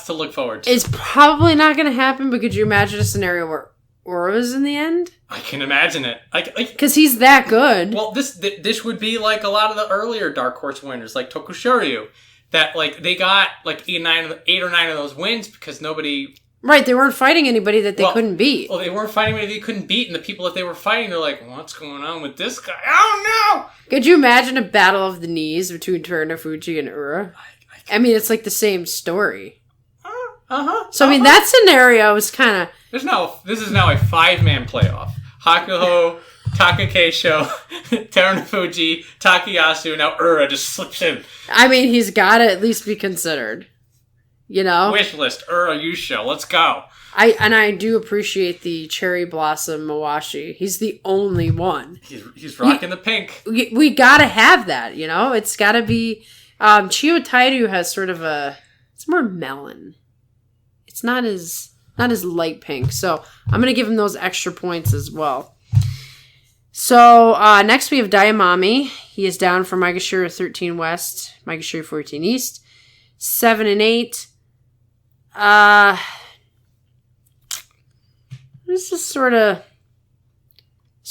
look forward to. It's probably not going to happen, but could you imagine a scenario where Ura's in the end? I can imagine it. Because he's that good. Well, this would be like a lot of the earlier Dark Horse winners, like Tokushoryu, that like they got like 8 or 9 of those wins because nobody. Right, they weren't fighting anybody that they couldn't beat. Well, they weren't fighting anybody they couldn't beat, and the people that they were fighting, they're like, what's going on with this guy? Oh, no! Could you imagine a battle of the knees between Terunofuji and Ura? I mean, it's like the same story. So, I mean, that scenario is kind of... This is now a 5-man playoff. Hakuho, Takakeisho, Terunofuji, Takayasu, and now Ura just slips in. I mean, he's got to at least be considered. You know? Wish list, Ura Yusho, let's go. I do appreciate the cherry blossom Mawashi. He's the only one. He's rocking the pink. We gotta have that, you know? It's gotta be... Chiyotairyu has sort of it's more melon. It's not as light pink. So I'm gonna give him those extra points as well. So next we have Daieimami. He is down for Myogiryu 13 West, Myogiryu 14 East, 7 and 8. This is sort of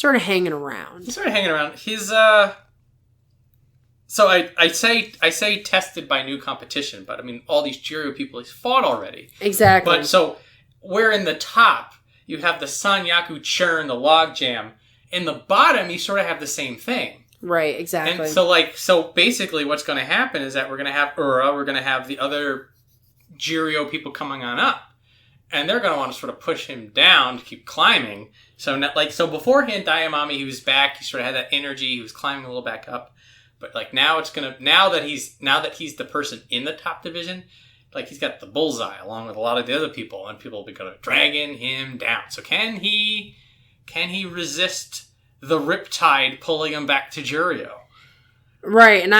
hanging around. He's sort of hanging around. He's so I say tested by new competition, but I mean all these Juryo people he's fought already. Exactly. But so where in the top you have the Sanyaku churn, the logjam. In the bottom you sort of have the same thing. Right, exactly. And so basically what's going to happen is that we're going to have Ura, we're going to have the other Juryo people coming on up. And they're going to want to sort of push him down to keep climbing. So beforehand, Daieimami, he was back. He sort of had that energy. He was climbing a little back up. But like now now that he's the person in the top division, like he's got the bullseye along with a lot of the other people, and people will be kind of dragging him down. So can he resist the riptide pulling him back to Juryo? Right, and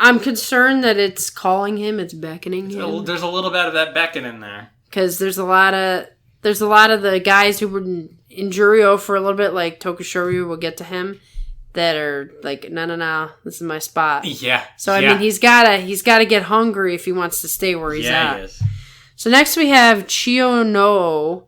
I'm concerned that it's calling him, it's beckoning him. There's a little bit of that beckoning there. Because there's a lot of the guys who were in Juryo for a little bit, like Tokushoryu, will get to him, that are like, no, this is my spot. Yeah. So I mean, he's gotta get hungry if he wants to stay where he's at. He is. So next we have Chiyonoho,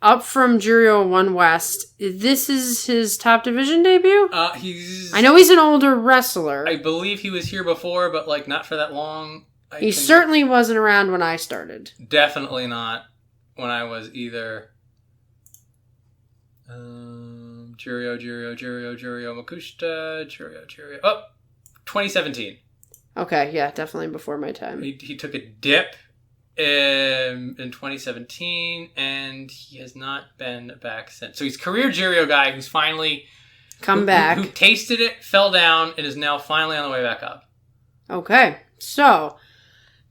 up from Juryo 1 West. This is his top division debut? I know he's an older wrestler. I believe he was here before, but like not for that long. He certainly wasn't around when I started. Definitely not when I was either. Juryo, Makushita, Juryo. Oh, 2017. Okay, yeah, definitely before my time. He took a dip in 2017, and he has not been back since. So he's a career Juryo guy who's finally come back. Who tasted it, fell down, and is now finally on the way back up. Okay, so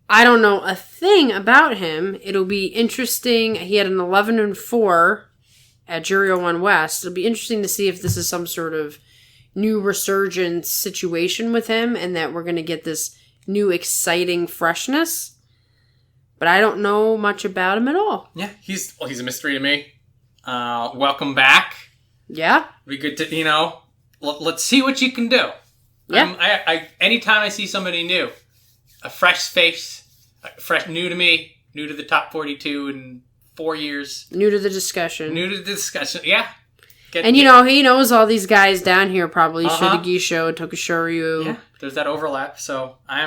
I don't know a thing about him. It'll be interesting. He had an 11-4 at Juryo 1 West. It'll be interesting to see if this is some sort of new resurgence situation with him and that we're going to get this new exciting freshness. But I don't know much about him at all. Yeah, he's a mystery to me. Welcome back. Yeah. Be good to, let's see what you can do. Yeah. Anytime I see somebody new, a fresh face, new to me, new to the top 42 in 4 years. New to the discussion. Yeah. And, you know, he knows all these guys down here probably. Shodagisho, Tokushoryu. Yeah, there's that overlap. So I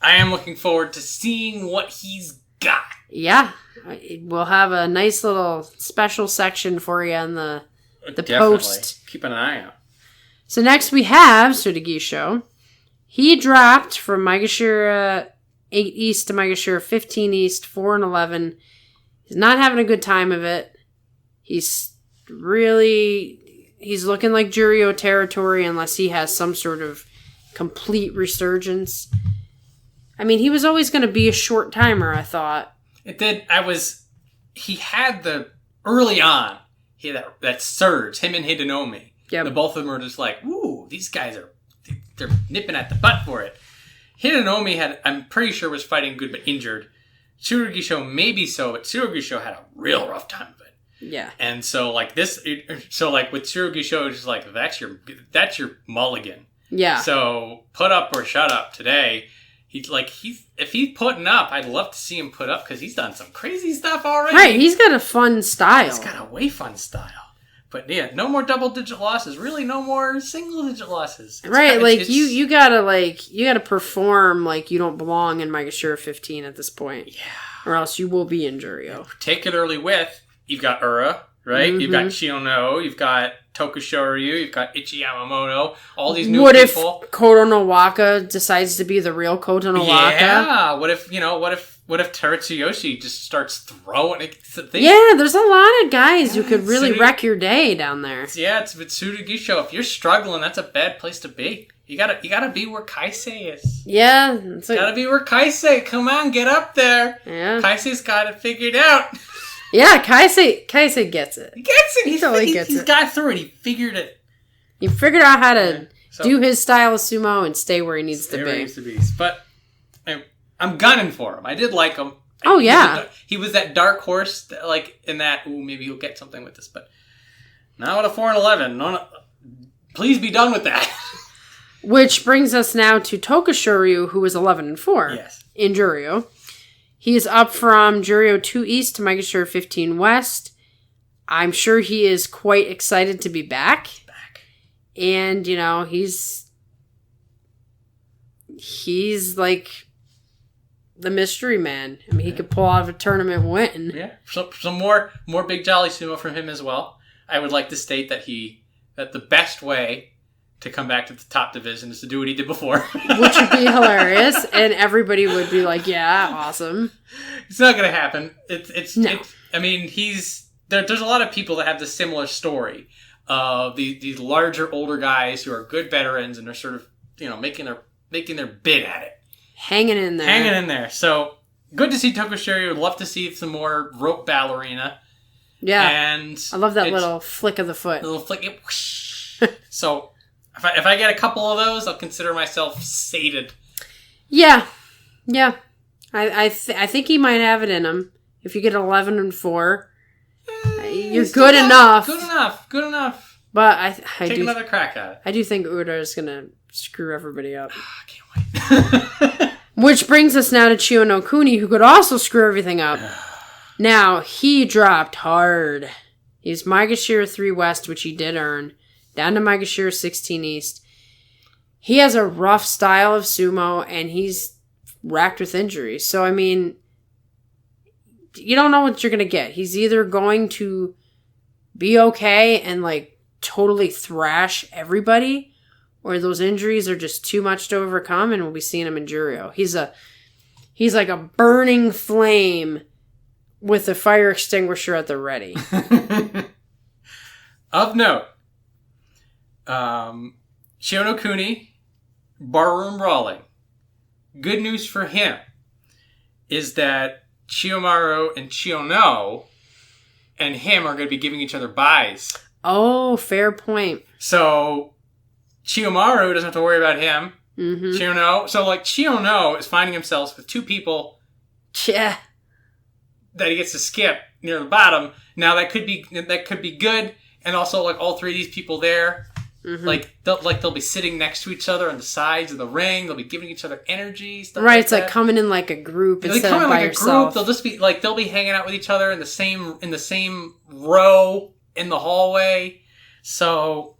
am looking forward to seeing what he's got. Yeah. We'll have a nice little special section for you on the post. Keep an eye out. So next we have Shodagisho. He dropped from Maegashira 8 East to Maegashira 15 East, 4 and 11. He's not having a good time of it. He's looking like Juryo territory unless he has some sort of complete resurgence. I mean, he was always going to be a short timer, I thought. It did. He had early on, he had that surge, him and Hidenoumi. Yep. The both of them were just like, ooh, these guys they're nipping at the butt for it. Hidenoumi I'm pretty sure was fighting good but injured. Tsurugisho maybe so, but Tsurugisho had a real rough time of it. Yeah. And so like with Tsurugisho, it's just like, that's your mulligan. Yeah. So put up or shut up today. If he's putting up, I'd love to see him put up because he's done some crazy stuff already. Right, he's got a fun style. He's got a way fun style. But yeah, no more double-digit losses. Really, no more single-digit losses. You gotta perform like you don't belong in Maegashira 15 at this point. Yeah. Or else you will be in Juryo. Particularly you've got Ura, right? Mm-hmm. You've got Chiyono, you've got Tokushoryu, you've got Ichiyamamoto, all these new people. What if Koto no Waka decides to be the real Koto no Waka? Yeah. What if Terutsuyoshi just starts throwing it? Yeah, there's a lot of guys who could really wreck your day down there. Yeah, it's Tsurugisho. If you're struggling, that's a bad place to be. You gotta be where Kaisei is. Yeah. Gotta be where Kaisei. Come on, get up there. Yeah. Kaisei's got it figured out. Yeah, Kaisei gets it. He gets it. He totally gets it. He's got through it. He figured it. He figured out how to do his style of sumo and stay where he needs to be. But I'm gunning for him. I did like him. Oh, yeah. He was that dark horse, in that, maybe he'll get something with this. But now at a 4 and 11, no, please be done with that. Which brings us now to Tokushoryu, who was 11 and 4 in Juryo. He is up from Juryo 2 East to Maegashira 15 West. I'm sure he is quite excited to be back. And, you know, he's like the mystery man. I mean, he could pull out of a tournament win. Yeah. Some more big jolly sumo from him as well. I would like to state that the best way to come back to the top division is to do what he did before. Which would be hilarious, and everybody would be like, yeah, awesome. It's not going to happen. There's a lot of people that have this similar story of these larger, older guys who are good veterans and are sort of, making their bid at it. Hanging in there. So, good to see Tokushoryu. Would love to see some more rope ballerina. Yeah. And I love that little flick of the foot. Little flick. Whoosh. So, if I get a couple of those, I'll consider myself sated. Yeah. Yeah. I think he might have it in him. If you get 11 and 4, you're good enough. Good enough. But I take another crack at it. I do think Uda is going to screw everybody up. I can't wait. Which brings us now to Chiyo no Kuni, who could also screw everything up. Now, he dropped hard. He's Maegashira 3 West, which he did earn, down to Maegashira 16 East. He has a rough style of sumo, and he's racked with injuries. So, I mean, you don't know what you're going to get. He's either going to be okay and, totally thrash everybody, or those injuries are just too much to overcome, and we'll be seeing him in Juryo. He's like a burning flame with a fire extinguisher at the ready. Of note, Chiyo no Kuni, barroom brawling. Good news for him is that Chiyomaru and Chiyono and him are going to be giving each other buys. Oh, fair point. So, Chiyomaru doesn't have to worry about him. Mm-hmm. Chiyono is finding himself with 2 people. Yeah. That he gets to skip near the bottom. Now that could be good, and also all 3 of these people there, they'll be sitting next to each other on the sides of the ring. They'll be giving each other energy. Stuff right, like it's that. like coming in like a group instead of by yourself. A group. They'll just be they'll be hanging out with each other in the same row in the hallway. So,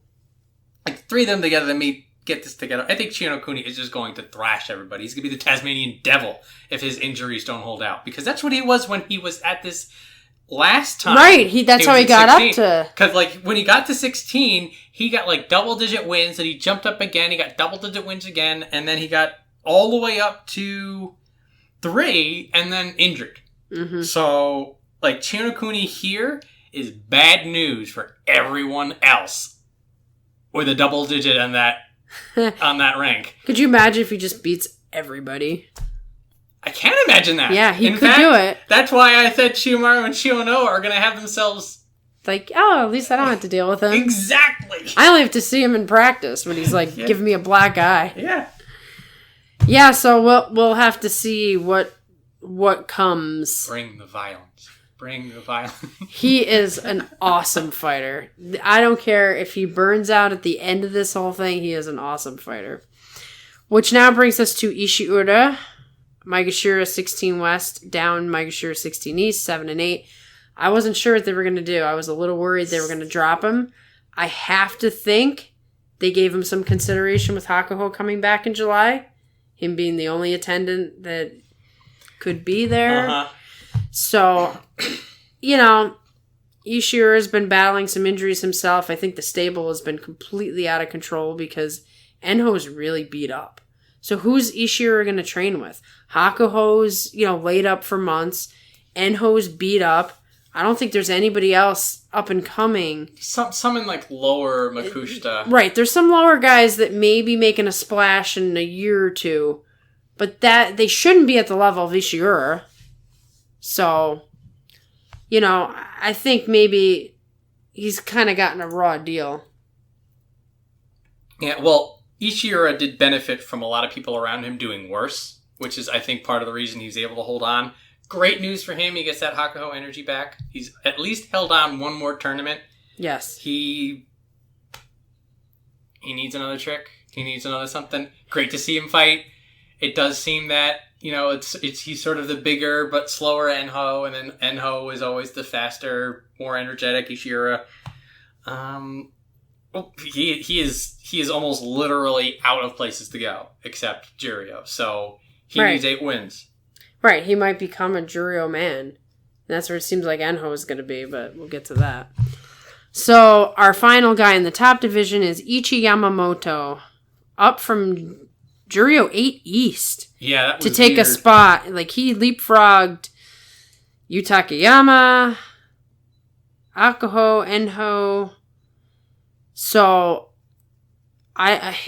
like, 3 of them together to get this together. I think Chinokuni is just going to thrash everybody. He's going to be the Tasmanian devil if his injuries don't hold out. Because that's what he was when he was at this last time. Right, that's how he got 16. up to... Because, like, when he got to 16, he got, like, double-digit wins, and he jumped up again, he got double-digit wins again, and then he got all the way up to 3, and then injured. Mm-hmm. So, like, Chinokuni here is bad news for everyone else with a double-digit on that on that rank. Could you imagine if he just beats everybody? I can't imagine that. Yeah, he could do it. That's why I said Chiyomaru and Chiyono are going to have themselves... Like, oh, at least I don't have to deal with him. Exactly. I only have to see him in practice when he's, like, giving me a black eye. Yeah. Yeah, so we'll have to see what comes. Bring the violence. Bring the violence. He is an awesome fighter. I don't care if he burns out at the end of this whole thing. He is an awesome fighter. Which now brings us to Ishiura. Maegashira 16 West, down Maegashira 16 East, 7 and 8. I wasn't sure what they were going to do. I was a little worried they were going to drop him. I have to think they gave him some consideration with Hakuho coming back in July. Him being the only attendant that could be there. Uh-huh. So, you know, Ishiura has been battling some injuries himself. I think the stable has been completely out of control because Enho is really beat up. So who's Ishiura going to train with? Hakuho's, laid up for months. Enho's beat up. I don't think there's anybody else up and coming. Some in, like, lower Makushita. Right. There's some lower guys that may be making a splash in a year or two. But that they shouldn't be at the level of Ishiura. So, I think maybe he's kind of gotten a raw deal. Yeah, well, Ishiura did benefit from a lot of people around him doing worse, which is, I think, part of the reason he's able to hold on. Great news for him. He gets that Hakuho energy back. He's at least held on one more tournament. Yes. He needs another trick. He needs another something. Great to see him fight. It does seem that, he's sort of the bigger but slower Enho, and then Enho is always the faster, more energetic Ishiura. He is almost literally out of places to go, except Juryo. So he needs 8 wins. Right, he might become a Juryo man. And that's where it seems like Enho is going to be, but we'll get to that. So our final guy in the top division is Ichi Yamamoto, up from Juryo 8 East. Yeah, that was to take weird. A spot. Like, he leapfrogged Takayama, Hakuho, Enho. So,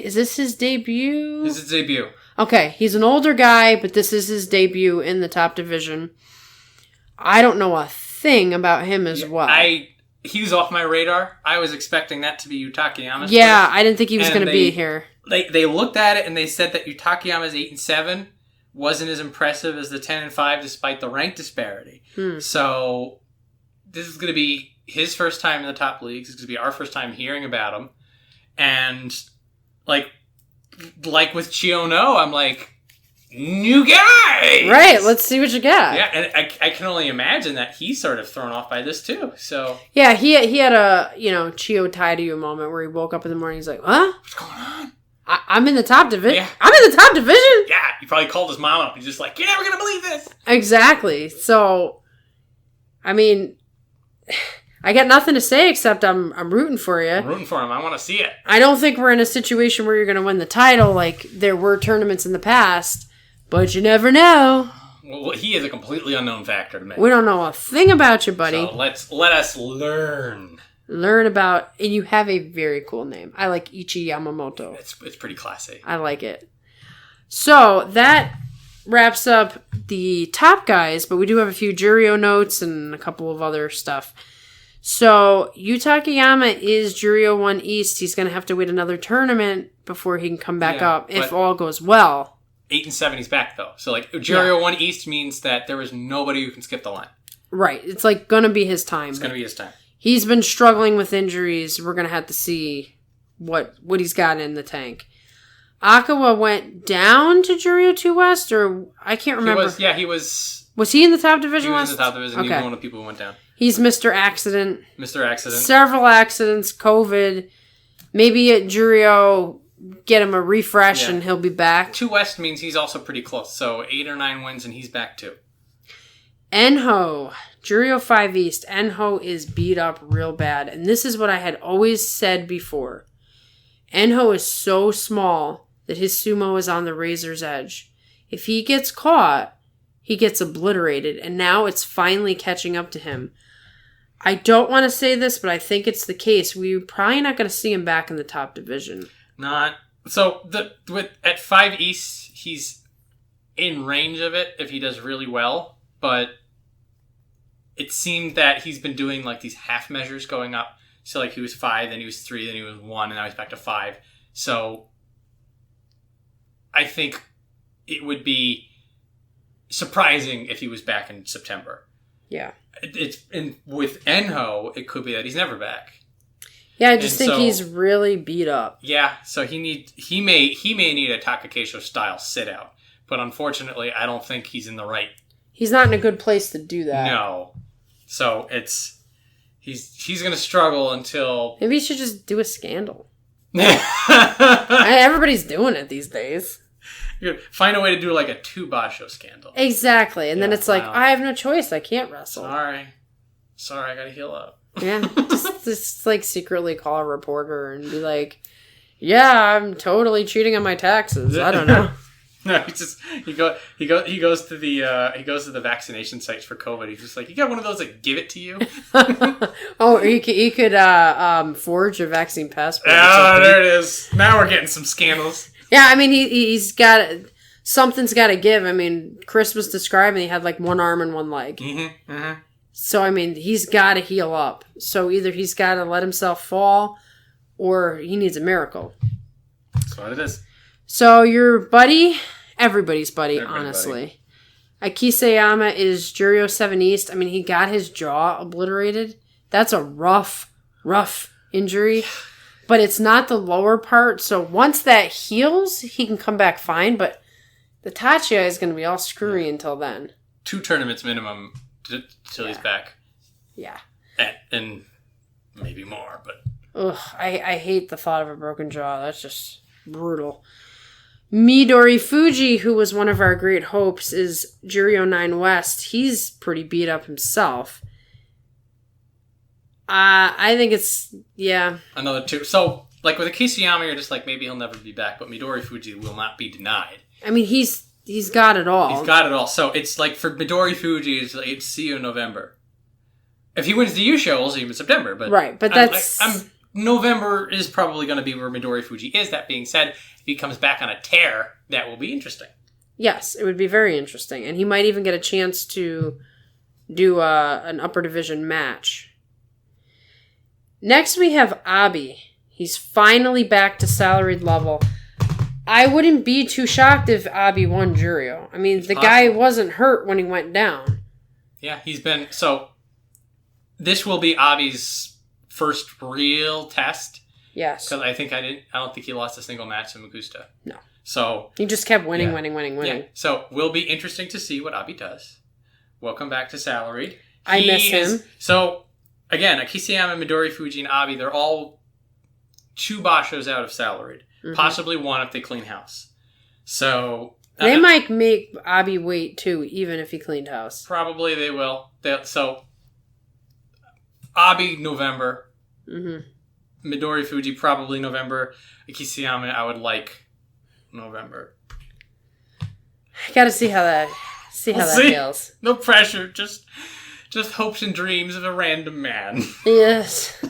is this his debut? This is his debut. Okay, he's an older guy, but this is his debut in the top division. I don't know a thing about him as well. He was off my radar. I was expecting that to be Takayama's Yeah, place. I didn't think he was going to be here. They looked at it and they said that Takayama's 8 and 7 wasn't as impressive as the 10 and 5 despite the rank disparity. So this is going to be his first time in the top leagues. It's going to be our first time hearing about him. And like with Chiyono, I'm like, new guy! Right, let's see what you got. Yeah, and I can only imagine that he's sort of thrown off by this too. So yeah, he had a, Chiyotairyu moment where he woke up in the morning, he's like, huh? What's going on? I'm in the top division? Yeah. I'm in the top division? Yeah, he probably called his mom up. He's just like, you're never going to believe this. Exactly. So, I mean, I got nothing to say except I'm rooting for you. I'm rooting for him. I want to see it. I don't think we're in a situation where you're going to win the title like there were tournaments in the past, but you never know. Well, he is a completely unknown factor to me. We don't know a thing about you, buddy. So let us learn. Learn about, and you have a very cool name. I like Ichi Yamamoto. It's pretty classy. I like it. So that wraps up the top guys, but we do have a few Juryo notes and a couple of other stuff. So Takayama is Juryo 1 East. He's going to have to wait another tournament before he can come back up, if all goes well. 8 and 7, he's back though. So like Juryo 1 East means that there is nobody who can skip the line. Right. It's like going to be his time. It's going to be his time. He's been struggling with injuries. We're going to have to see what he's got in the tank. Akawa went down to Juryo 2 West, or I can't remember. He was Was he in the top division He was last? in the top division. Okay. He was one of the people who went down. He's Mr. Accident. Mr. Accident. Several accidents, COVID. Maybe at Juryo, get him a refresh and he'll be back. 2 West means he's also pretty close. So 8 or 9 wins and he's back too. Enho. Juryo 5 East. Enho is beat up real bad. And this is what I had always said before. Enho is so small that his sumo is on the razor's edge. If he gets caught, he gets obliterated. And now it's finally catching up to him. I don't want to say this, but I think it's the case. We're probably not going to see him back in the top division. Not. So at 5 East, he's in range of it if he does really well. But it seemed that he's been doing like these half measures going up. So like he was 5, then he was 3, then he was 1, and now he's back to 5. So I think it would be surprising if he was back in September. Yeah. With Enho, it could be that he's never back. Yeah, I just think he's really beat up. Yeah, so he may need a Takakeisho style sit out, but unfortunately, I don't think he's in the right. He's not in a good place to do that. No, so he's going to struggle until maybe he should just do a scandal. Everybody's doing it these days. Find a way to do like a 2 basho scandal. Exactly. And then it's like, I have no choice. I can't wrestle. Sorry, I gotta heal up. Yeah. just like secretly call a reporter and be like, yeah, I'm totally cheating on my taxes. I don't know. No, he goes to the vaccination sites for COVID. He's just like, you got one of those that give it to you? Oh, he could forge a vaccine passport. Oh, there it is. Now we're getting some scandals. Yeah, I mean, he's got... Something's got to give. I mean, Chris was describing he had like one arm and one leg. Mm-hmm, mm-hmm. So, I mean, he's got to heal up. So either he's got to let himself fall or he needs a miracle. That's what it is. So your buddy, everybody's buddy, honestly. Akiseyama is Juryo 7 East. I mean, he got his jaw obliterated. That's a rough injury. But it's not the lower part. So once that heals, he can come back fine. But the Tachia is going to be all screwy until then. 2 tournaments minimum till he's back. Yeah. And maybe more, but... Ugh, I hate the thought of a broken jaw. That's just brutal. Midorifuji, who was one of our great hopes, is Juryo 9 West. He's pretty beat up himself. I think it's, yeah. Another 2. So, like with Akiseyama, you're just like, maybe he'll never be back, but Midorifuji will not be denied. I mean, he's got it all. He's got it all. So, it's like for Midorifuji, it's like, see you in November. If he wins the Yusho, we'll see him in September. But right, but that's... November is probably going to be where Midorifuji is. That being said, if he comes back on a tear, that will be interesting. Yes, it would be very interesting. And he might even get a chance to do an upper division match. Next, we have Abi. He's finally back to salaried level. I wouldn't be too shocked if Abi won Juryo. I mean, the guy wasn't hurt when he went down. Yeah, he's been... So, this will be Abi's first real test. Yes. Because I don't think he lost a single match in Magusta. No. So... He just kept winning. Yeah. So, will be interesting to see what Abi does. Welcome back to salaried. I miss him. So... Again, Akiseyama, Midorifuji, and Abi, they're all 2 bashos out of salaried. Mm-hmm. Possibly 1 if they clean house. So... They might make Abi wait, too, even if he cleaned house. Probably they will. So, Abi, November. Mm-hmm. Midorifuji, probably November. Akiseyama, I would like November. I gotta see how that feels. No pressure, just hopes and dreams of a random man. Yes.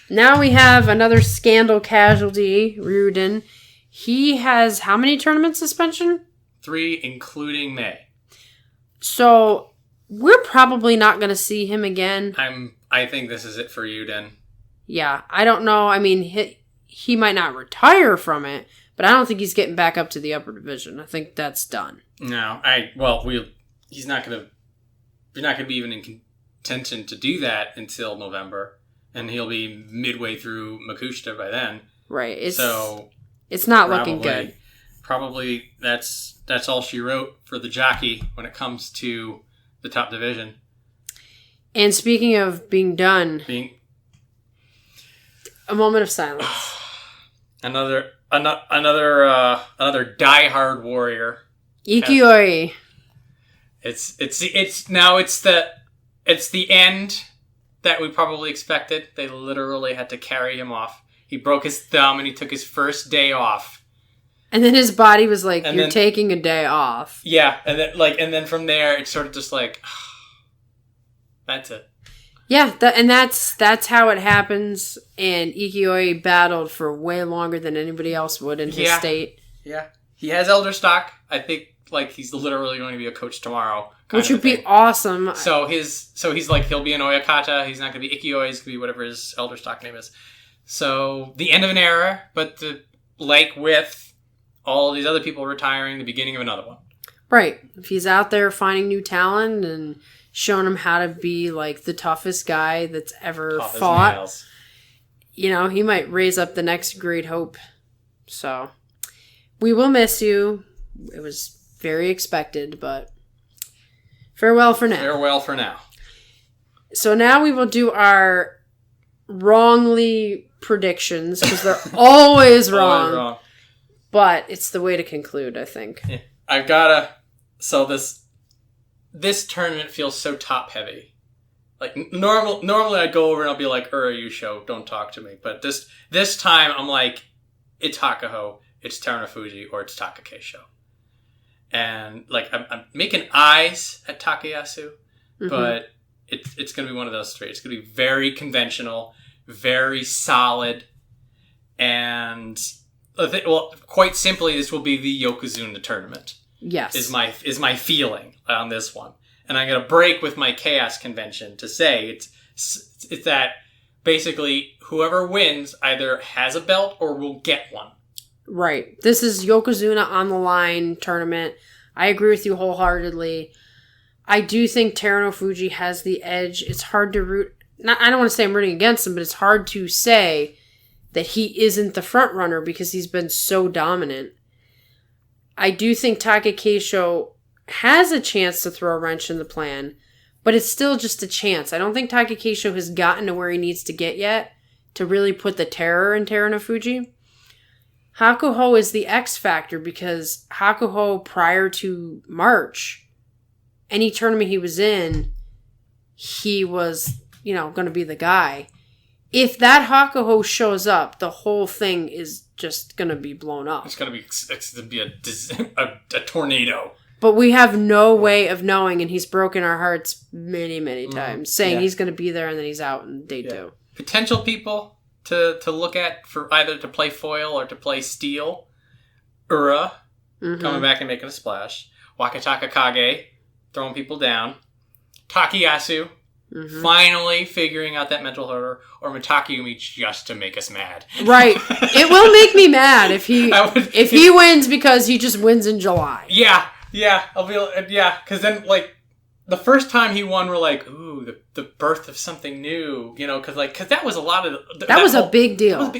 Now we have another scandal casualty, Ryuden. He has how many tournament suspension? 3, including May. So, we're probably not going to see him again. I think this is it for Ryuden. Yeah, I don't know. I mean, he might not retire from it, but I don't think he's getting back up to the upper division. I think that's done. No, he's not going to... You're not going to be even in contention to do that until November, and he'll be midway through Makushita by then. Right. It's not probably, looking good. Probably that's all she wrote for the jockey when it comes to the top division. And speaking of being done, a moment of silence. Another diehard warrior. Ikioi. It's the end that we probably expected. They literally had to carry him off. He broke his thumb and he took his first day off. And then his body was like, "You're taking a day off." Yeah, and then from there it's sort of just like, that's it. Yeah, that's how it happens. And Ikioi battled for way longer than anybody else would in his state. Yeah, he has elder stock. I think like he's literally going to be a coach tomorrow, which would be awesome. So he's like he'll be an Oyakata. He's not going to be Ikioi. He's going to be whatever his elder stock name is. So the end of an era, but like with all these other people retiring, the beginning of another one. Right. If he's out there finding new talent and showing him how to be like the toughest guy that's ever fought, you know, he might raise up the next great hope. So we will miss you. It was very expected, but farewell for now. Farewell for now. So now we will do our wrongly predictions, because they're always wrong. Always wrong. But it's the way to conclude, I think. Yeah. I've gotta... So this tournament feels so top-heavy. Like, normally I'd go over and I'll be like, you show, don't talk to me. But this time, I'm like, it's Hakuho, it's Terunofuji, or it's Takakeisho. And, like, I'm making eyes at Takayasu, but it's going to be one of those three. It's going to be very conventional, very solid, and, well, quite simply, this will be the Yokozuna tournament. Yes. Is my feeling on this one. And I'm going to break with my chaos convention to say it's that basically whoever wins either has a belt or will get one. Right. This is Yokozuna on the line tournament. I agree with you wholeheartedly. I do think Terunofuji has the edge. It's hard to root... I don't want to say I'm rooting against him, but it's hard to say that he isn't the front runner because he's been so dominant. I do think Takakeisho has a chance to throw a wrench in the plan, but it's still just a chance. I don't think Takakeisho has gotten to where he needs to get yet to really put the terror in Terunofuji. Hakuho is the X factor because Hakuho, prior to March, any tournament he was in, he was, going to be the guy. If that Hakuho shows up, the whole thing is just going to be blown up. It's going to be a tornado. But we have no way of knowing, and he's broken our hearts many, many times, saying he's going to be there and then he's out in day 2. Potential people to look at for either to play foil or to play steel. Ura, coming back and making a splash. Wakatakakage, throwing people down. Takayasu, finally figuring out that mental hurdle. Or Mitakeumi just to make us mad. Right. It will make me mad if he wins because he just wins in July. Yeah. I'll be because then, like, the first time he won, we're like, ooh, the birth of something new, because that was a lot of... That was a big deal.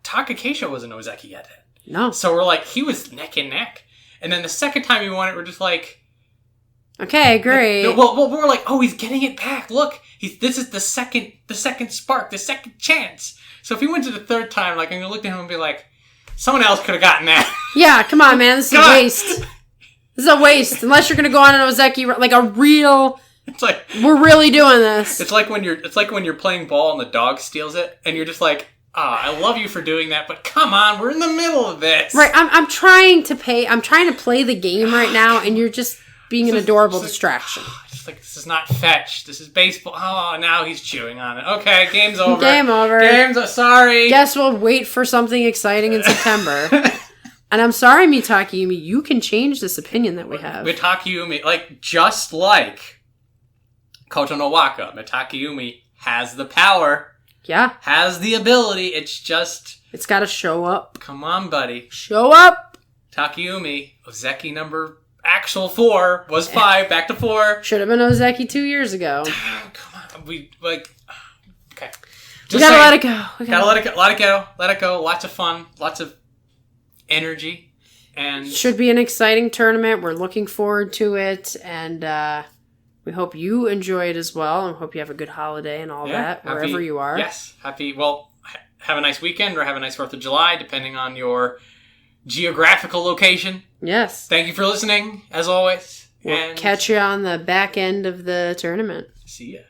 Takakeisho wasn't Ozeki yet. No. So we're like, he was neck and neck. And then the second time he won it, we're just like... Okay, great. Well, we're like, oh, he's getting it back. Look, this is the second spark, the second chance. So if he wins it the third time, like, I'm going to look at him and be like, someone else could have gotten that. Yeah, come on, man. This is a waste. This is a waste. Unless you're going to go on an Ozeki, like a real... It's like... We're really doing this. It's like when you're playing ball and the dog steals it, and you're just like, I love you for doing that, but come on, we're in the middle of this. Right, I'm trying to play the game right now, and you're just being an adorable distraction. Just like, this is not fetch. This is baseball. Oh, now he's chewing on it. Okay, game's over. Game over. Sorry. Guess we'll wait for something exciting in September. And I'm sorry, Mitakeumi, you can change this opinion that we have. Mitakeumi, just like Koto no Waka, Mitakeumi has the power. Yeah. Has the ability. It's got to show up. Come on, buddy. Show up. Ozeki number actual 4 was 5, back to 4. Should have been Ozeki 2 years ago. Come on. Okay. We gotta let it go. Gotta let it go. Let it go. Lots of fun. Lots of energy. And should be an exciting tournament. We're looking forward to it. And We hope you enjoy it as well, and hope you have a good holiday and all that, wherever you are. Yes, have a nice weekend or have a nice 4th of July, depending on your geographical location. Yes. Thank you for listening, as always. We'll catch you on the back end of the tournament. See ya.